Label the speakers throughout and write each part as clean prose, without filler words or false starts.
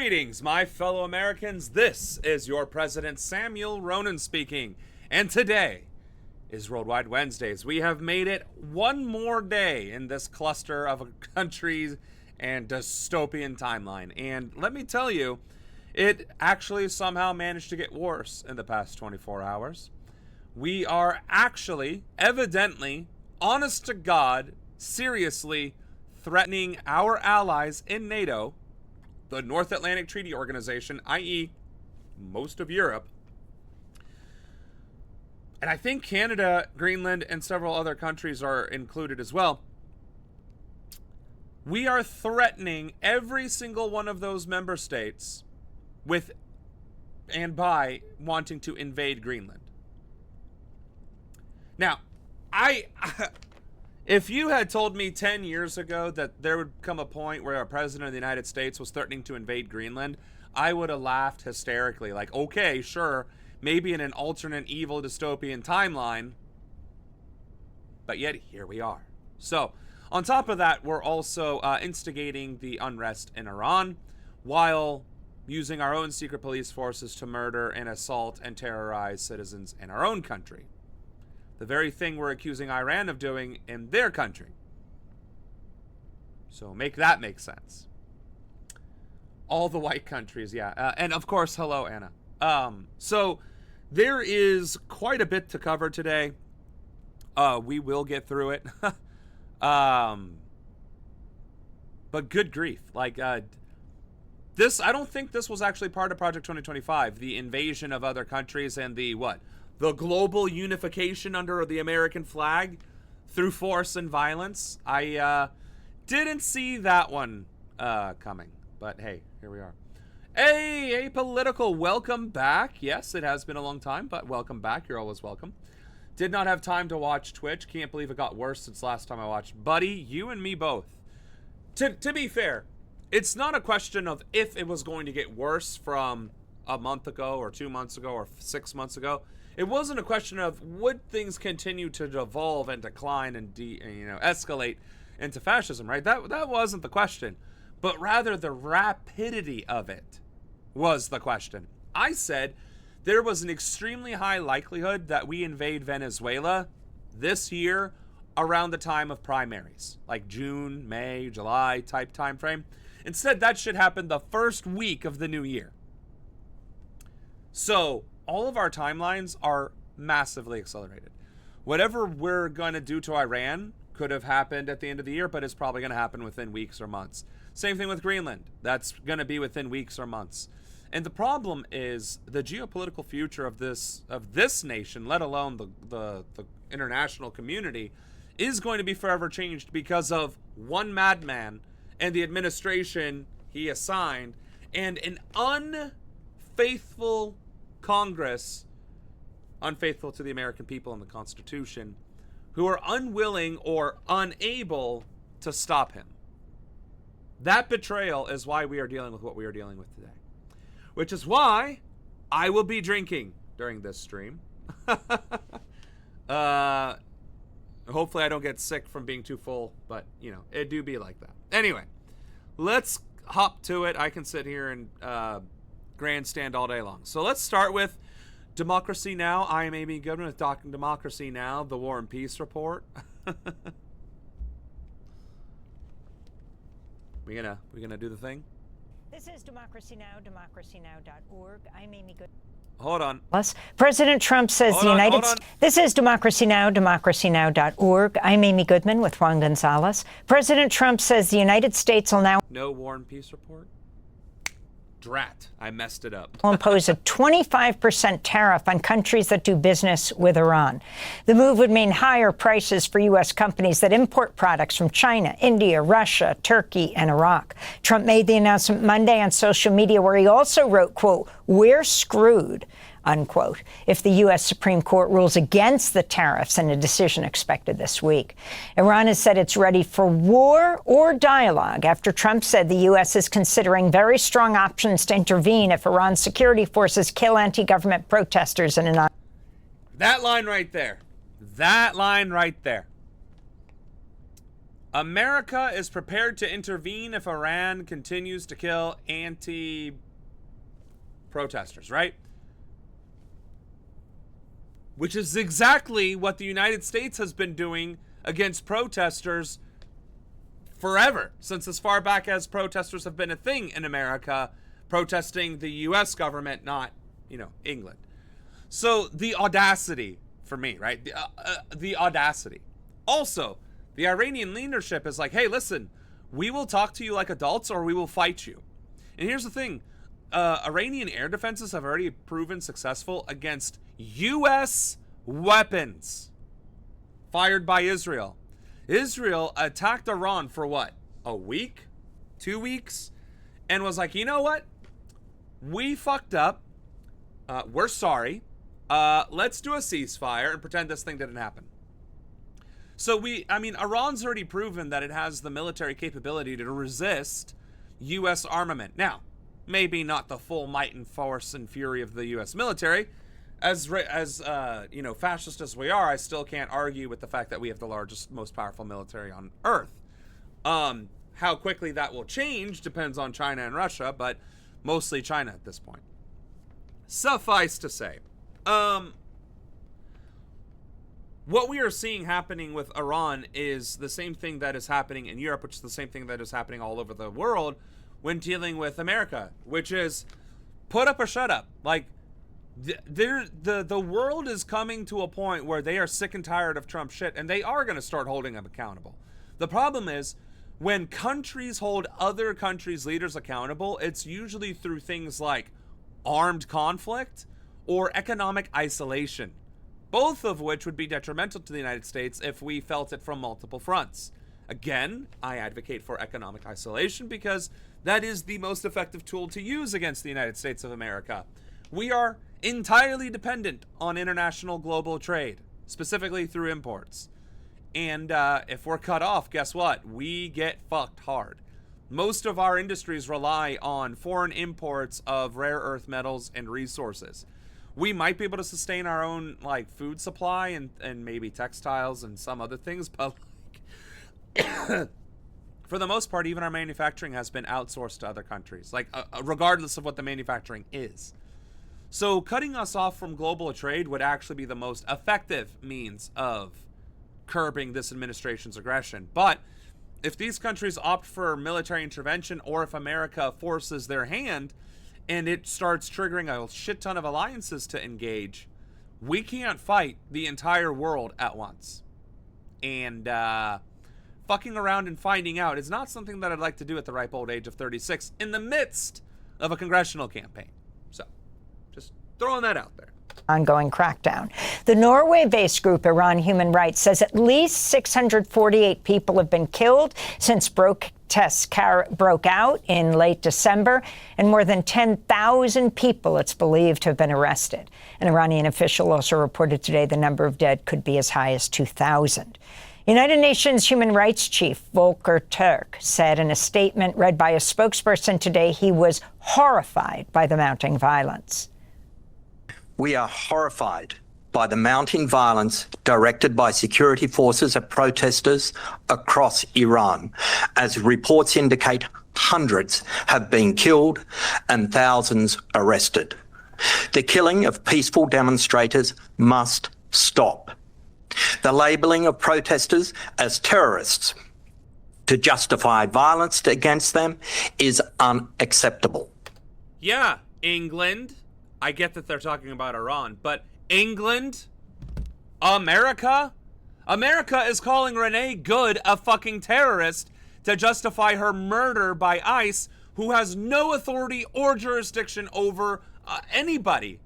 Speaker 1: Greetings, my fellow Americans. This is your President Samuel Ronan speaking, and today is Worldwide Wednesdays. We have made it one more day in this cluster of countries and dystopian timeline, and let me tell you, it actually somehow managed to get worse in the past 24 hours. We are actually, evidently, honest to God, seriously threatening our allies in NATO, the North Atlantic Treaty Organization, i.e., most of Europe, and I think Canada, Greenland, and several other countries are included as well. We are threatening every single one of those member states with and by wanting to invade Greenland. Now, if you had told me 10 years ago that there would come a point where a president of the United States was threatening to invade Greenland, I would have laughed hysterically. Like, okay, sure, maybe in an alternate evil dystopian timeline, but yet here we are. So, on top of that, we're also instigating the unrest in Iran while using our own secret police forces to murder and assault and terrorize citizens in our own country. The very thing we're accusing Iran of doing in their country. So make that make sense. All the white countries, yeah. And of course, hello, Anna. So there is quite a bit to cover today. We will get through it. But good grief. Like, this, I don't think this was actually part of Project 2025. The invasion of other countries and the, what? The global unification under the American flag through force and violence. I didn't see that one coming, but hey, here we are. Hey, Apolitical, welcome back. Yes, it has been a long time, but welcome back. You're always welcome. Did not have time to watch Twitch. Can't believe it got worse since last time I watched. Buddy, you and me both. To be fair, it's not a question of if it was going to get worse from a month ago or 2 months ago or 6 months ago. It wasn't a question of would things continue to devolve and decline and escalate into fascism, right? That wasn't the question, but rather the rapidity of it was the question. I said there was an extremely high likelihood that we invade Venezuela this year around the time of primaries, like June, May, July type time frame. Instead, that should happen the first week of the new year. So all of our timelines are massively accelerated. Whatever we're going to do to Iran could have happened at the end of the year, but it's probably going to happen within weeks or months. Same thing with Greenland. That's going to be within weeks or months. And the problem is the geopolitical future of this nation, let alone the international community, is going to be forever changed because of one madman and the administration he assigned and an unfaithful Congress, unfaithful to the American people and the Constitution, who are unwilling or unable to stop him. That betrayal is why we are dealing with what we are dealing with today. Which is why I will be drinking during this stream. Hopefully I don't get sick from being too full, but, it do be like that. Anyway, let's hop to it. I can sit here and grandstand all day long. So let's start with Democracy Now! I am Amy Goodman with Talking Democracy Now!, the War and Peace Report. we gonna do the thing?
Speaker 2: This is Democracy Now!, democracynow.org. I'm Amy Goodman.
Speaker 1: Hold on.
Speaker 2: President Trump says This is Democracy Now!, democracynow.org. I'm Amy Goodman with Juan Gonzalez. President Trump says the United States will now...
Speaker 1: No War and Peace Report? Drat. I messed it up.
Speaker 2: will impose a 25% tariff on countries that do business with Iran. The move would mean higher prices for U.S. companies that import products from China, India, Russia, Turkey, and Iraq. Trump made the announcement Monday on social media, where he also wrote, quote, "We're screwed," unquote, if the U.S. Supreme Court rules against the tariffs in a decision expected this week. Iran has said it's ready for war or dialogue after Trump said the U.S. is considering very strong options to intervene if Iran's security forces kill anti-government protesters in an...
Speaker 1: That line right there. That line right there. America is prepared to intervene if Iran continues to kill protesters, right? Which is exactly what the United States has been doing against protesters forever, since as far back as protesters have been a thing in America, protesting the U.S. government, not, England. So the audacity for me, right? The audacity. Also, the Iranian leadership is like, hey, listen, we will talk to you like adults or we will fight you. And here's the thing. Iranian air defenses have already proven successful against U.S. weapons fired by Israel. Israel attacked Iran for what? A week? 2 weeks? And was like, you know what? We fucked up. We're sorry. Let's do a ceasefire and pretend this thing didn't happen. So Iran's already proven that it has the military capability to resist U.S. armament. Now, maybe not the full might and force and fury of the U.S. military. As fascist as we are, I still can't argue with the fact that we have the largest, most powerful military on Earth. How quickly that will change depends on China and Russia, but mostly China at this point. Suffice to say, what we are seeing happening with Iran is the same thing that is happening in Europe, which is the same thing that is happening all over the world when dealing with America, which is put up or shut up. Like, the world is coming to a point where they are sick and tired of Trump shit, and they are going to start holding him accountable. The problem is, when countries hold other countries' leaders accountable, it's usually through things like armed conflict or economic isolation, both of which would be detrimental to the United States if we felt it from multiple fronts. Again, I advocate for economic isolation because that is the most effective tool to use against the United States of America. We are entirely dependent on international global trade, specifically through imports. And if we're cut off, guess what? We get fucked hard. Most of our industries rely on foreign imports of rare earth metals and resources. We might be able to sustain our own food supply and maybe textiles and some other things, but for the most part, even our manufacturing has been outsourced to other countries, regardless of what the manufacturing is. So cutting us off from global trade would actually be the most effective means of curbing this administration's aggression. But if these countries opt for military intervention, or if America forces their hand and it starts triggering a shit ton of alliances to engage, we can't fight the entire world at once. And fucking around and finding out is not something that I'd like to do at the ripe old age of 36 in the midst of a congressional campaign. So, just throwing that out there.
Speaker 2: Ongoing crackdown. The Norway-based group Iran Human Rights says at least 648 people have been killed since protests broke out in late December, and more than 10,000 people, it's believed, have been arrested. An Iranian official also reported today the number of dead could be as high as 2,000. United Nations Human Rights Chief Volker Turk said in a statement read by a spokesperson today he was horrified by the mounting violence.
Speaker 3: We are horrified by the mounting violence directed by security forces at protesters across Iran, as reports indicate hundreds have been killed and thousands arrested. The killing of peaceful demonstrators must stop. The labelling of protesters as terrorists to justify violence against them is unacceptable.
Speaker 1: Yeah, England. I get that they're talking about Iran, but England? America? America is calling Renee Good a fucking terrorist to justify her murder by ICE, who has no authority or jurisdiction over anybody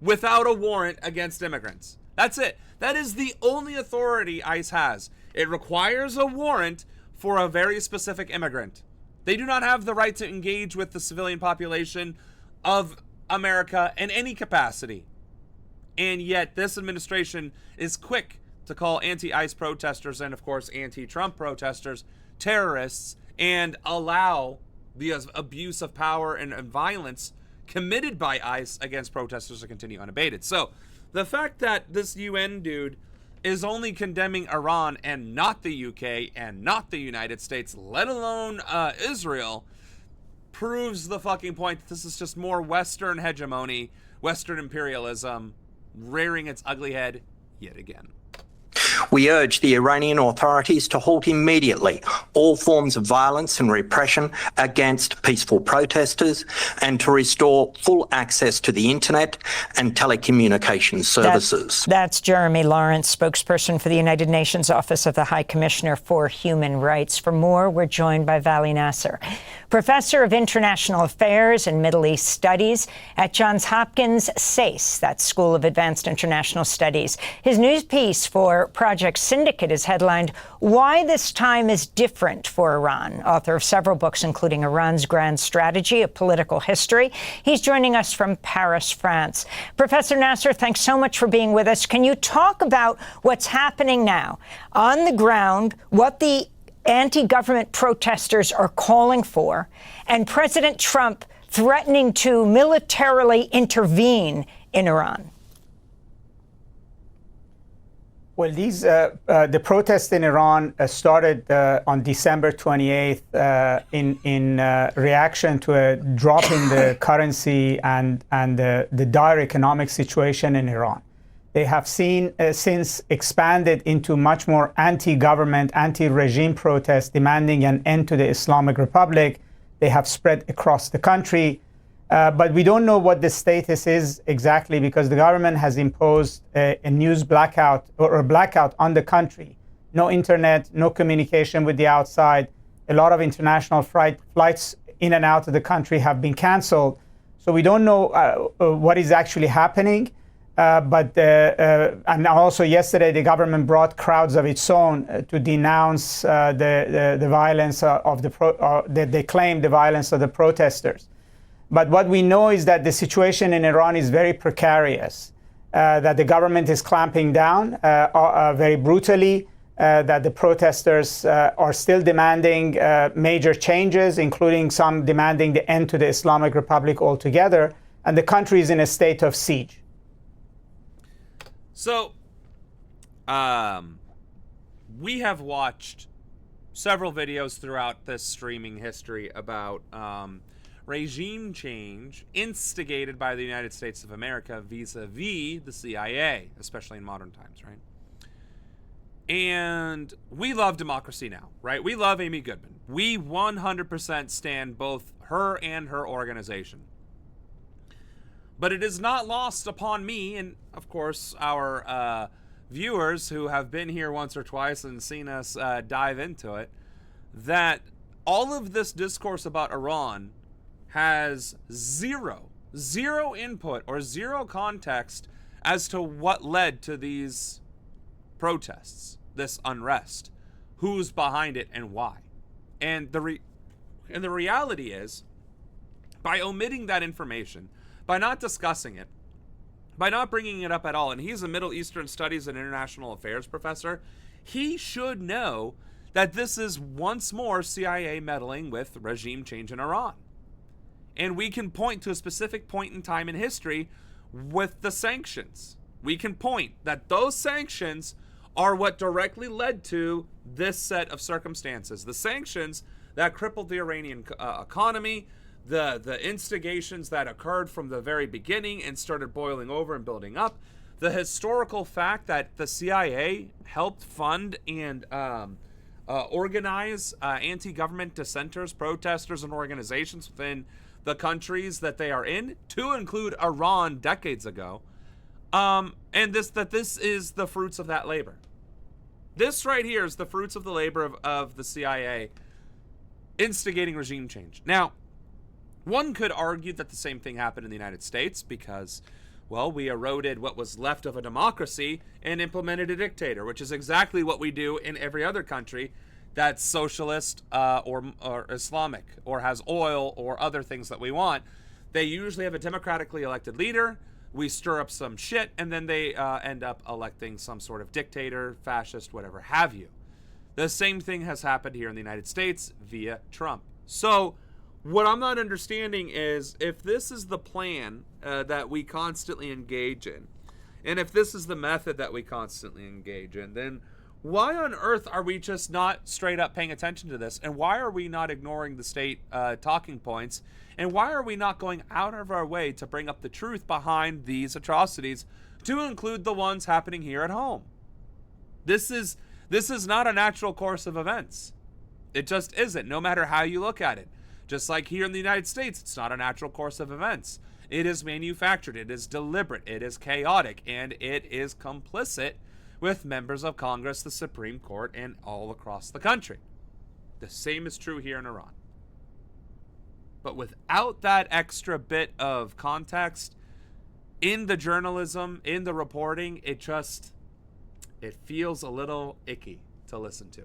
Speaker 1: without a warrant against immigrants. That's it. That is the only authority ICE has. It requires a warrant for a very specific immigrant. They do not have the right to engage with the civilian population of America in any capacity. And yet this administration is quick to call anti-ICE protesters and, of course, anti-Trump protesters terrorists and allow the abuse of power and violence committed by ICE against protesters to continue unabated. So the fact that this UN dude is only condemning Iran and not the UK and not the United States, let alone Israel, proves the fucking point that this is just more Western hegemony, Western imperialism, rearing its ugly head yet again.
Speaker 3: We urge the Iranian authorities to halt immediately all forms of violence and repression against peaceful protesters and to restore full access to the internet and telecommunications services.
Speaker 2: That's Jeremy Lawrence, spokesperson for the United Nations Office of the High Commissioner for Human Rights. For more, we're joined by Vali Nasser, professor of international affairs and Middle East studies at Johns Hopkins SAIS, that's School of Advanced International Studies. His news piece for Project Syndicate is headlined, "Why This Time is Different for Iran," author of several books, including Iran's Grand Strategy, A Political History. He's joining us from Paris, France. Professor Nasser, thanks so much for being with us. Can you talk about what's happening now on the ground, what the anti-government protesters are calling for, and President Trump threatening to militarily intervene in Iran?
Speaker 4: Well, the protests in Iran started on December 28th in reaction to a drop in the currency and the dire economic situation in Iran. They have since expanded into much more anti-government, anti-regime protests demanding an end to the Islamic Republic. They have spread across the country. But we don't know what the status is exactly because the government has imposed a news blackout or a blackout on the country. No internet, no communication with the outside. A lot of international flights in and out of the country have been canceled. So we don't know what is actually happening. And also yesterday, the government brought crowds of its own to denounce the violence that they claim the violence of the protesters. But what we know is that the situation in Iran is very precarious, that the government is clamping down very brutally, that the protesters are still demanding major changes, including some demanding the end to the Islamic Republic altogether, and the country is in a state of siege.
Speaker 1: So, we have watched several videos throughout this streaming history about regime change instigated by the United States of America vis-a-vis the CIA, especially in modern times, right? And we love democracy now, right? We love Amy Goodman. We 100% stand both her and her organization. But it is not lost upon me, and of course our viewers who have been here once or twice and seen us dive into it, that all of this discourse about Iran has zero input or zero context as to what led to these protests, this unrest, who's behind it and why. And the reality is, by omitting that information, by not discussing it, by not bringing it up at all, and he's a Middle Eastern Studies and International Affairs professor, he should know that this is once more CIA meddling with regime change in Iran. And we can point to a specific point in time in history with the sanctions. We can point that those sanctions are what directly led to this set of circumstances. The sanctions that crippled the Iranian economy, the instigations that occurred from the very beginning and started boiling over and building up, the historical fact that the CIA helped fund and organize anti-government dissenters, protesters, and organizations within the countries that they are in, to include Iran decades ago, and this is the fruits of that labor. This right here is the fruits of the labor of the CIA instigating regime change. Now, one could argue that the same thing happened in the United States because, well, we eroded what was left of a democracy and implemented a dictator, which is exactly what we do in every other country that's socialist or Islamic or has oil or other things that we want. They usually have a democratically elected leader. We stir up some shit, and then they end up electing some sort of dictator, fascist, whatever have you. The same thing has happened here in the United States via Trump. So what I'm not understanding is if this is the plan that we constantly engage in, and if this is the method that we constantly engage in, then why on earth are we just not straight up paying attention to this? And why are we not ignoring the state talking points? And why are we not going out of our way to bring up the truth behind these atrocities, to include the ones happening here at home? This is not a natural course of events. It just isn't, no matter how you look at it. Just like here in the United States, it's not a natural course of events. It is manufactured, it is deliberate, it is chaotic, and it is complicit with members of Congress, the Supreme Court, and all across the country. The same is true here in Iran. But without that extra bit of context in the journalism, in the reporting, it feels a little icky to listen to.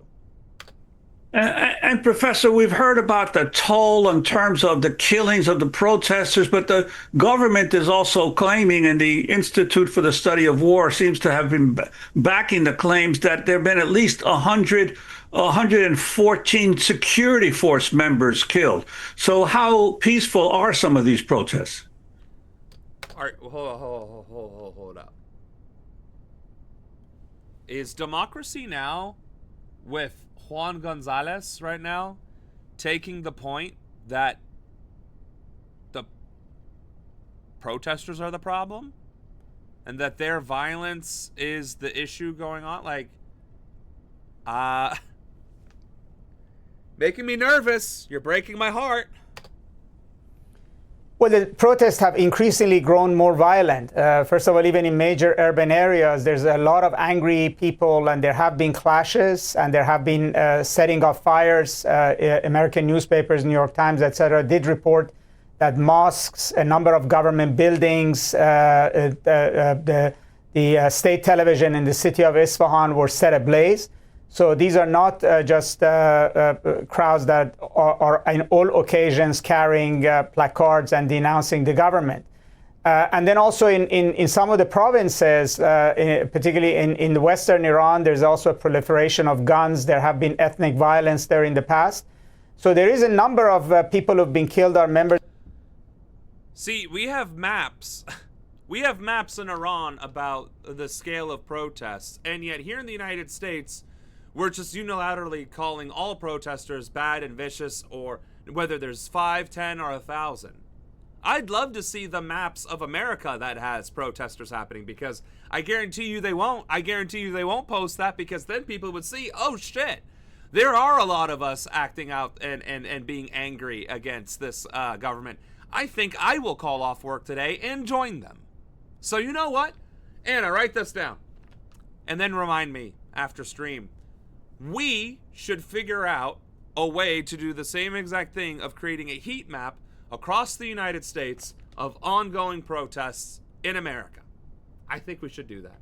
Speaker 5: And Professor, we've heard about the toll in terms of the killings of the protesters, but the government is also claiming, and the Institute for the Study of War seems to have been backing the claims, that there have been at least 114 security force members killed. So how peaceful are some of these protests?
Speaker 1: All right, hold up. Is Democracy Now! With Juan Gonzalez right now taking the point that the protesters are the problem and that their violence is the issue going on? Like, making me nervous. You're breaking my heart.
Speaker 4: Well, the protests have increasingly grown more violent. First of all, even in major urban areas, there's a lot of angry people, and there have been clashes, and there have been setting off fires. American newspapers, New York Times, etc., did report that mosques, a number of government buildings, the state television in the city of Isfahan were set ablaze. So these are not just crowds that are in all occasions carrying placards and denouncing the government. And then also in some of the provinces, particularly in the Western Iran, there's also a proliferation of guns. There have been ethnic violence there in the past. So there is a number of people who've been killed are members.
Speaker 1: See, we have maps. We have maps in Iran about the scale of protests. And yet here in the United States, we're just unilaterally calling all protesters bad and vicious, or whether there's 5, 10, or 1,000. I'd love to see the maps of America that has protesters happening, because I guarantee you they won't. I guarantee you they won't post that, because then people would see, oh shit, there are a lot of us acting out and being angry against this government. I think I will call off work today and join them. So you know what? Anna, write this down. And then remind me after stream. We should figure out a way to do the same exact thing of creating a heat map across the United States of ongoing protests in America. I think we should do that.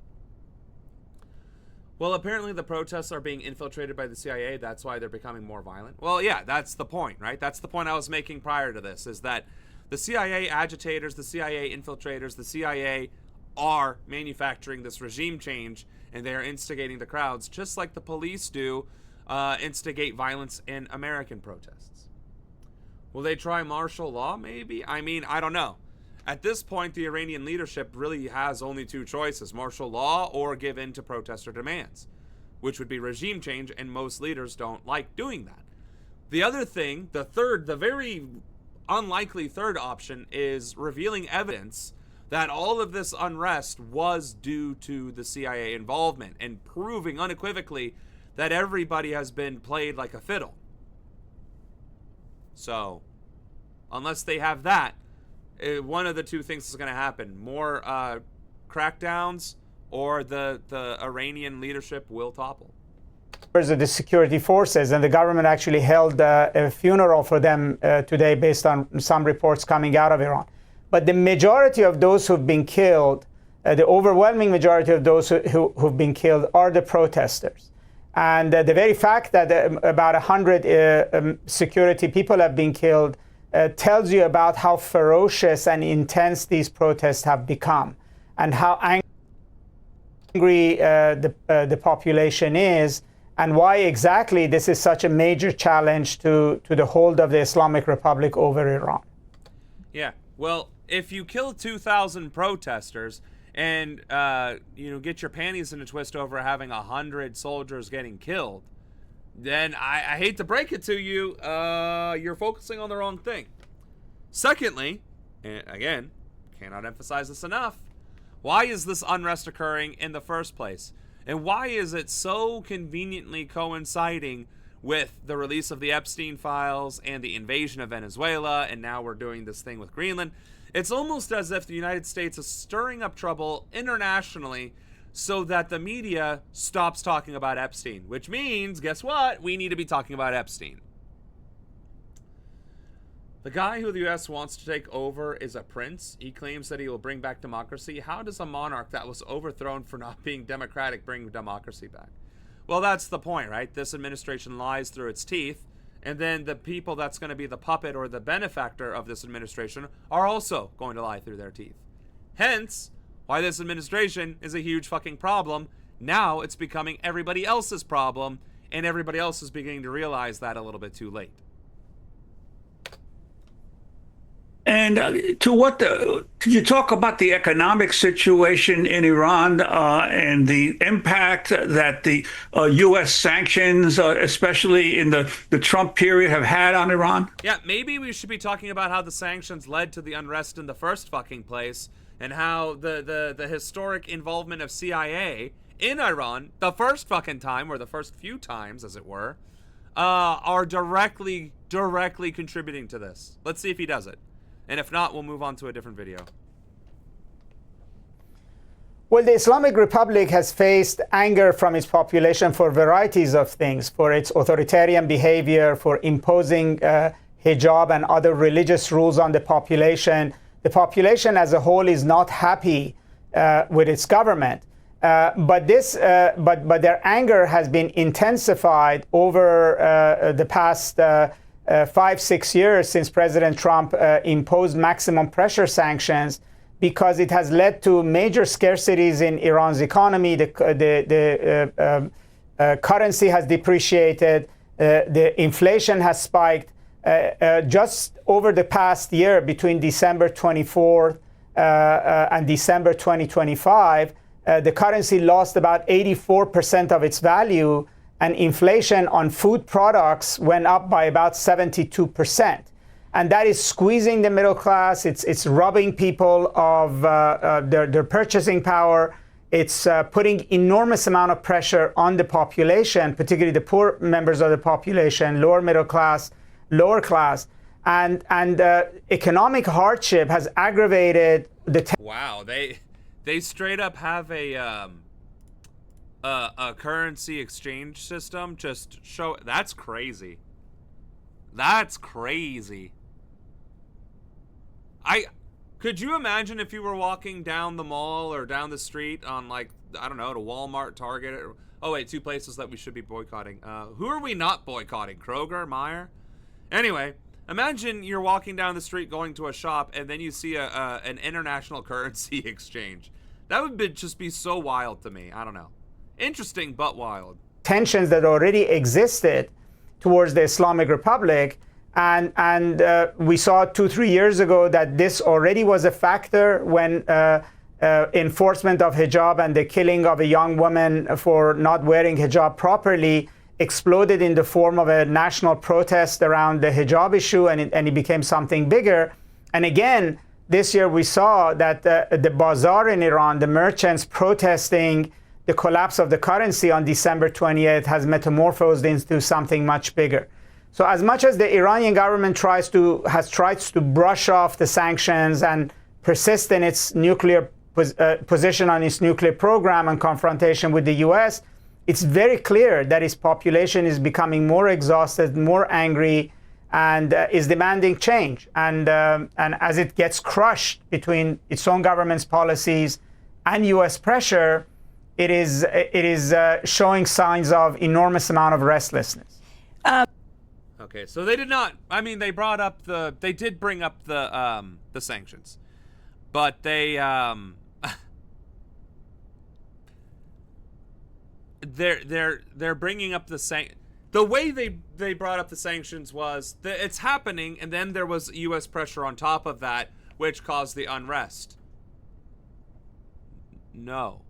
Speaker 1: Well, apparently the protests are being infiltrated by the CIA. That's why they're becoming more violent. Well, yeah, that's the point, right? That's the point I was making prior to this, is that the CIA agitators, the CIA infiltrators, the CIA are manufacturing this regime change, and they are instigating the crowds, just like the police do instigate violence in American protests. Will they try martial law, maybe? I mean, I don't know. At this point, the Iranian leadership really has only two choices: martial law or give in to protester demands, which would be regime change, and most leaders don't like doing that. The other thing, the very unlikely third option, is revealing evidence that all of this unrest was due to the CIA involvement, and proving unequivocally that everybody has been played like a fiddle. So, unless they have that, one of the two things is going to happen: more crackdowns, or the Iranian leadership will topple.
Speaker 4: Of the security forces, and the government actually held a funeral for them today, based on some reports coming out of Iran. But the majority of those who've been killed, the overwhelming majority of those who've been killed, are the protesters. And the very fact that about 100 security people have been killed tells you about how ferocious and intense these protests have become, and how angry the population is, and why exactly this is such a major challenge to the hold of the Islamic Republic over Iran.
Speaker 1: Yeah, well, if you kill 2,000 protesters and get your panties in a twist over having 100 soldiers getting killed, then I hate to break it to you, you're focusing on the wrong thing. Secondly, and again, cannot emphasize this enough, why is this unrest occurring in the first place? And why is it so conveniently coinciding with the release of the Epstein files and the invasion of Venezuela, and now we're doing this thing with Greenland? It's almost as if the United States is stirring up trouble internationally so that the media stops talking about Epstein, which means, guess what? We need to be talking about Epstein. The guy who the U.S. wants to take over is a prince. He claims that he will bring back democracy. How does a monarch that was overthrown for not being democratic bring democracy back? Well, that's the point, right? This administration lies through its teeth, and then the people that's going to be the puppet or the benefactor of this administration are also going to lie through their teeth. Hence, why this administration is a huge fucking problem. Now it's becoming everybody else's problem, and everybody else is beginning to realize that a little bit too late.
Speaker 5: And could you talk about the economic situation in Iran and the impact that the U.S. sanctions, especially in the Trump period, have had on Iran?
Speaker 1: Yeah, maybe we should be talking about how the sanctions led to the unrest in the first fucking place, and how the historic involvement of CIA in Iran, the first fucking time, or the first few times, as it were, are directly contributing to this. Let's see if he does it. And if not, we'll move on to a different video.
Speaker 4: Well, the Islamic Republic has faced anger from its population for varieties of things, for its authoritarian behavior, for imposing hijab and other religious rules on the population. The population as a whole is not happy with its government. But their anger has been intensified over the past 5-6 years since President Trump imposed maximum pressure sanctions, because it has led to major scarcities in Iran's economy. The currency has depreciated. The inflation has spiked. Just over the past year, between December 24th and December 2025, the currency lost about 84% of its value, and inflation on food products went up by about 72%. And that is squeezing the middle class. It's robbing people of their purchasing power. It's putting enormous amount of pressure on the population, particularly the poor members of the population, lower middle class, lower class. And economic hardship has aggravated the...
Speaker 1: Wow, they straight up have a currency exchange system. Just show, that's crazy. That's crazy. Could you imagine if you were walking down the mall or down the street on, like, I don't know, to Walmart, Target, or, oh wait, 2 places that we should be boycotting. Who are we not boycotting? Kroger, Meijer? Anyway, imagine you're walking down the street going to a shop, and then you see an international currency exchange. That would just be so wild to me. I don't know. Interesting, but wild.
Speaker 4: Tensions that already existed towards the Islamic Republic. And we saw 2-3 years ago that this already was a factor when enforcement of hijab and the killing of a young woman for not wearing hijab properly exploded in the form of a national protest around the hijab issue, and it became something bigger. And again, this year we saw that the bazaar in Iran, the merchants protesting the collapse of the currency on December 28th, has metamorphosed into something much bigger. So as much as the Iranian government has tried to brush off the sanctions and persist in its nuclear position on its nuclear program and confrontation with the US, it's very clear that its population is becoming more exhausted, more angry, and is demanding change. And as it gets crushed between its own government's policies and US pressure, it is showing signs of enormous amount of restlessness.
Speaker 1: Okay, so they did not. I mean, they did bring up the sanctions, but they're bringing up the way they brought up the sanctions was that it's happening, and then there was U.S. pressure on top of that, which caused the unrest. No.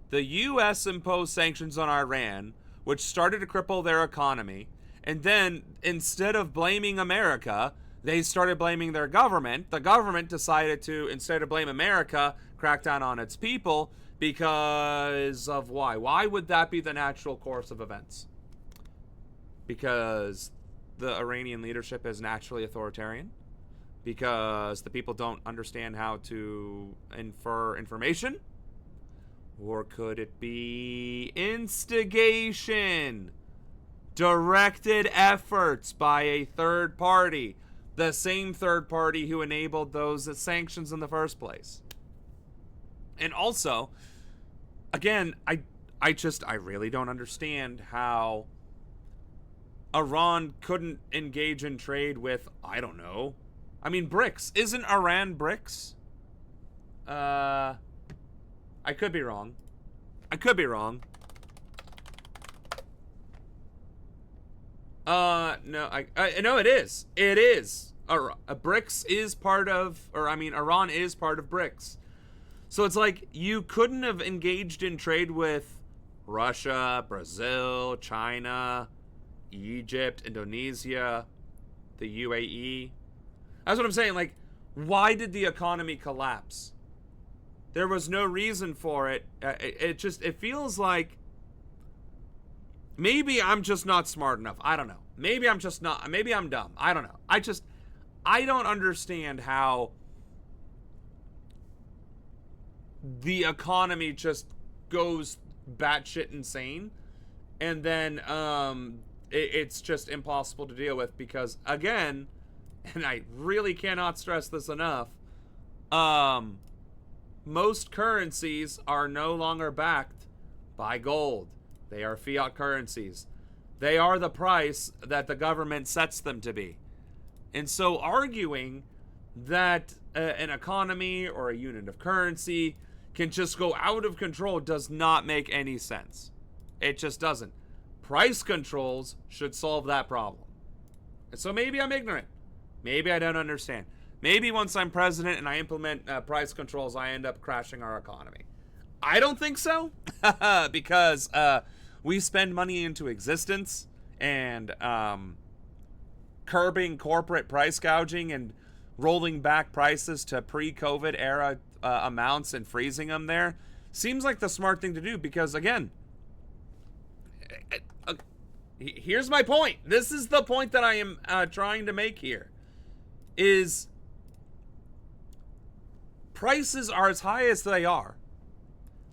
Speaker 1: The U.S. imposed sanctions on Iran, which started to cripple their economy. And then, instead of blaming America, they started blaming their government. The government decided to, instead of blame America, crack down on its people because of why? Why would that be the natural course of events? Because the Iranian leadership is naturally authoritarian? Because the people don't understand how to infer information? Or could it be instigation? Directed efforts by a third party. The same third party who enabled those sanctions in the first place. And also, again, I really don't understand how Iran couldn't engage in trade with, I don't know. I mean, BRICS. Isn't Iran BRICS? I could be wrong. No, no, it is. It is. BRICS is part of, Iran is part of BRICS. So it's like, you couldn't have engaged in trade with Russia, Brazil, China, Egypt, Indonesia, the UAE. That's what I'm saying. Like, why did the economy collapse? There was no reason for it. It feels like maybe I'm just not smart enough. I don't know. Maybe I'm dumb. I don't know. I don't understand how the economy just goes batshit insane, and then it's just impossible to deal with because, again, and I really cannot stress this enough, most currencies are no longer backed by gold. They are fiat currencies. They are the price that the government sets them to be. And so arguing that an economy or a unit of currency can just go out of control does not make any sense. It just doesn't. Price controls should solve that problem. And so maybe I'm ignorant. Maybe I don't understand. Maybe once I'm president and I implement price controls, I end up crashing our economy. I don't think so, because we spend money into existence, and curbing corporate price gouging and rolling back prices to pre-COVID era amounts and freezing them there seems like the smart thing to do because, again, here's my point. This is the point that I am trying to make here, is prices are as high as they are,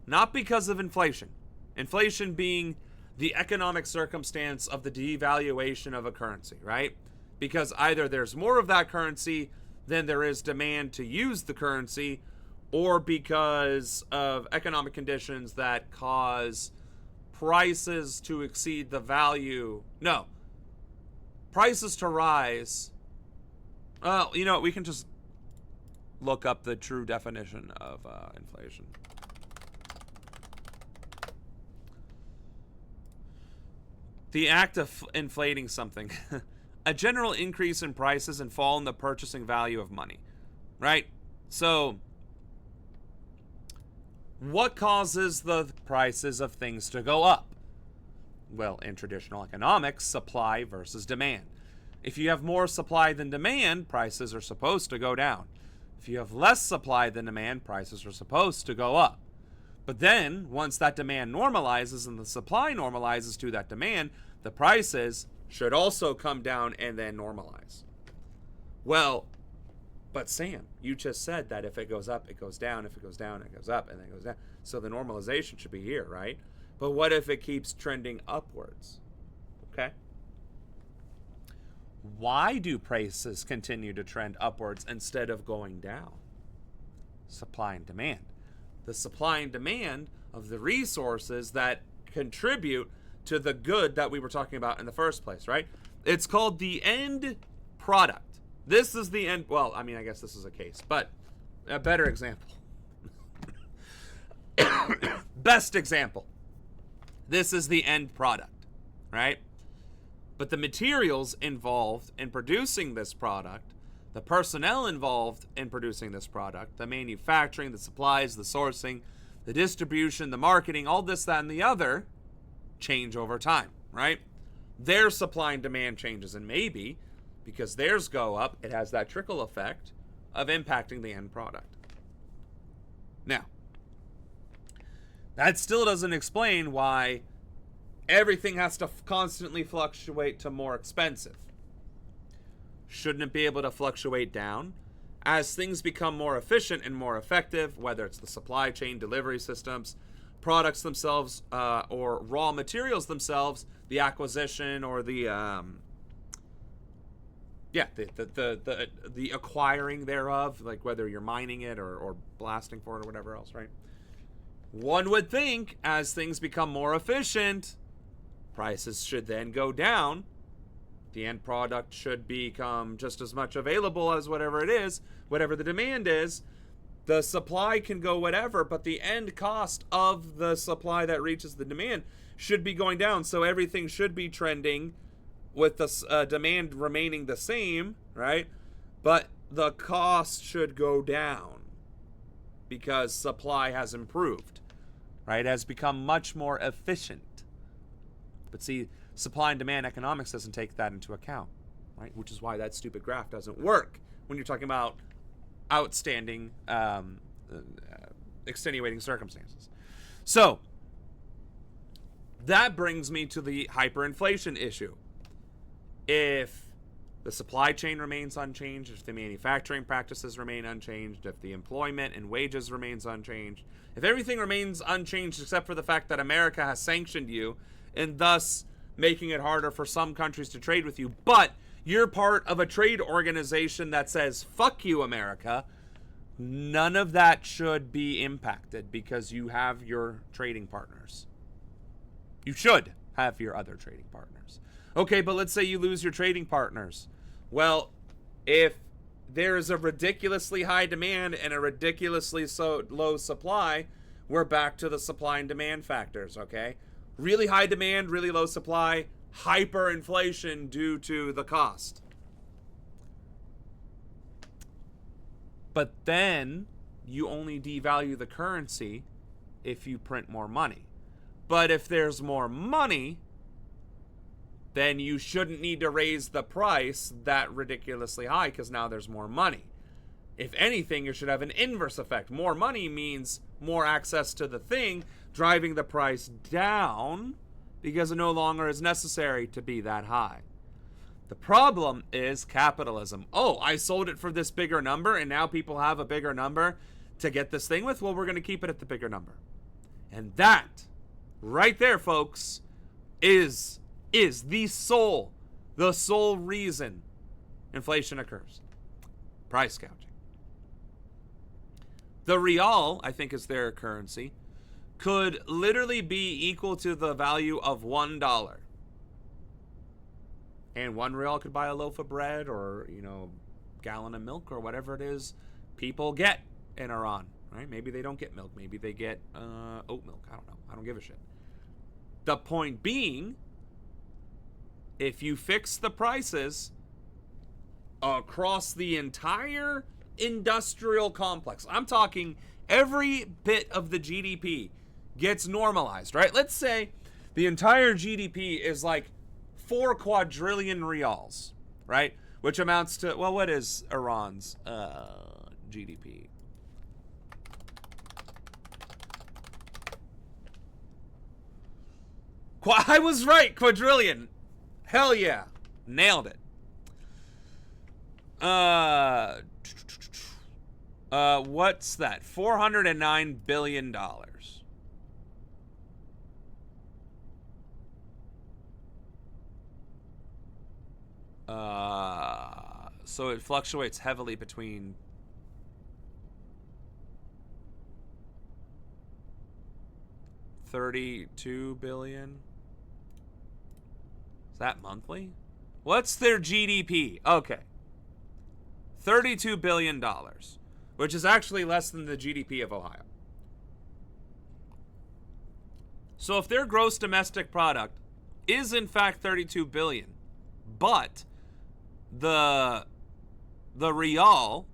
Speaker 1: not because of inflation. Inflation being the economic circumstance of the devaluation of a currency, right? Because either there's more of that currency than there is demand to use the currency, or because of economic conditions that cause prices to exceed the value. No. Prices to rise. Well, you know, we can just look up the true definition of inflation. The act of inflating something. A general increase in prices and fall in the purchasing value of money. Right? So, what causes the prices of things to go up? Well, in traditional economics, supply versus demand. If you have more supply than demand, prices are supposed to go down. If you have less supply than demand, prices are supposed to go up. But then, once that demand normalizes and the supply normalizes to that demand, the prices should also come down and then normalize. Well, but Sam, you just said that if it goes up, it goes down. If it goes down, it goes up, and then it goes down. So the normalization should be here, right? But what if it keeps trending upwards? Okay. Why do prices continue to trend upwards instead of going down? Supply and demand. The supply and demand of the resources that contribute to the good that we were talking about in the first place, right? It's called the end product. This is the end. Well, I mean, I guess this is a case, but a better example. Best example. This is the end product, right? But the materials involved in producing this product, the personnel involved in producing this product, the manufacturing, the supplies, the sourcing, the distribution, the marketing, all this, that, and the other change over time, right? Their supply and demand changes, and maybe because theirs go up, it has that trickle effect of impacting the end product. Now, that still doesn't explain why everything has to constantly fluctuate to more expensive. Shouldn't it be able to fluctuate down? As things become more efficient and more effective, whether it's the supply chain, delivery systems, products themselves, or raw materials themselves, the acquisition or the acquiring thereof, like whether you're mining it or blasting for it or whatever else, right? One would think as things become more efficient, prices should then go down. The end product should become just as much available as whatever it is, whatever the demand is. The supply can go whatever, but the end cost of the supply that reaches the demand should be going down. So everything should be trending with the demand remaining the same, right? But the cost should go down because supply has improved, right? It has become much more efficient. But see, supply and demand economics doesn't take that into account, right? Which is why that stupid graph doesn't work when you're talking about outstanding, extenuating circumstances. So that brings me to the hyperinflation issue. If the supply chain remains unchanged, if the manufacturing practices remain unchanged, if the employment and wages remains unchanged, if everything remains unchanged except for the fact that America has sanctioned you and thus making it harder for some countries to trade with you, but you're part of a trade organization that says, fuck you, America, none of that should be impacted because you have your trading partners. You should have your other trading partners. Okay, but let's say you lose your trading partners. Well, if there is a ridiculously high demand and a ridiculously low supply, we're back to the supply and demand factors, okay? Really high demand, really low supply, hyperinflation due to the cost. But then you only devalue the currency if you print more money. But if there's more money, then you shouldn't need to raise the price that ridiculously high because now there's more money. If anything, you should have an inverse effect. More money means more access to the thing, driving the price down because it no longer is necessary to be that high. The problem is capitalism. Oh, I sold it for this bigger number and now people have a bigger number to get this thing with? Well, we're going to keep it at the bigger number. And that, right there, folks, is the sole reason inflation occurs. Price gouging. The real, I think is their currency, could literally be equal to the value of $1. And 1 real could buy a loaf of bread or, gallon of milk or whatever it is people get in Iran, right? Maybe they don't get milk. Maybe they get oat milk. I don't know. I don't give a shit. The point being, if you fix the prices across the entire industrial complex, I'm talking every bit of the GDP gets normalized, right? Let's say the entire GDP is like 4 quadrillion reals, right? Which amounts to, well, what is Iran's GDP? I was right, quadrillion. Hell yeah. Nailed it. What's that? $409 billion. So it fluctuates heavily between $32 billion. Is that monthly? What's their GDP? Okay. $32 billion, which is actually less than the GDP of Ohio. So if their gross domestic product is in fact $32 billion, but the real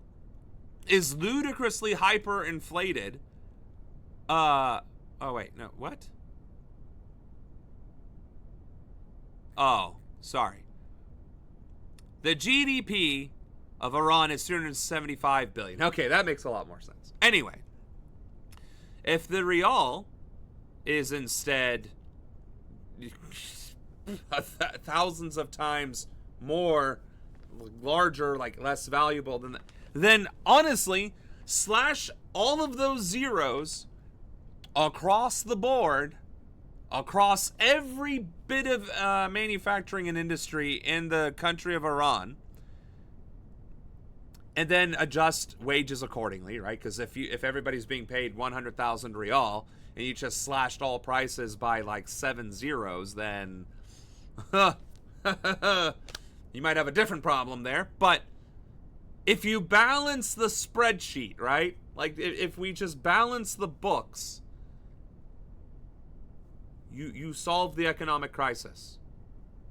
Speaker 1: is ludicrously hyperinflated Oh, wait. No, what? Oh, sorry. The GDP of Iran is 375 billion. Okay, that makes a lot more sense. Anyway, if the rial is instead thousands of times more larger, like less valuable than that, then honestly, slash all of those zeros across the board, across every bit of manufacturing and industry in the country of Iran, and then adjust wages accordingly, right? Because if everybody's being paid 100,000 rial and you just slashed all prices by like 7 zeros, then you might have a different problem there. But if you balance the spreadsheet, right? Like if we just balance the books, you solve the economic crisis.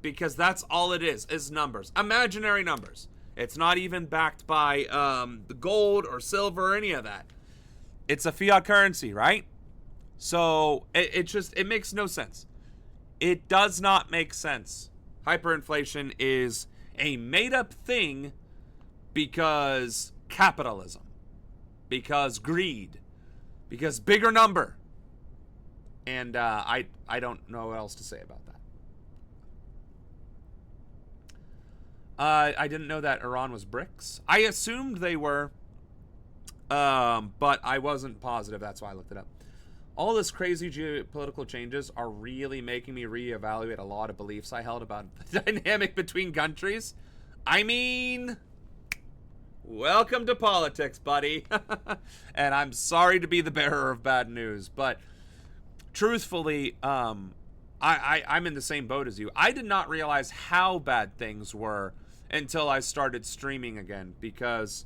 Speaker 1: Because that's all it is numbers. Imaginary numbers. It's not even backed by the gold or silver or any of that. It's a fiat currency, right? So it makes no sense. It does not make sense. Hyperinflation is a made-up thing because capitalism, because greed, because bigger number. And I don't know what else to say about that. I didn't know that Iran was BRICS. I assumed they were, but I wasn't positive. That's why I looked it up. All this crazy geopolitical changes are really making me reevaluate a lot of beliefs I held about the dynamic between countries. I mean, welcome to politics, buddy. And I'm sorry to be the bearer of bad news, but truthfully, I'm in the same boat as you. I did not realize how bad things were until I started streaming again, because,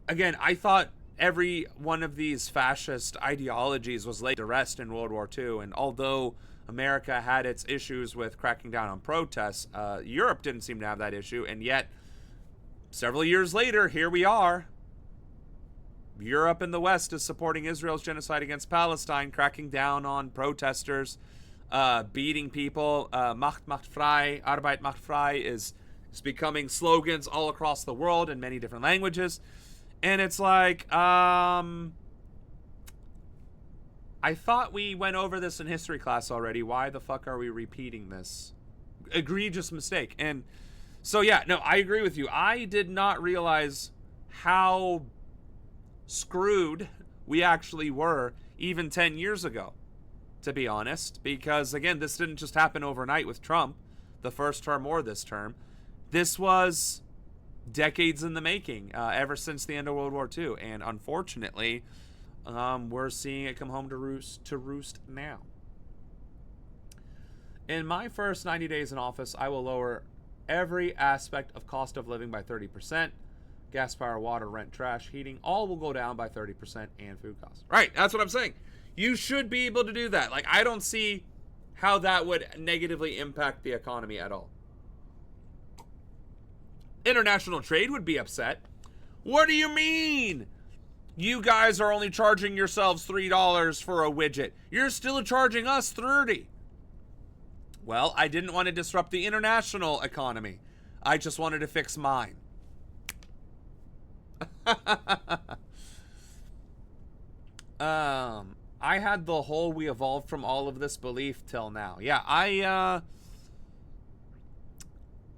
Speaker 1: again, I thought every one of these fascist ideologies was laid to rest in World War II, and although America had its issues with cracking down on protests, Europe didn't seem to have that issue, and yet, several years later, here we are. Europe and the West is supporting Israel's genocide against Palestine, cracking down on protesters, beating people. Macht macht frei, Arbeit macht frei is becoming slogans all across the world in many different languages. And it's like, I thought we went over this in history class already. Why the fuck are we repeating this egregious mistake? And so, yeah, no, I agree with you. I did not realize how screwed we actually were even 10 years ago, to be honest, because again, this didn't just happen overnight with Trump, the first term or this term. This was decades in the making, ever since the end of World War II, and unfortunately, we're seeing it come home to roost now. In my first 90 days in office, I will lower every aspect of cost of living by 30%. Gas, power, water, rent, trash, heating, all will go down by 30%, and food costs. Right, that's what I'm saying. You should be able to do that. Like, I don't see how that would negatively impact the economy at all. International trade would be upset. What do you mean? You guys are only charging yourselves $3 for a widget. You're still charging us $30. Well, I didn't want to disrupt the international economy. I just wanted to fix mine. I had the whole we evolved from all of this belief till now. Yeah,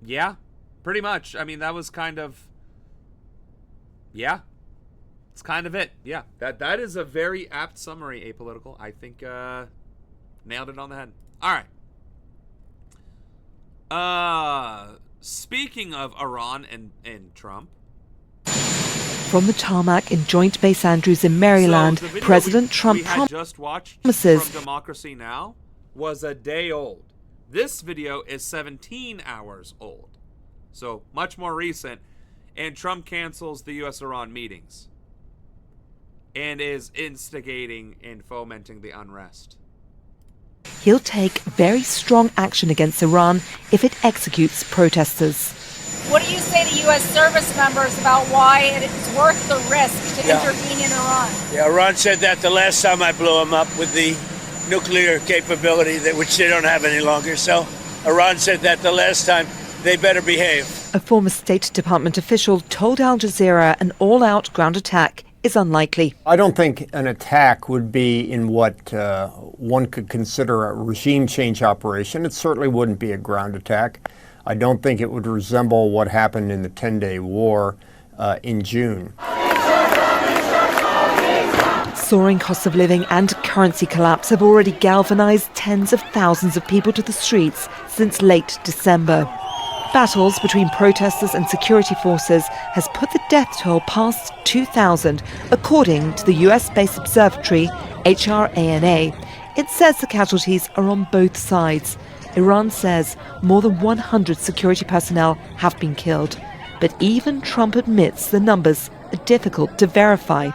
Speaker 1: yeah, pretty much. I mean, that was kind of, yeah, it's kind of it. Yeah, that is a very apt summary, Apolitical. I think, nailed it on the head. All right. Speaking of Iran and Trump,
Speaker 6: from the tarmac in Joint Base Andrews in Maryland,
Speaker 1: so
Speaker 6: President Trump
Speaker 1: just watched
Speaker 6: promises
Speaker 1: from Democracy Now! Was a day old. This video is 17 hours old, so much more recent, and Trump cancels the U.S.-Iran meetings and is instigating and fomenting the unrest.
Speaker 6: he'll take very strong action against Iran if it executes protesters.
Speaker 2: What
Speaker 7: what you say to U.S. service members about why it's worth the risk to intervene in Iran.
Speaker 8: Yeah, Iran said that the last time I blew them up with the nuclear capability, which they don't have any longer. So Iran said that the last time. They better behave.
Speaker 6: A former State Department official told Al Jazeera an all-out ground attack is unlikely.
Speaker 9: I don't think an attack would be in what one could consider a regime change operation. It certainly wouldn't be a ground attack. I don't think it would resemble what happened in the 10-day war in June.
Speaker 6: Soaring costs of living and currency collapse have already galvanized tens of thousands of people to the streets since late December. Battles between protesters and security forces has put the death toll past 2,000, according to the US-based observatory HRANA. It says the casualties are on both sides. Iran says more than 100 security personnel have been killed. But even Trump admits the numbers are difficult to verify.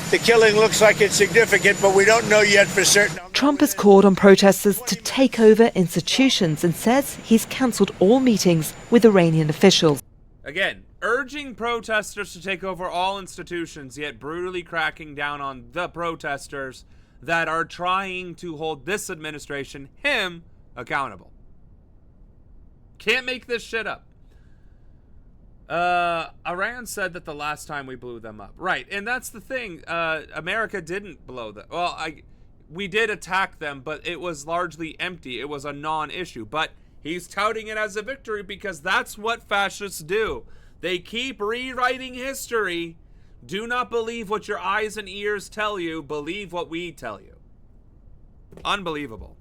Speaker 8: The killing looks like it's significant, but we don't know yet for certain.
Speaker 6: Trump has called on protesters to take over institutions and says he's cancelled all meetings with Iranian officials.
Speaker 1: Again, urging protesters to take over all institutions, yet brutally cracking down on the protesters that are trying to hold this administration, him, accountable. Can't make this shit up. Iran said that the last time we blew them up. Right, and that's the thing. America didn't blow them. Well, we did attack them, but it was largely empty. It was a non-issue. But he's touting it as a victory because that's what fascists do. They keep rewriting history. Do not believe what your eyes and ears tell you. Believe what we tell you. Unbelievable.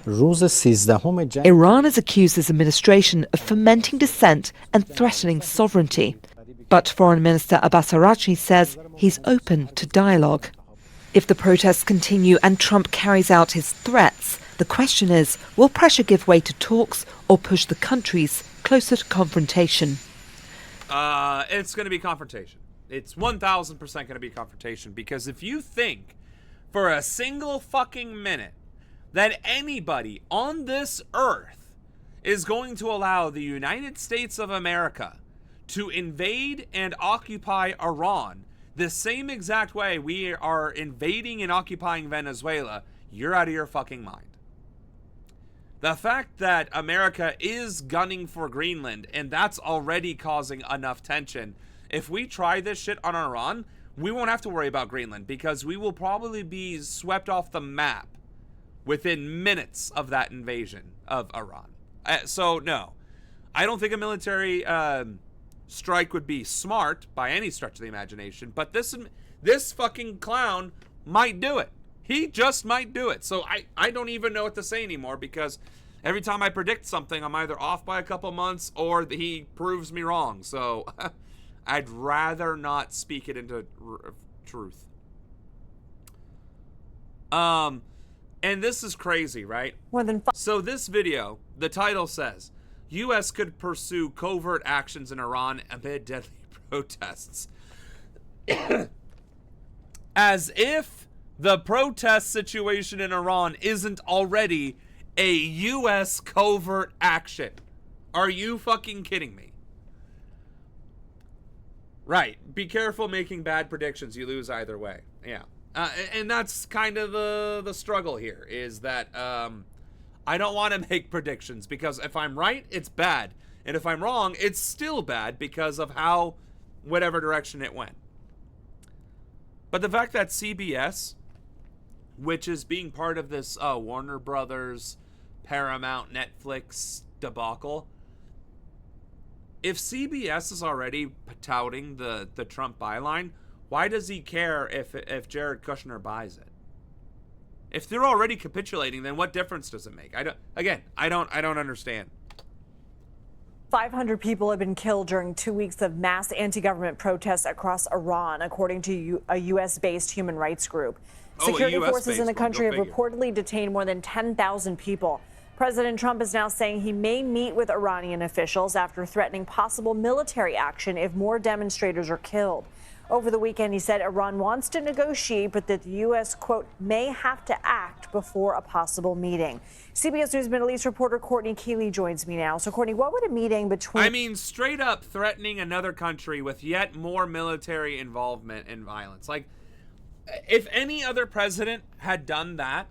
Speaker 6: Iran has accused this administration of fomenting dissent and threatening sovereignty. But Foreign Minister Abbas Araghchi says he's open to dialogue. If the protests continue and Trump carries out his threats, the question is, will pressure give way to talks or push the countries closer to confrontation?
Speaker 1: It's going to be confrontation. It's 1,000% going to be confrontation, because if you think for a single fucking minute that anybody on this earth is going to allow the United States of America to invade and occupy Iran the same exact way we are invading and occupying Venezuela, you're out of your fucking mind. The fact that America is gunning for Greenland, and that's already causing enough tension, if we try this shit on Iran, we won't have to worry about Greenland, because we will probably be swept off the map within minutes of that invasion of Iran. So, no. I don't think a military strike would be smart by any stretch of the imagination, but this fucking clown might do it. He just might do it. So I don't even know what to say anymore, because every time I predict something, I'm either off by a couple months or he proves me wrong. So I'd rather not speak it into truth. And this is crazy, right? So this video, the title says, U.S. could pursue covert actions in Iran amid deadly protests. As if the protest situation in Iran isn't already a U.S. covert action. Are you fucking kidding me? Right. Be careful making bad predictions. You lose either way. Yeah. And that's kind of the struggle here, is that I don't want to make predictions, because if I'm right, it's bad. And if I'm wrong, it's still bad because of how, whatever direction it went. But the fact that CBS, which is being part of this Warner Brothers, Paramount, Netflix debacle, if CBS is already touting the Trump byline, why does he care if Jared Kushner buys it? If they're already capitulating, then what difference does it make? I don't understand.
Speaker 10: 500 people have been killed during 2 weeks of mass anti-government protests across Iran, according to a U.S.-based human rights group. Security forces in the country have reportedly detained more than 10,000 people. President Trump is now saying he may meet with Iranian officials after threatening possible military action if more demonstrators are killed. Over the weekend, he said Iran wants to negotiate, but that the U.S., quote, may have to act before a possible meeting. CBS News Middle East reporter Courtney Keeley joins me now. So, Courtney, what would a meeting between...
Speaker 1: I mean, straight up threatening another country with yet more military involvement and violence. Like, if any other president had done that,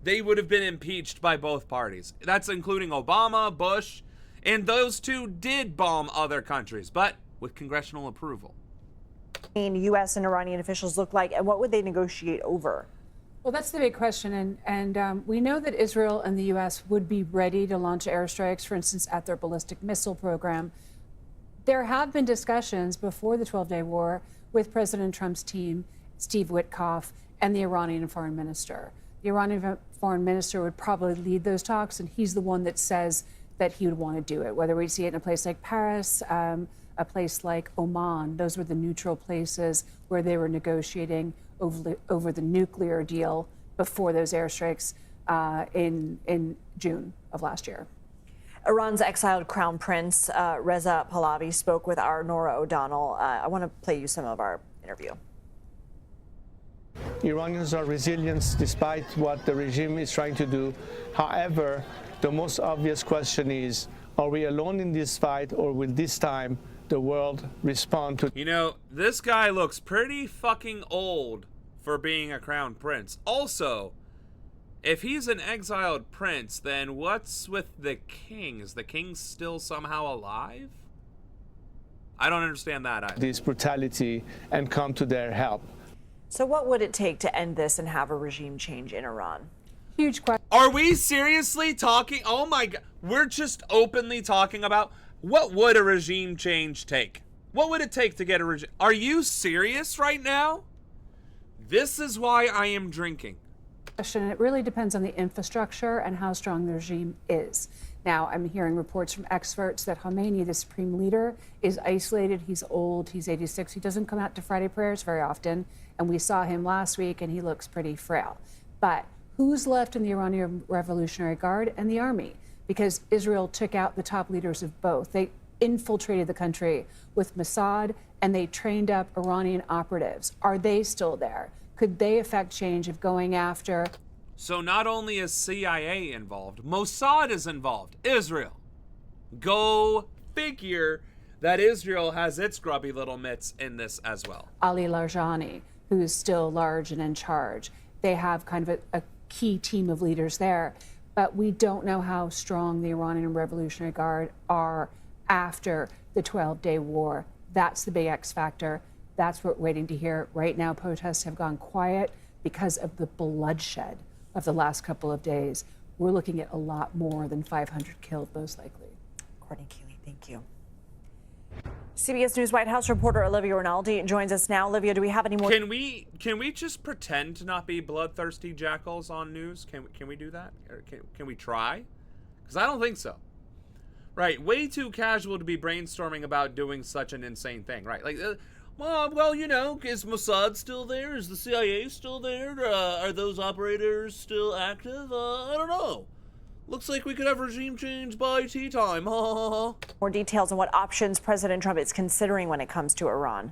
Speaker 1: they would have been impeached by both parties. That's including Obama, Bush, and those two did bomb other countries, but with congressional approval.
Speaker 10: U.S. and Iranian officials look like, and what would they negotiate over?
Speaker 11: Well, that's the big question, and we know that Israel and the U.S. would be ready to launch airstrikes, for instance, at their ballistic missile program. There have been discussions before the 12-day war with President Trump's team, Steve Witkoff, and the Iranian foreign minister. The Iranian foreign minister would probably lead those talks, and he's the one that says that he would want to do it, whether we see it in a place like Paris, a place like Oman. Those were the neutral places where they were negotiating over the nuclear deal before those airstrikes in June of last year.
Speaker 10: Iran's exiled crown prince, Reza Pahlavi, spoke with our Nora O'Donnell. I want to play you some of our interview.
Speaker 12: Iranians are resilient despite what the regime is trying to do. However, the most obvious question is, are we alone in this fight, or will this time the world respond to...
Speaker 1: You know, this guy looks pretty fucking old for being a crown prince. Also, if he's an exiled prince, then what's with the king? Is the king still somehow alive? I don't understand that either.
Speaker 12: This brutality and come to their help.
Speaker 10: So what would it take to end this and have a regime change in Iran?
Speaker 11: Huge question.
Speaker 1: Are we seriously talking? Oh my God. We're just openly talking about what would a regime change take? What would it take to get a regime? Are you serious right now? This is why I am drinking.
Speaker 11: It really depends on the infrastructure and how strong the regime is. Now, I'm hearing reports from experts that Khomeini, the supreme leader, is isolated. He's old. He's 86. He doesn't come out to Friday prayers very often. And we saw him last week, and he looks pretty frail. But who's left in the Iranian Revolutionary Guard and the army? Because Israel took out the top leaders of both. They infiltrated the country with Mossad, and they trained up Iranian operatives. Are they still there? Could they affect change of going after?
Speaker 1: So not only is CIA involved, Mossad is involved. Israel. Go figure that Israel has its grubby little mitts in this as well.
Speaker 11: Ali Larijani, who is still large and in charge. They have kind of a key team of leaders there. But we don't know how strong the Iranian Revolutionary Guard are after the 12-day war. That's the big X factor. That's what we're waiting to hear. Right now, protests have gone quiet because of the bloodshed of the last couple of days. We're looking at a lot more than 500 killed, most likely.
Speaker 10: Courtney Keeley, thank you. CBS News White House reporter Olivia Rinaldi joins us now. Olivia, do we have any more?
Speaker 1: Can we just pretend to not be bloodthirsty jackals on news? Can we do that? Or can we try? Because I don't think so. Right, way too casual to be brainstorming about doing such an insane thing. Right, like, well, you know, is Mossad still there? Is the CIA still there? Are those operators still active? I don't know. Looks like we could have regime change by tea time. More
Speaker 10: details on what options President Trump is considering when it comes to Iran.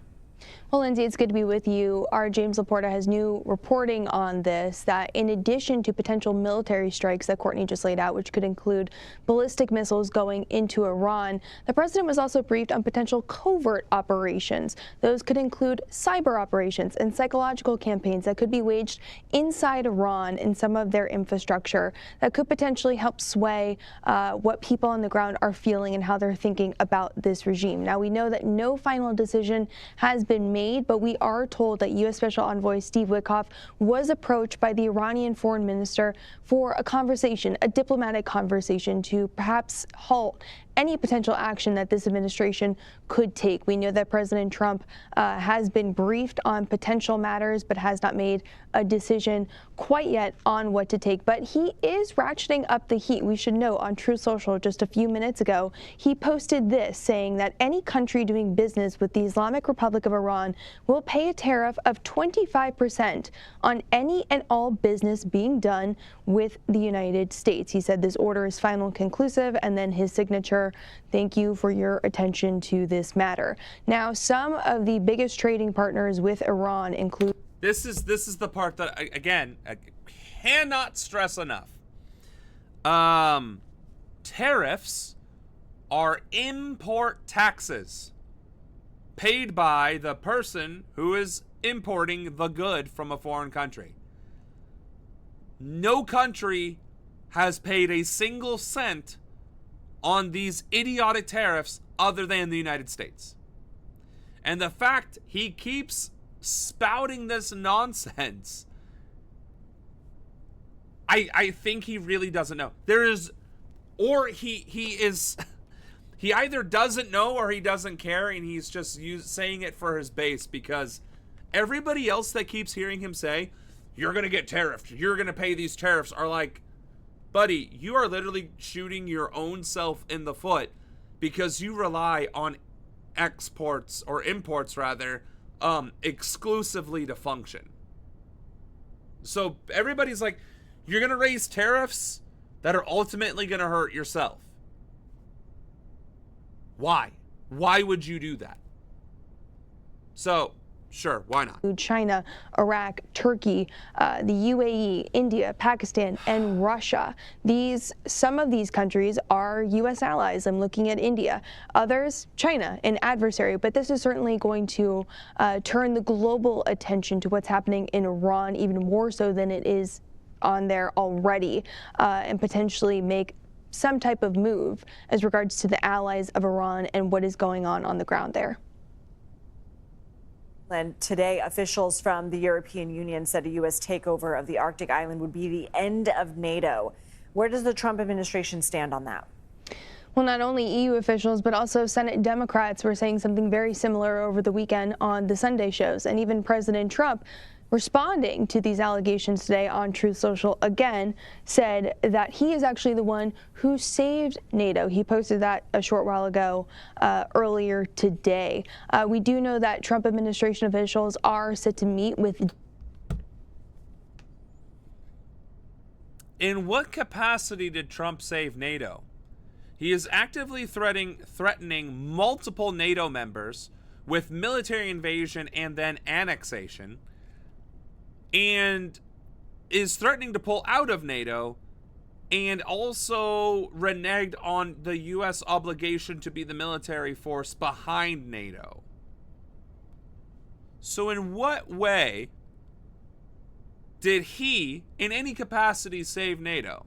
Speaker 13: Well, Lindsay, it's good to be with you. Our James Laporta has new reporting on this, that in addition to potential military strikes that Courtney just laid out, which could include ballistic missiles going into Iran, the president was also briefed on potential covert operations. Those could include cyber operations and psychological campaigns that could be waged inside Iran in some of their infrastructure that could potentially help sway what people on the ground are feeling and how they're thinking about this regime. Now, we know that no final decision has been made, but we are told that U.S. Special Envoy Steve Witkoff was approached by the Iranian foreign minister for a conversation, a diplomatic conversation, to perhaps halt any potential action that this administration could take. We know that President Trump has been briefed on potential matters, but has not made a decision quite yet on what to take. But he is ratcheting up the heat. We should know on True Social just a few minutes ago, he posted this, saying that any country doing business with the Islamic Republic of Iran will pay a tariff of 25% on any and all business being done with the United States. He said this order is final and conclusive, and then his signature Reporter, thank you for your attention to this matter. Now, some of the biggest trading partners with Iran include...
Speaker 1: This is the part that, again, I cannot stress enough. Tariffs are import taxes paid by the person who is importing the good from a foreign country. No country has paid a single cent on these idiotic tariffs other than the United States. And the fact he keeps spouting this nonsense, I think he really doesn't know. Or he either doesn't know or he doesn't care, and he's just saying it for his base, because everybody else that keeps hearing him say, you're going to get tariffed, you're going to pay these tariffs, are like, buddy, you are literally shooting your own self in the foot because you rely on exports, or imports rather, exclusively to function. So everybody's like, you're going to raise tariffs that are ultimately going to hurt yourself. Why? Why would you do that? So, sure, why not?
Speaker 13: China, Iraq, Turkey, the UAE, India, Pakistan, and Russia. Some of these countries are U.S. allies. I'm looking at India. Others, China, an adversary. But this is certainly going to turn the global attention to what's happening in Iran, even more so than it is on there already, and potentially make some type of move as regards to the allies of Iran and what is going on the ground there.
Speaker 10: And today, officials from the European Union said a U.S. takeover of the Arctic island would be the end of NATO. Where does the Trump administration stand on that?
Speaker 13: Well, not only EU officials, but also Senate Democrats were saying something very similar over the weekend on the Sunday shows. And even President Trump, responding to these allegations today on Truth Social, again said that he is actually the one who saved NATO. He posted that a short while ago, earlier today. We do know that Trump administration officials are set to meet with...
Speaker 1: In what capacity did Trump save NATO? He is actively threatening multiple NATO members with military invasion and then annexation, and is threatening to pull out of NATO, and also reneged on the U.S. obligation to be the military force behind NATO. So in what way did he, in any capacity, save NATO?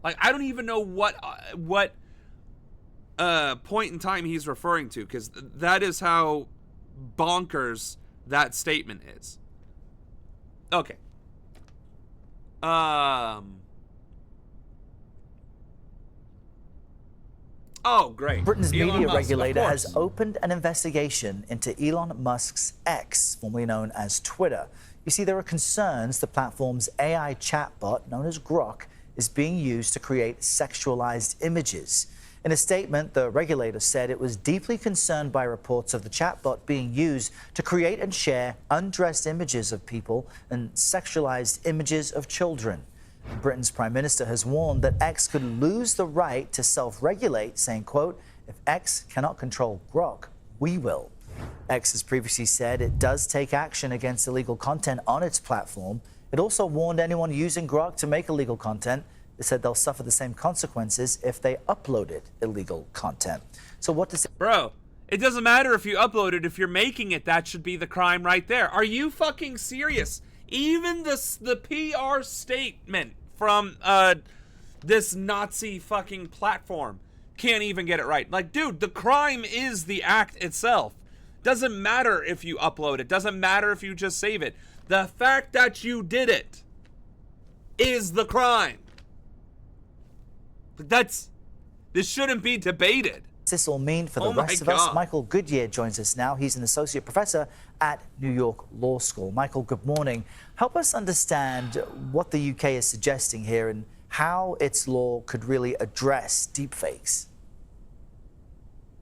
Speaker 1: Like, I don't even know what point in time he's referring to, because that is how bonkers that statement is. Okay. Oh, great.
Speaker 14: Britain's
Speaker 1: Elon
Speaker 14: media
Speaker 1: Musk,
Speaker 14: regulator has opened an investigation into Elon Musk's X, formerly known as Twitter. You see, there are concerns the platform's AI chatbot, known as Grok, is being used to create sexualized images. In a statement, the regulator said it was deeply concerned by reports of the chatbot being used to create and share undressed images of people and sexualized images of children. Britain's Prime Minister has warned that X could lose the right to self-regulate, saying, quote, if X cannot control Grok, we will. X has previously said it does take action against illegal content on its platform. It also warned anyone using Grok to make illegal content. They said they'll suffer the same consequences if they uploaded illegal content. So what does it...
Speaker 1: Bro, it doesn't matter if you upload it. If you're making it, that should be the crime right there. Are you fucking serious? Even the PR statement from this Nazi fucking platform can't even get it right. Like, dude, the crime is the act itself. Doesn't matter if you upload it. Doesn't matter if you just save it. The fact that you did it is the crime. This shouldn't be debated.
Speaker 14: What's this all mean for the rest of us? Michael Goodyear joins us now. He's an associate professor at New York Law School. Michael, good morning. Help us understand what the UK is suggesting here and how its law could really address deepfakes.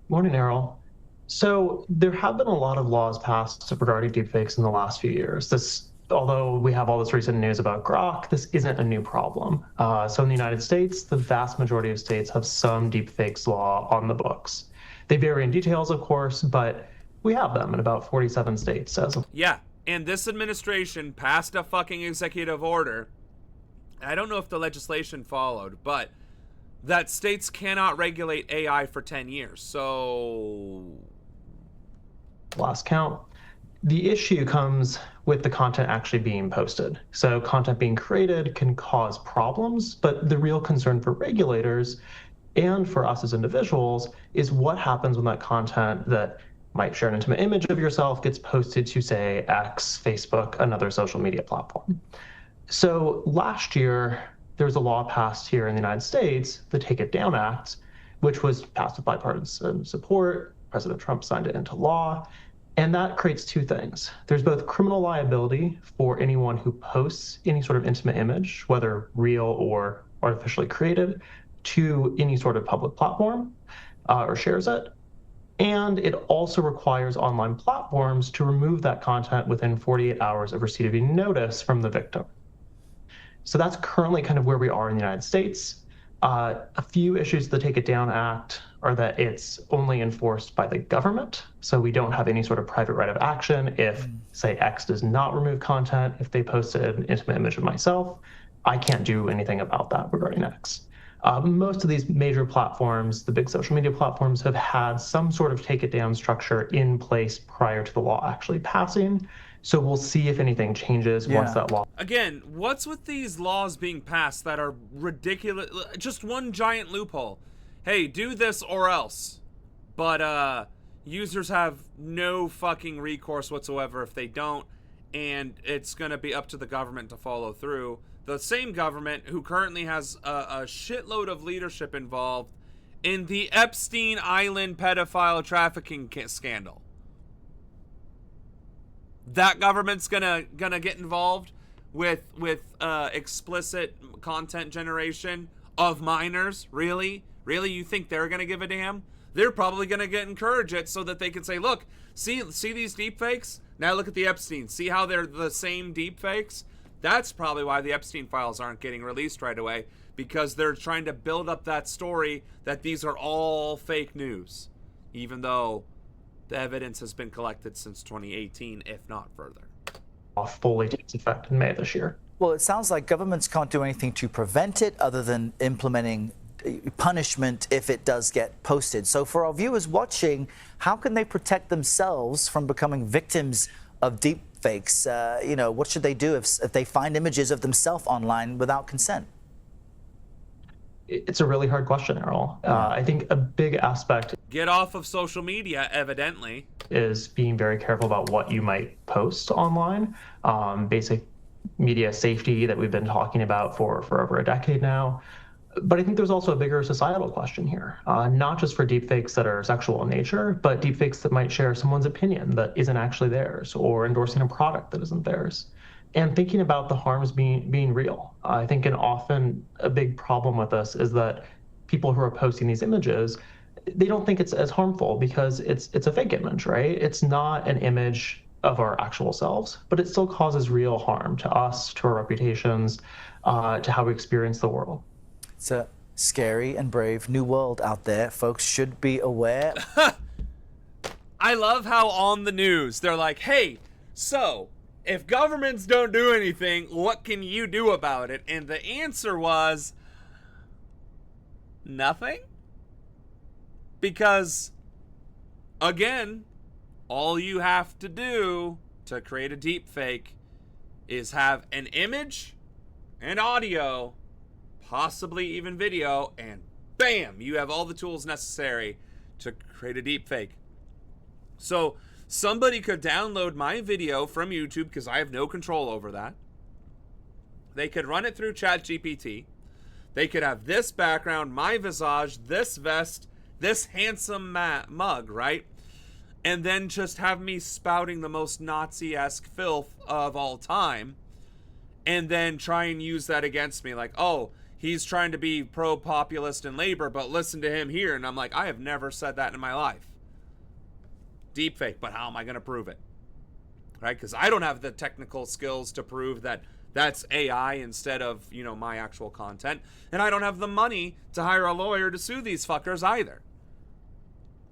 Speaker 15: Morning, Errol. So there have been a lot of laws passed regarding deepfakes in the last few years. This although we have all this recent news about Grok, this isn't a new problem. So in the United States, the vast majority of states have some deepfakes law on the books. They vary in details, of course, but we have them in about 47 states.
Speaker 1: Yeah, and this administration passed a fucking executive order. I don't know if the legislation followed, but that states cannot regulate AI for 10 years. So
Speaker 15: last count. The issue comes with the content actually being posted. So content being created can cause problems, but the real concern for regulators and for us as individuals is what happens when that content that might share an intimate image of yourself gets posted to, say, X, Facebook, another social media platform. So last year, there was a law passed here in the United States, the Take It Down Act, which was passed with bipartisan support. President Trump signed it into law. And that creates two things. There's both criminal liability for anyone who posts any sort of intimate image, whether real or artificially created, to any sort of public platform or shares it. And it also requires online platforms to remove that content within 48 hours of receiving notice from the victim. So that's currently kind of where we are in the United States. A few issues with the Take It Down Act are that it's only enforced by the government. So we don't have any sort of private right of action. If, say, X does not remove content, if they posted an intimate image of myself, I can't do anything about that regarding X. Most of these major platforms, the big social media platforms, have had some sort of take it down structure in place prior to the law actually passing. So we'll see if anything changes once that law.
Speaker 1: Again, what's with these laws being passed that are ridiculous? Just one giant loophole. Hey, do this or else. But users have no fucking recourse whatsoever if they don't, and it's going to be up to the government to follow through. The same government who currently has a shitload of leadership involved in the Epstein Island pedophile trafficking scandal. That government's gonna get involved with explicit content generation of minors. Really you think they're gonna give a damn? They're probably gonna encourage it so that they can say, look, see these deepfakes? Now look at the Epstein. See how they're the same deepfakes? That's probably why the Epstein files aren't getting released right away, because they're trying to build up that story that these are all fake news, even though the evidence has been collected since 2018, if not further.
Speaker 15: Fully takes effect in May of this year.
Speaker 14: Well, it sounds like governments can't do anything to prevent it other than implementing punishment if it does get posted. So for our viewers watching, how can they protect themselves from becoming victims of deep fakes? What should they do if they find images of themselves online without consent?
Speaker 15: It's a really hard question, Errol. I think a big aspect...
Speaker 1: Get off of social media, evidently.
Speaker 15: ...is being very careful about what you might post online. Basic media safety that we've been talking about for over a decade now. But I think there's also a bigger societal question here, not just for deepfakes that are sexual in nature, but deepfakes that might share someone's opinion that isn't actually theirs, or endorsing a product that isn't theirs. And thinking about the harms being real. I think often a big problem with this is that people who are posting these images, they don't think it's as harmful because it's a fake image, right? It's not an image of our actual selves, but it still causes real harm to us, to our reputations, to how we experience the world.
Speaker 14: It's a scary and brave new world out there. Folks should be aware.
Speaker 1: I love how on the news they're like, hey, so if governments don't do anything, what can you do about it? And the answer was nothing. Because, again, all you have to do to create a deepfake is have an image and audio, possibly even video, and bam, you have all the tools necessary to create a deepfake. So somebody could download my video from YouTube, because I have no control over that. They could run it through ChatGPT. They could have this background, my visage, this vest, this handsome mug, right? And then just have me spouting the most Nazi-esque filth of all time, and then try and use that against me, like, oh, he's trying to be pro-populist and labor, but listen to him here. And I'm like, I have never said that in my life. Deepfake, but how am I going to prove it? right? Because I don't have the technical skills to prove that that's AI instead of, you know, my actual content. And I don't have the money to hire a lawyer to sue these fuckers either.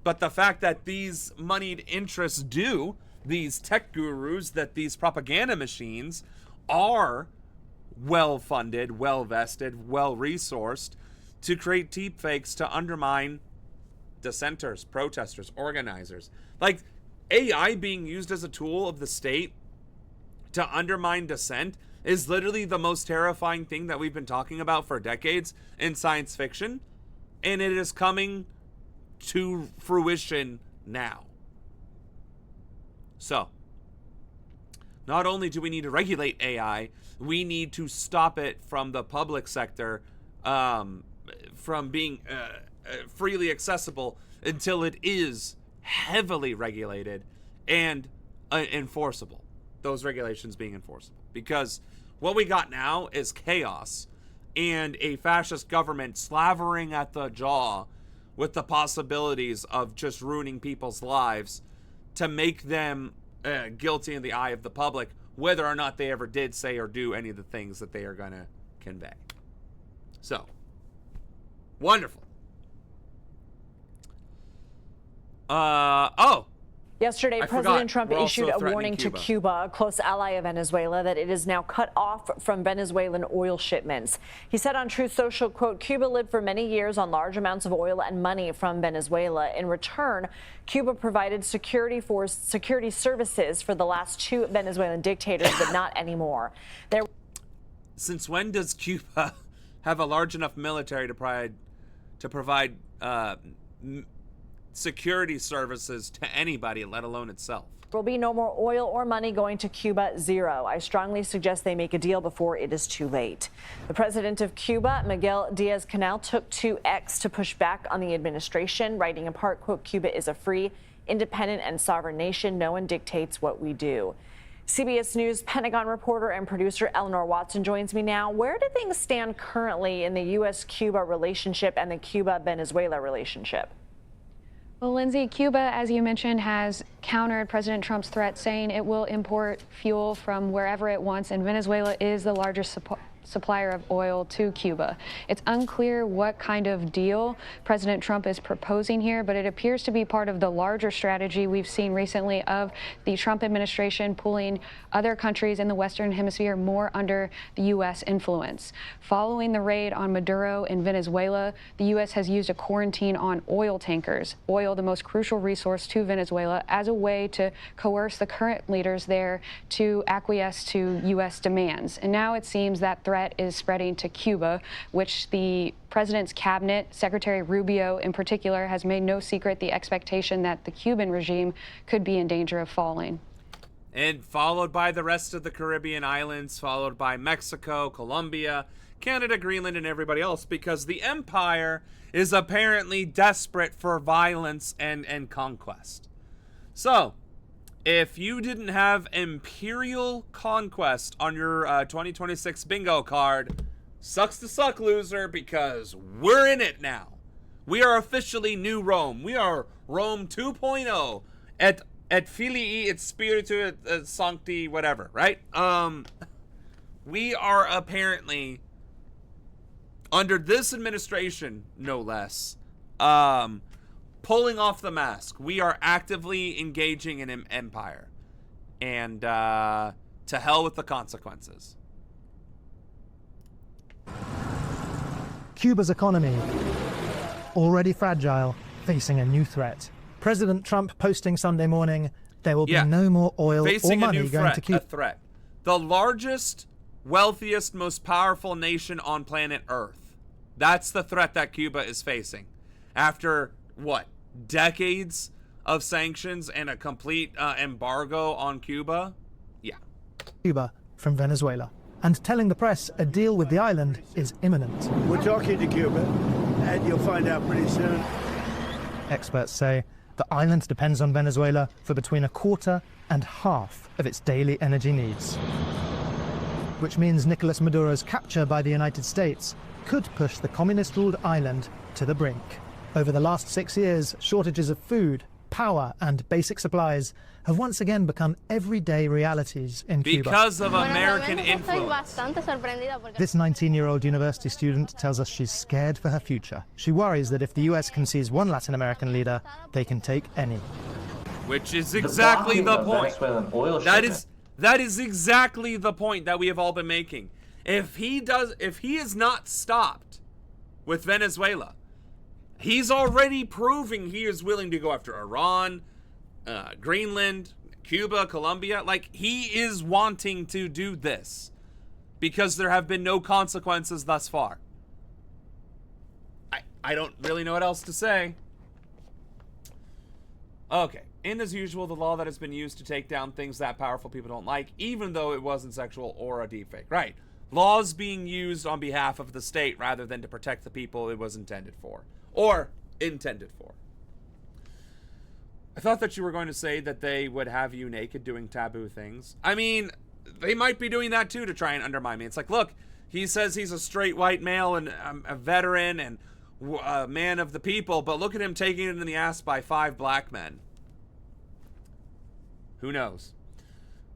Speaker 1: But the fact that these moneyed interests do, these tech gurus, that these propaganda machines are well-funded, well-vested, well-resourced to create deepfakes to undermine dissenters, protesters, organizers. Like, AI being used as a tool of the state to undermine dissent is literally the most terrifying thing that we've been talking about for decades in science fiction, and it is coming to fruition now. So, not only do we need to regulate AI, we need to stop it from the public sector from being freely accessible until it is heavily regulated and enforceable. Those regulations being enforceable. Because what we got now is chaos and a fascist government slavering at the jaw with the possibilities of just ruining people's lives to make them guilty in the eye of the public, whether or not they ever did say or do any of the things that they are going to convey. So, wonderful.
Speaker 10: Yesterday, President Trump issued a warning to Cuba, a close ally of Venezuela, that it is now cut off from Venezuelan oil shipments. He said on Truth Social, quote, Cuba lived for many years on large amounts of oil and money from Venezuela. In return, Cuba provided security services for the last two Venezuelan dictators, but not anymore.
Speaker 1: Since when does Cuba have a large enough military to provide security services to anybody, let alone itself?
Speaker 10: There will be no more oil or money going to Cuba, zero. I strongly suggest they make a deal before it is too late. The president of Cuba, Miguel Diaz-Canel, took to X to push back on the administration, writing in part, quote, Cuba is a free, independent and sovereign nation. No one dictates what we do. CBS News Pentagon reporter and producer Eleanor Watson joins me now. Where do things stand currently in the U.S.-Cuba relationship and the Cuba-Venezuela relationship?
Speaker 16: Well, Lindsay, Cuba, as you mentioned, has countered President Trump's threat, saying it will import fuel from wherever it wants, and Venezuela is the largest supplier of oil to Cuba. It's unclear what kind of deal President Trump is proposing here, but it appears to be part of the larger strategy we've seen recently of the Trump administration pulling other countries in the Western Hemisphere more under the U.S. influence. Following the raid on Maduro in Venezuela, the U.S. has used a quarantine on oil tankers, oil the most crucial resource to Venezuela, as a way to coerce the current leaders there to acquiesce to U.S. demands. And now it seems that threat is spreading to Cuba, which the president's cabinet, Secretary Rubio in particular, has made no secret the expectation that the Cuban regime could be in danger of falling.
Speaker 1: And followed by the rest of the Caribbean islands, followed by Mexico, Colombia, Canada, Greenland, and everybody else, because the empire is apparently desperate for violence and conquest. So, if you didn't have Imperial Conquest on your 2026 bingo card, sucks to suck, loser, because we're in it now. We are officially New Rome. We are Rome 2.0 et filii et spiritu et sancti whatever, right? We are apparently, under this administration, no less, pulling off the mask. We are actively engaging in an empire. And to hell with the consequences.
Speaker 17: Cuba's economy, already fragile, facing a new threat. President Trump posting Sunday morning, there will be no more oil or money going to Cuba.
Speaker 1: A threat. The largest, wealthiest, most powerful nation on planet Earth. That's the threat that Cuba is facing. After, what, decades of sanctions and a complete embargo on Cuba? Yeah.
Speaker 17: Cuba from Venezuela. And telling the press a deal with the island is imminent.
Speaker 18: We're talking to Cuba, and you'll find out pretty soon.
Speaker 17: Experts say the island depends on Venezuela for between a quarter and half of its daily energy needs. Which means Nicolas Maduro's capture by the United States could push the communist-ruled island to the brink. Over the last 6 years, shortages of food, power and basic supplies have once again become everyday realities in Cuba.
Speaker 1: Because of American influence.
Speaker 17: This 19-year-old university student tells us she's scared for her future. She worries that if the US can seize one Latin American leader, they can take any.
Speaker 1: Which is exactly the point. That is exactly the point that we have all been making. If he is not stopped with Venezuela, he's already proving he is willing to go after Iran, Greenland, Cuba, Colombia. Like, he is wanting to do this because there have been no consequences thus far. I don't really know what else to say. Okay. And as usual, the law that has been used to take down things that powerful people don't like, even though it wasn't sexual or a deepfake. Right. Laws being used on behalf of the state rather than to protect the people it was intended for. Or intended for. I thought that you were going to say that they would have you naked doing taboo things. I mean, they might be doing that too to try and undermine me. It's like, look, he says he's a straight white male and a veteran and a man of the people, but look at him taking it in the ass by 5 black men. Who knows?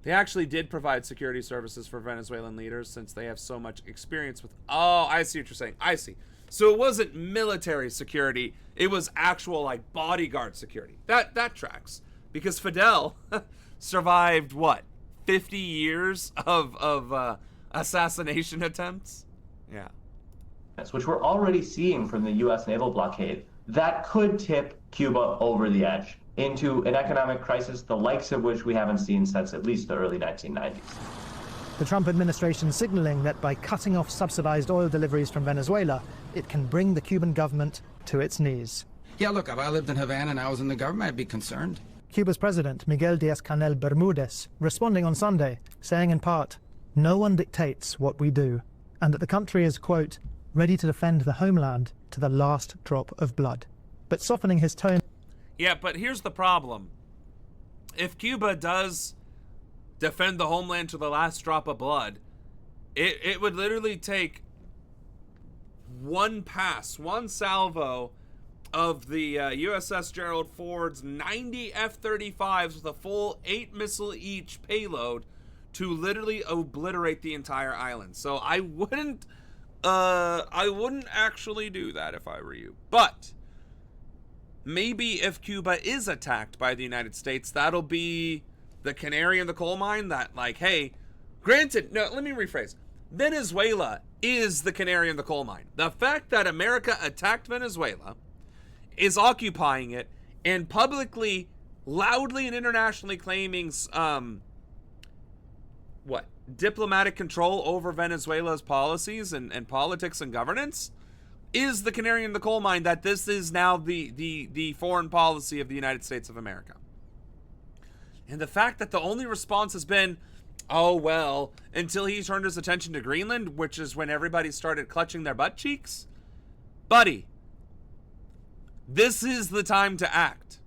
Speaker 1: They actually did provide security services for Venezuelan leaders since they have so much experience with... Oh, I see what you're saying. I see. So it wasn't military security. It was actual, like, bodyguard security. That tracks. Because Fidel survived, what, 50 years of assassination attempts? Yeah.
Speaker 19: Which we're already seeing from the U.S. naval blockade, that could tip Cuba over the edge into an economic crisis, the likes of which we haven't seen since at least the early 1990s.
Speaker 17: The Trump administration signaling that by cutting off subsidized oil deliveries from Venezuela, it can bring the Cuban government to its knees.
Speaker 20: Yeah, look, if I lived in Havana and I was in the government, I'd be concerned.
Speaker 17: Cuba's president, Miguel Díaz-Canel Bermudez, responding on Sunday, saying in part, "No one dictates what we do," and that the country is, quote, "ready to defend the homeland to the last drop of blood." But softening his tone...
Speaker 1: Yeah, but here's the problem. If Cuba does defend the homeland to the last drop of blood, it would literally take one salvo of the USS Gerald Ford's 90 F-35s with a full 8 missile each payload to literally obliterate the entire island. So I wouldn't actually do that if I were you. But maybe if Cuba is attacked by the United States, that'll be the canary in the coal mine that, like, hey, granted, no, let me rephrase. Venezuela is the canary in the coal mine. The fact that America attacked Venezuela, is occupying it, and publicly, loudly and internationally claiming, diplomatic control over Venezuela's policies and politics and governance, is the canary in the coal mine that this is now the foreign policy of the United States of America. And the fact that the only response has been, oh, well, until he turned his attention to Greenland, which is when everybody started clutching their butt cheeks. Buddy, this is the time to act.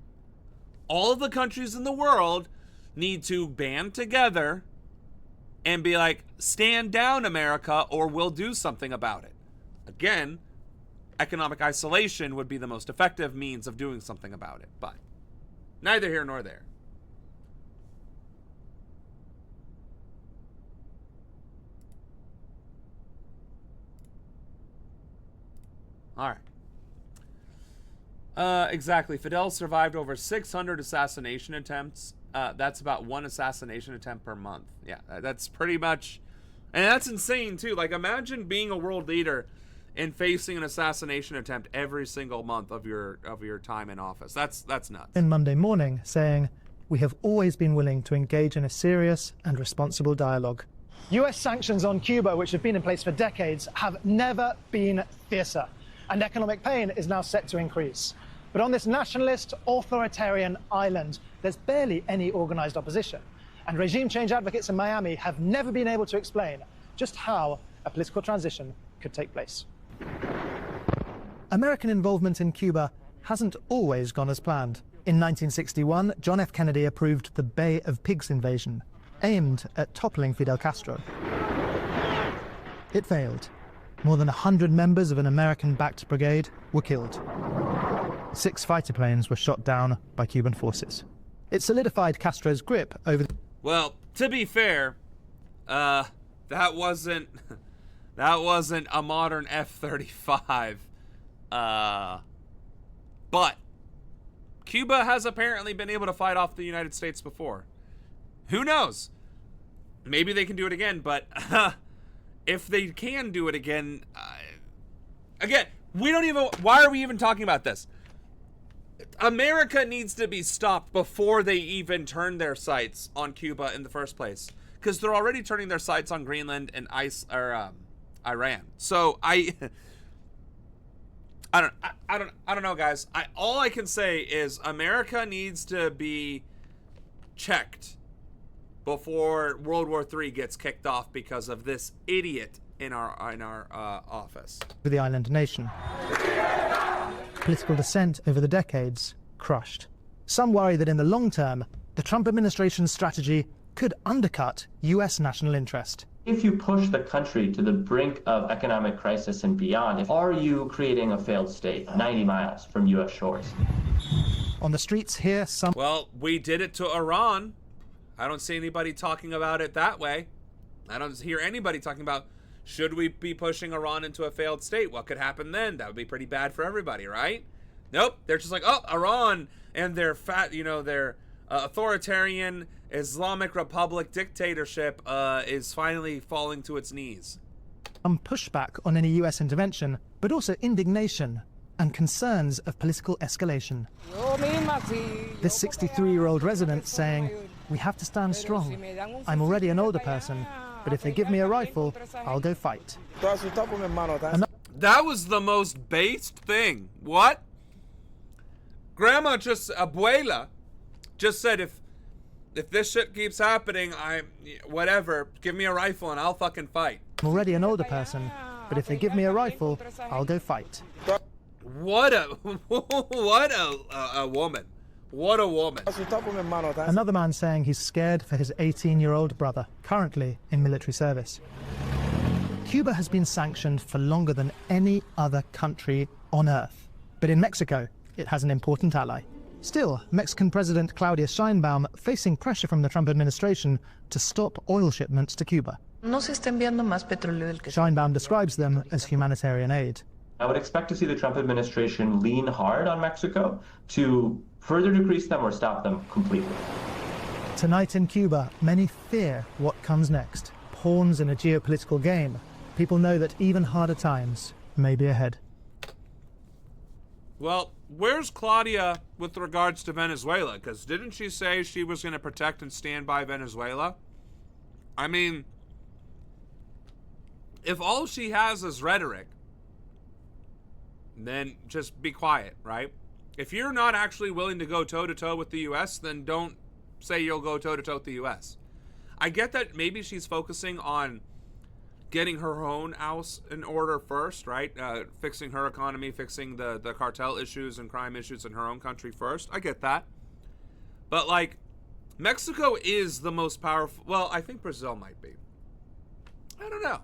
Speaker 1: All of the countries in the world need to band together and be like, stand down, America, or we'll do something about it. Again, economic isolation would be the most effective means of doing something about it, but neither here nor there. All right. Exactly. Fidel survived over 600 assassination attempts. That's about 1 assassination attempt per month. Yeah, that's pretty much, and that's insane too. Like, imagine being a world leader and facing an assassination attempt every single month of your time in office. That's nuts.
Speaker 17: In Monday morning, saying, "We have always been willing to engage in a serious and responsible dialogue." US sanctions on Cuba, which have been in place for decades, have never been fiercer, and economic pain is now set to increase. But on this nationalist, authoritarian island, there's barely any organized opposition. And regime change advocates in Miami have never been able to explain just how a political transition could take place. American involvement in Cuba hasn't always gone as planned. In 1961, John F. Kennedy approved the Bay of Pigs invasion, aimed at toppling Fidel Castro. It failed. More than 100 members of an American-backed brigade were killed. 6 fighter planes were shot down by Cuban forces. It solidified Castro's grip over the...
Speaker 1: Well, to be fair, that wasn't a modern F-35. But Cuba has apparently been able to fight off the United States before. Who knows? Maybe they can do it again, but if they can do it again, we don't even... Why are we even talking about this? America needs to be stopped before they even turn their sights on Cuba in the first place, because they're already turning their sights on Greenland and Iran. So I don't know, guys. All I can say is America needs to be checked before World War III gets kicked off because of this idiot in our office.
Speaker 17: With the island nation. Political dissent over the decades crushed. Some worry that in the long term, the Trump administration's strategy could undercut US national interest.
Speaker 19: If you push the country to the brink of economic crisis and beyond, are you creating a failed state 90 miles from US shores?
Speaker 17: On the streets here, some...
Speaker 1: Well, we did it to Iran. I don't see anybody talking about it that way. I don't hear anybody talking about, should we be pushing Iran into a failed state? What could happen then? That would be pretty bad for everybody, right? Nope. They're just like, oh, Iran and their their authoritarian Islamic Republic dictatorship is finally falling to its knees.
Speaker 17: Pushback on any US intervention, but also indignation and concerns of political escalation. This 63-year-old resident saying, we have to stand strong. I'm already an older person, but if they give me a rifle, I'll go fight.
Speaker 1: That was the most based thing. What? Grandma Abuela just said, if this shit keeps happening, whatever, give me a rifle and I'll fucking fight.
Speaker 17: I'm already an older person, but if they give me a rifle, I'll go fight.
Speaker 1: What a woman. What a woman.
Speaker 17: Another man saying he's scared for his 18-year-old brother, currently in military service. Cuba has been sanctioned for longer than any other country on Earth. But in Mexico, it has an important ally. Still, Mexican President Claudia Sheinbaum facing pressure from the Trump administration to stop oil shipments to Cuba. Sheinbaum describes them as humanitarian aid.
Speaker 19: I would expect to see the Trump administration lean hard on Mexico to further decrease them or stop them completely.
Speaker 17: Tonight in Cuba, many fear what comes next. Pawns in a geopolitical game. People know that even harder times may be ahead.
Speaker 1: Well, where's Claudia with regards to Venezuela? Because didn't she say she was going to protect and stand by Venezuela? I mean, if all she has is rhetoric, then just be quiet, right? If you're not actually willing to go toe-to-toe with the U.S., then don't say you'll go toe-to-toe with the U.S. I get that maybe she's focusing on getting her own house in order first, right? Fixing her economy, fixing the cartel issues and crime issues in her own country first. I get that. But, like, Mexico is the most powerful... Well, I think Brazil might be. I don't know.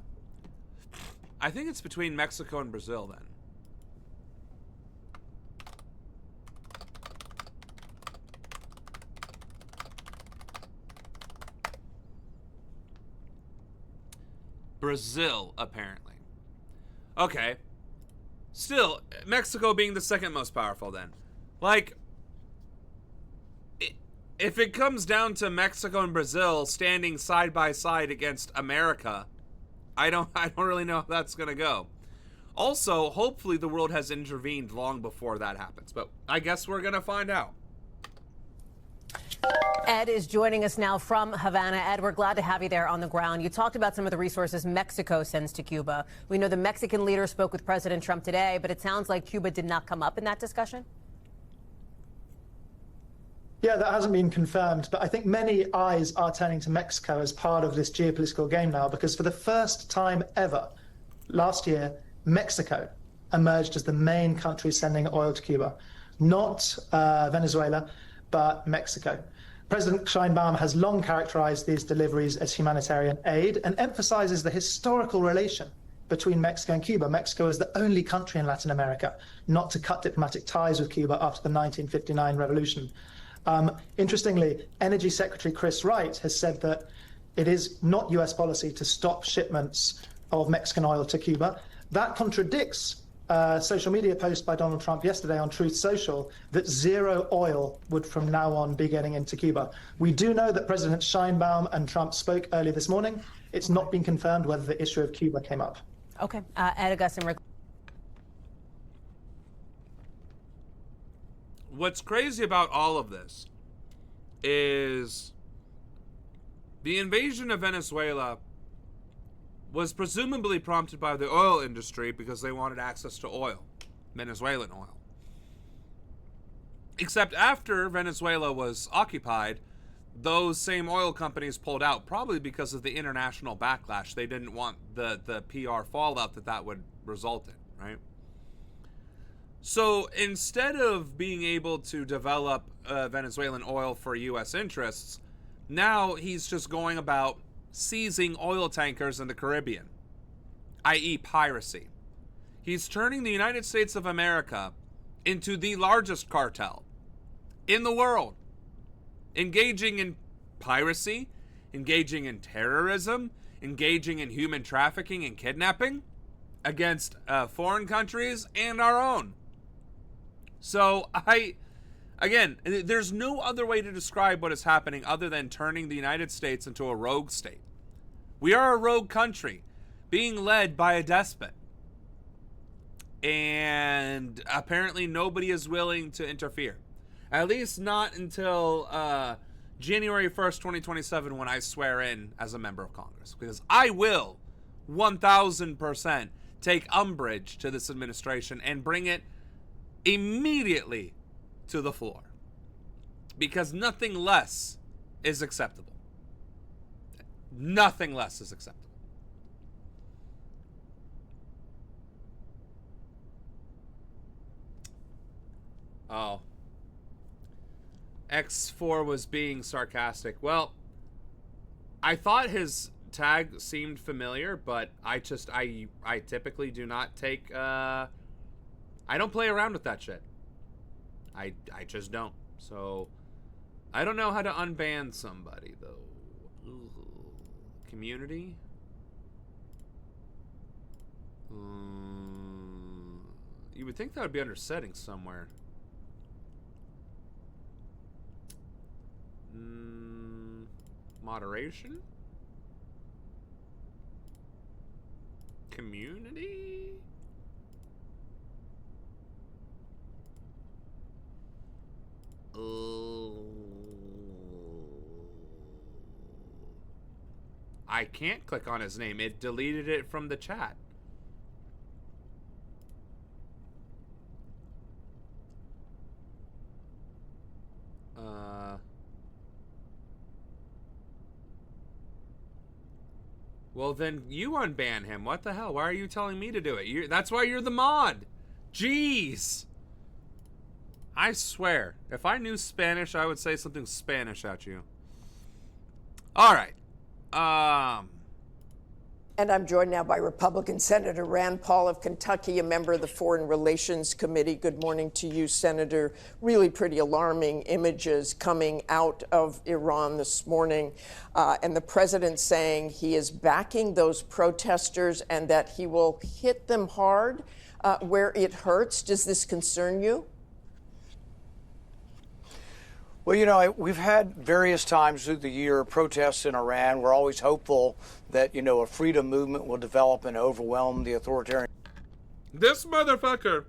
Speaker 1: I think it's between Mexico and Brazil, then. Brazil, apparently. Okay. Still, Mexico being the second most powerful, then. Like, if it comes down to Mexico and Brazil standing side by side against America, I don't really know how that's gonna go. Also, hopefully the world has intervened long before that happens, but I guess we're gonna find out.
Speaker 21: Ed is joining us now from Havana. Ed, we're glad to have you there on the ground. You talked about some of the resources Mexico sends to Cuba. We know the Mexican leader spoke with President Trump today, but it sounds like Cuba did not come up in that discussion.
Speaker 22: Yeah, that hasn't been confirmed, but I think many eyes are turning to Mexico as part of this geopolitical game now, because for the first time ever, last year, Mexico emerged as the main country sending oil to Cuba. Not Venezuela, but Mexico. President Sheinbaum has long characterized these deliveries as humanitarian aid and emphasizes the historical relation between Mexico and Cuba. Mexico is the only country in Latin America not to cut diplomatic ties with Cuba after the 1959 revolution. Interestingly, Energy Secretary Chris Wright has said that it is not US policy to stop shipments of Mexican oil to Cuba. That contradicts a social media post by Donald Trump yesterday on Truth Social that zero oil would from now on be getting into Cuba. We do know that President Sheinbaum and Trump spoke earlier this morning. It's not been confirmed whether the issue of Cuba came up.
Speaker 21: Okay. Ed Augustin.
Speaker 1: What's crazy about all of this is the invasion of Venezuela was presumably prompted by the oil industry because they wanted access to oil, Venezuelan oil. Except after Venezuela was occupied, those same oil companies pulled out, probably because of the international backlash. They didn't want the PR fallout that would result in, right? So instead of being able to develop Venezuelan oil for U.S. interests, now he's just going about seizing oil tankers in the Caribbean, i.e. piracy. He's turning the United States of America into the largest cartel in the world, engaging in piracy, engaging in terrorism, engaging in human trafficking and kidnapping against foreign countries and our own. So again, there's no other way to describe what is happening other than turning the United States into a rogue state. We are a rogue country being led by a despot. And apparently nobody is willing to interfere. At least not until January 1st, 2027, when I swear in as a member of Congress. Because I will 1,000% take umbrage to this administration and bring it immediately to the floor. Because nothing less is acceptable. Nothing less is acceptable. Oh. X4 was being sarcastic. Well, I thought his tag seemed familiar, but I typically do not take I don't play around with that shit. I just don't. So I don't know how to unban somebody though. Ooh. Community? You would think that would be under settings somewhere. Moderation? Community? I can't click on his name. It deleted it from the chat. Well, then you unban him. What the hell? Why are you telling me to do it? That's why you're the mod. Jeez. I swear, if I knew Spanish, I would say something Spanish at you. All right.
Speaker 3: And I'm joined now by Republican Senator Rand Paul of Kentucky, a member of the Foreign Relations Committee. Good morning to you, Senator. Really pretty alarming images coming out of Iran this morning. And the president saying he is backing those protesters and that he will hit them hard where it hurts. Does this concern you?
Speaker 5: Well, you know, we've had various times through the year protests in Iran. We're always hopeful that, you know, a freedom movement will develop and overwhelm the authoritarian.
Speaker 1: This motherfucker,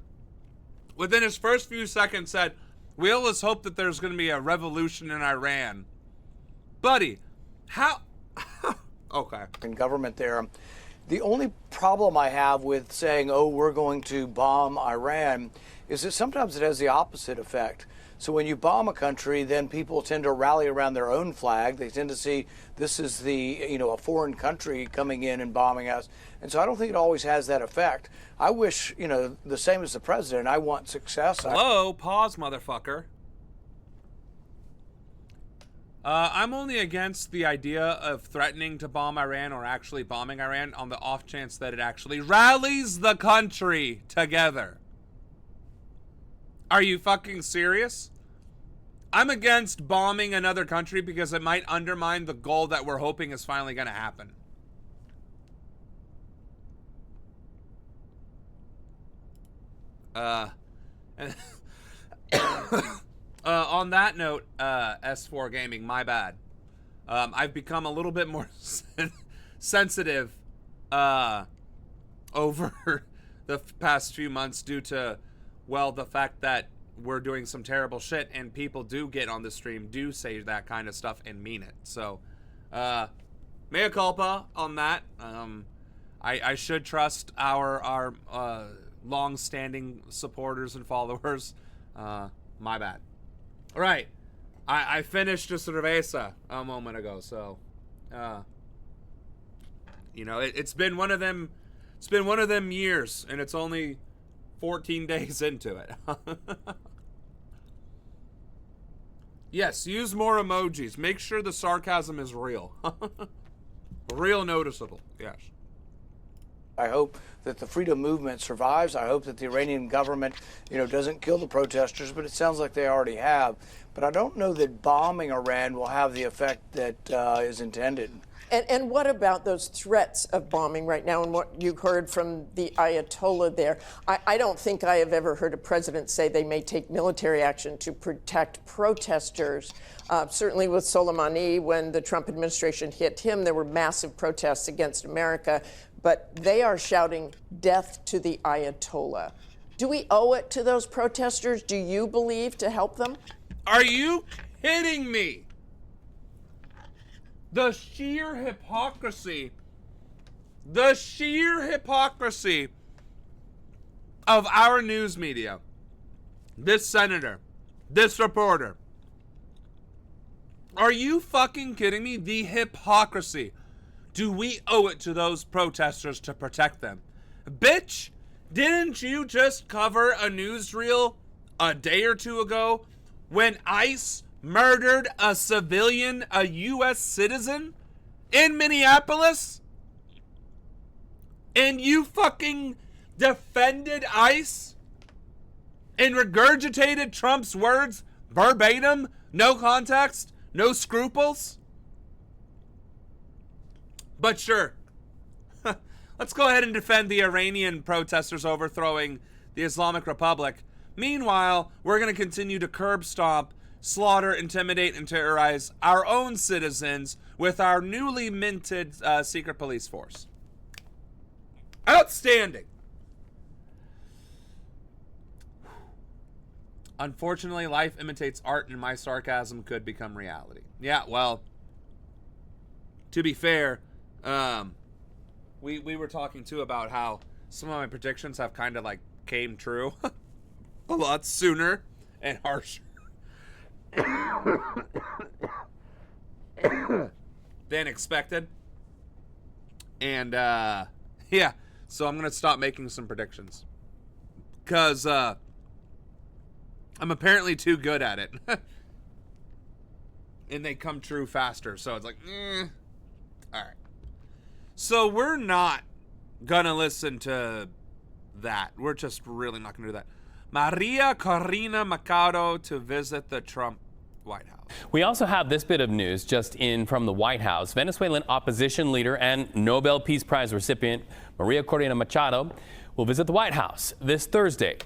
Speaker 1: within his first few seconds, said, we always hope that there's going to be a revolution in Iran. Buddy, how? Okay.
Speaker 5: Government there. The only problem I have with saying, oh, we're going to bomb Iran is that sometimes it has the opposite effect. So when you bomb a country, then people tend to rally around their own flag. They tend to see this is a foreign country coming in and bombing us. And so I don't think it always has that effect. I wish, the same as the president. I want success.
Speaker 1: Hello, pause, motherfucker. I'm only against the idea of threatening to bomb Iran or actually bombing Iran on the off chance that it actually rallies the country together. Are you fucking serious? I'm against bombing another country because it might undermine the goal that we're hoping is finally going to happen. On that note, S4 Gaming, my bad. I've become a little bit more sensitive over the past few months due to, well, the fact that we're doing some terrible shit and people do get on the stream, do say that kind of stuff and mean it. So, mea culpa on that. I should trust our long-standing supporters and followers. My bad. All right, I finished a cerveza a moment ago, so you know, it's been one of them. It's been one of them years, and it's only 14 days into it. Yes, use more emojis. Make sure the sarcasm is real. Real noticeable, yes.
Speaker 5: I hope that the freedom movement survives. I hope that the Iranian government, doesn't kill the protesters, but it sounds like they already have. But I don't know that bombing Iran will have the effect that is intended.
Speaker 3: And what about those threats of bombing right now and what you heard from the Ayatollah there? I don't think I have ever heard a president say they may take military action to protect protesters. Certainly with Soleimani, when the Trump administration hit him, there were massive protests against America. But they are shouting death to the Ayatollah. Do we owe it to those protesters, do you believe, to help them?
Speaker 1: Are you kidding me? The sheer hypocrisy of our news media, this senator, this reporter. Are you fucking kidding me? The hypocrisy. Do we owe it to those protesters to protect them? Bitch, didn't you just cover a newsreel a day or two ago when ICE murdered a civilian, a U.S. citizen in Minneapolis? And you fucking defended ICE and regurgitated Trump's words verbatim, no context, no scruples? But sure, let's go ahead and defend the Iranian protesters overthrowing the Islamic Republic. Meanwhile, we're going to continue to curb stomp, slaughter, intimidate, and terrorize our own citizens with our newly minted secret police force. Outstanding! Unfortunately, life imitates art, and my sarcasm could become reality. Yeah, well, to be fair, we were talking too about how some of my predictions have kind of like came true a lot sooner and harsher than expected. And yeah, so I'm gonna stop making some predictions because I'm apparently too good at it. And they come true faster, so it's like alright. So we're not gonna listen to that. We're just really not gonna do that. Maria Corina Machado to visit the Trump White House.
Speaker 2: We also have this bit of news just in from the White House. Venezuelan opposition leader and Nobel Peace Prize recipient Maria Corina Machado will visit the White House this Thursday.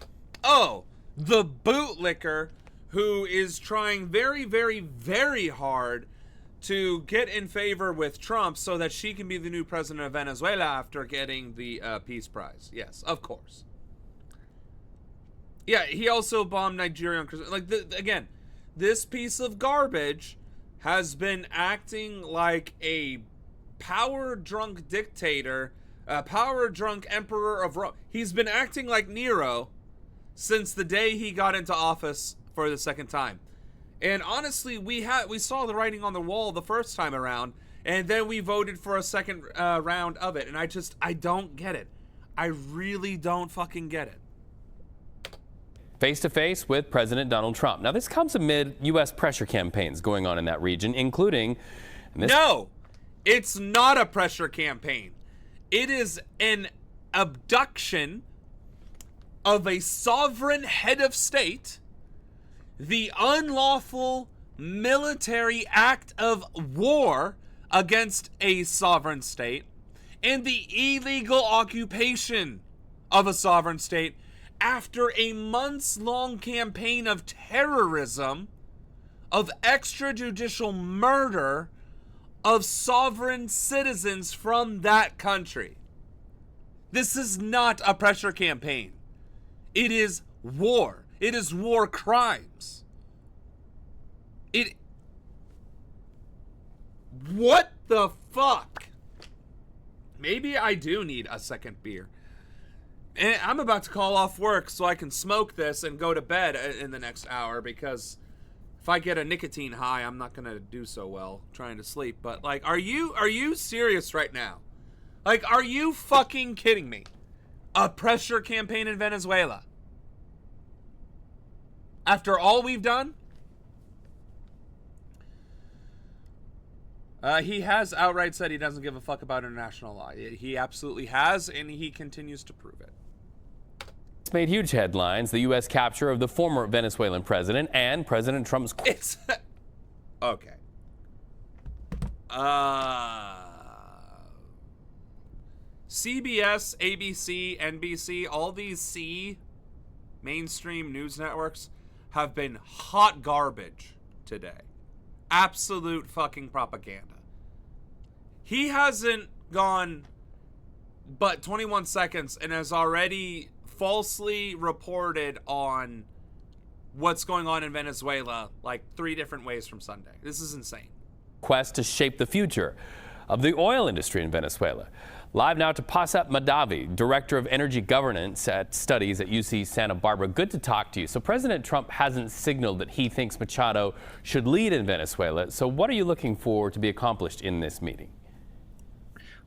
Speaker 1: Oh, the bootlicker who is trying very, very, very hard to get in favor with Trump so that she can be the new president of Venezuela after getting the Peace Prize. Yes, of course. Yeah, he also bombed Nigeria. Like, again, this piece of garbage has been acting like a power-drunk dictator, a power-drunk emperor of Rome. He's been acting like Nero since the day he got into office for the second time. And honestly, we saw the writing on the wall the first time around, and then we voted for a second round of it. And I don't get it. I really don't fucking get it.
Speaker 2: face-to-face with President Donald Trump. Now, this comes amid U.S. pressure campaigns going on in that region, including...
Speaker 1: No, it's not a pressure campaign. It is an abduction of a sovereign head of state, the unlawful military act of war against a sovereign state, and the illegal occupation of a sovereign state after a months-long campaign of terrorism, of extrajudicial murder of sovereign citizens from that country. This is not a pressure campaign. It is war. It is war crimes. What the fuck? Maybe I do need a second beer. And I'm about to call off work so I can smoke this and go to bed in the next hour, because if I get a nicotine high, I'm not gonna do so well trying to sleep. But like, are you serious right now? Like, are you fucking kidding me? A pressure campaign in Venezuela? After all we've done? He has outright said he doesn't give a fuck about international law. He absolutely has, and he continues to prove it.
Speaker 2: It's made huge headlines, the U.S. capture of the former Venezuelan president and President Trump's...
Speaker 1: It's... Okay. CBS, ABC, NBC, all these C mainstream news networks have been hot garbage today. Absolute fucking propaganda. He hasn't gone but 21 seconds and has already falsely reported on what's going on in Venezuela like 3 different ways from Sunday. This is insane.
Speaker 2: Quest to shape the future of the oil industry in Venezuela. Live now to Pasat Madavi, Director of Energy Governance at Studies at UC Santa Barbara. Good to talk to you. So President Trump hasn't signaled that he thinks Machado should lead in Venezuela. So what are you looking for to be accomplished in this meeting?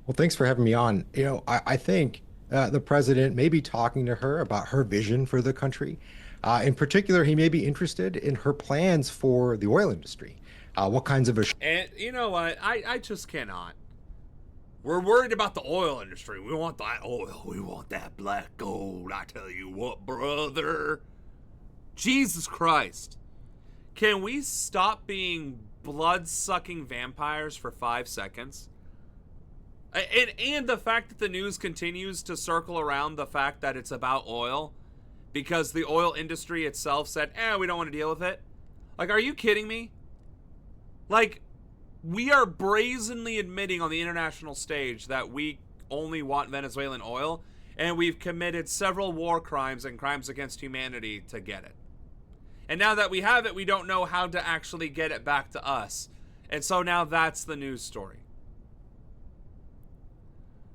Speaker 4: Well, thanks for having me on. You know, I think the president may be talking to her about her vision for the country. In particular, he may be interested in her plans for the oil industry. What kinds of...
Speaker 1: And you know what? I just cannot. We're worried about the oil industry. We want that oil. We want that black gold. I tell you what, brother. Jesus Christ. Can we stop being blood-sucking vampires for 5 seconds? And the fact that the news continues to circle around the fact that it's about oil because the oil industry itself said, we don't want to deal with it. Like, are you kidding me? Like, we are brazenly admitting on the international stage that we only want Venezuelan oil, and we've committed several war crimes and crimes against humanity to get it. And now that we have it, we don't know how to actually get it back to us. And so now that's the news story.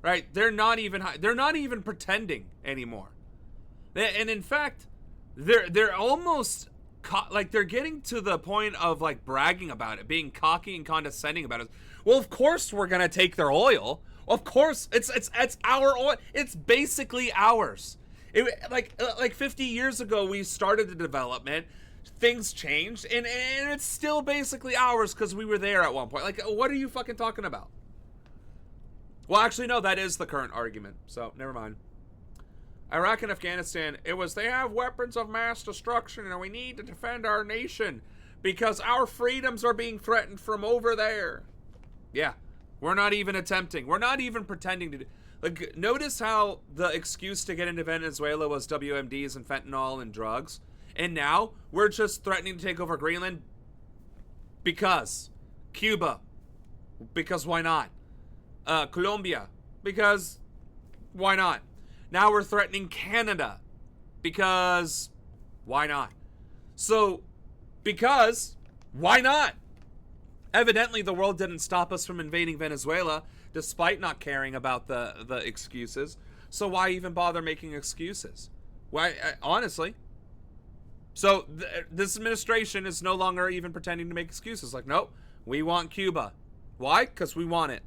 Speaker 1: Right? They're not even pretending anymore. And in fact, they're almost like they're getting to the point of like bragging about it, being cocky and condescending about it. Well, of course we're gonna take their oil. Of course, it's our oil. It's basically ours. Like 50 years ago we started the development. Things changed, and it's still basically ours because we were there at one point. Like, what are you fucking talking about? Well, actually, no, that is the current argument. So never mind. Iraq and Afghanistan, they have weapons of mass destruction and we need to defend our nation because our freedoms are being threatened from over there. Yeah, we're not even attempting. We're not even pretending to do. Like, notice how the excuse to get into Venezuela was WMDs and fentanyl and drugs. And now we're just threatening to take over Greenland because Cuba, because why not? Colombia, because why not? Now we're threatening Canada because why not? So, because why not? Evidently, the world didn't stop us from invading Venezuela, despite not caring about the excuses. So why even bother making excuses? Why, honestly? So this administration is no longer even pretending to make excuses. Like, nope, we want Cuba. Why? Because we want it.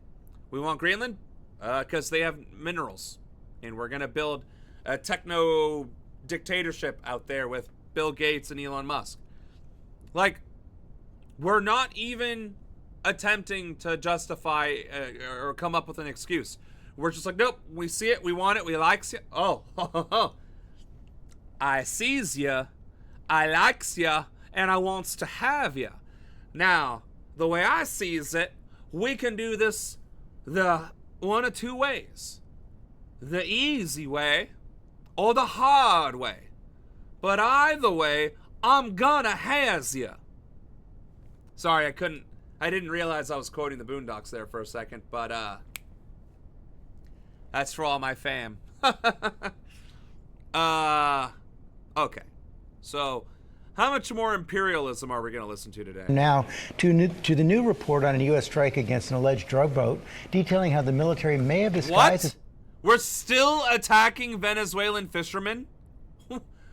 Speaker 1: We want Greenland? Because they have minerals. And we're going to build a techno dictatorship out there with Bill Gates and Elon Musk. Like, we're not even attempting to justify or come up with an excuse. We're just like, nope, we see it, we want it, we likes it. Oh, I sees ya, I likes ya, and I wants to have ya. Now, the way I sees it, we can do this the one of two ways. The easy way or the hard way. But either way, I'm gonna has ya. Sorry, I didn't realize I was quoting the Boondocks there for a second, but that's for all my fam. Okay. So, how much more imperialism are we going to listen to today?
Speaker 7: Now, to the new report on a U.S. strike against an alleged drug boat, detailing how the military may have disguised...
Speaker 1: What? We're still attacking Venezuelan fishermen?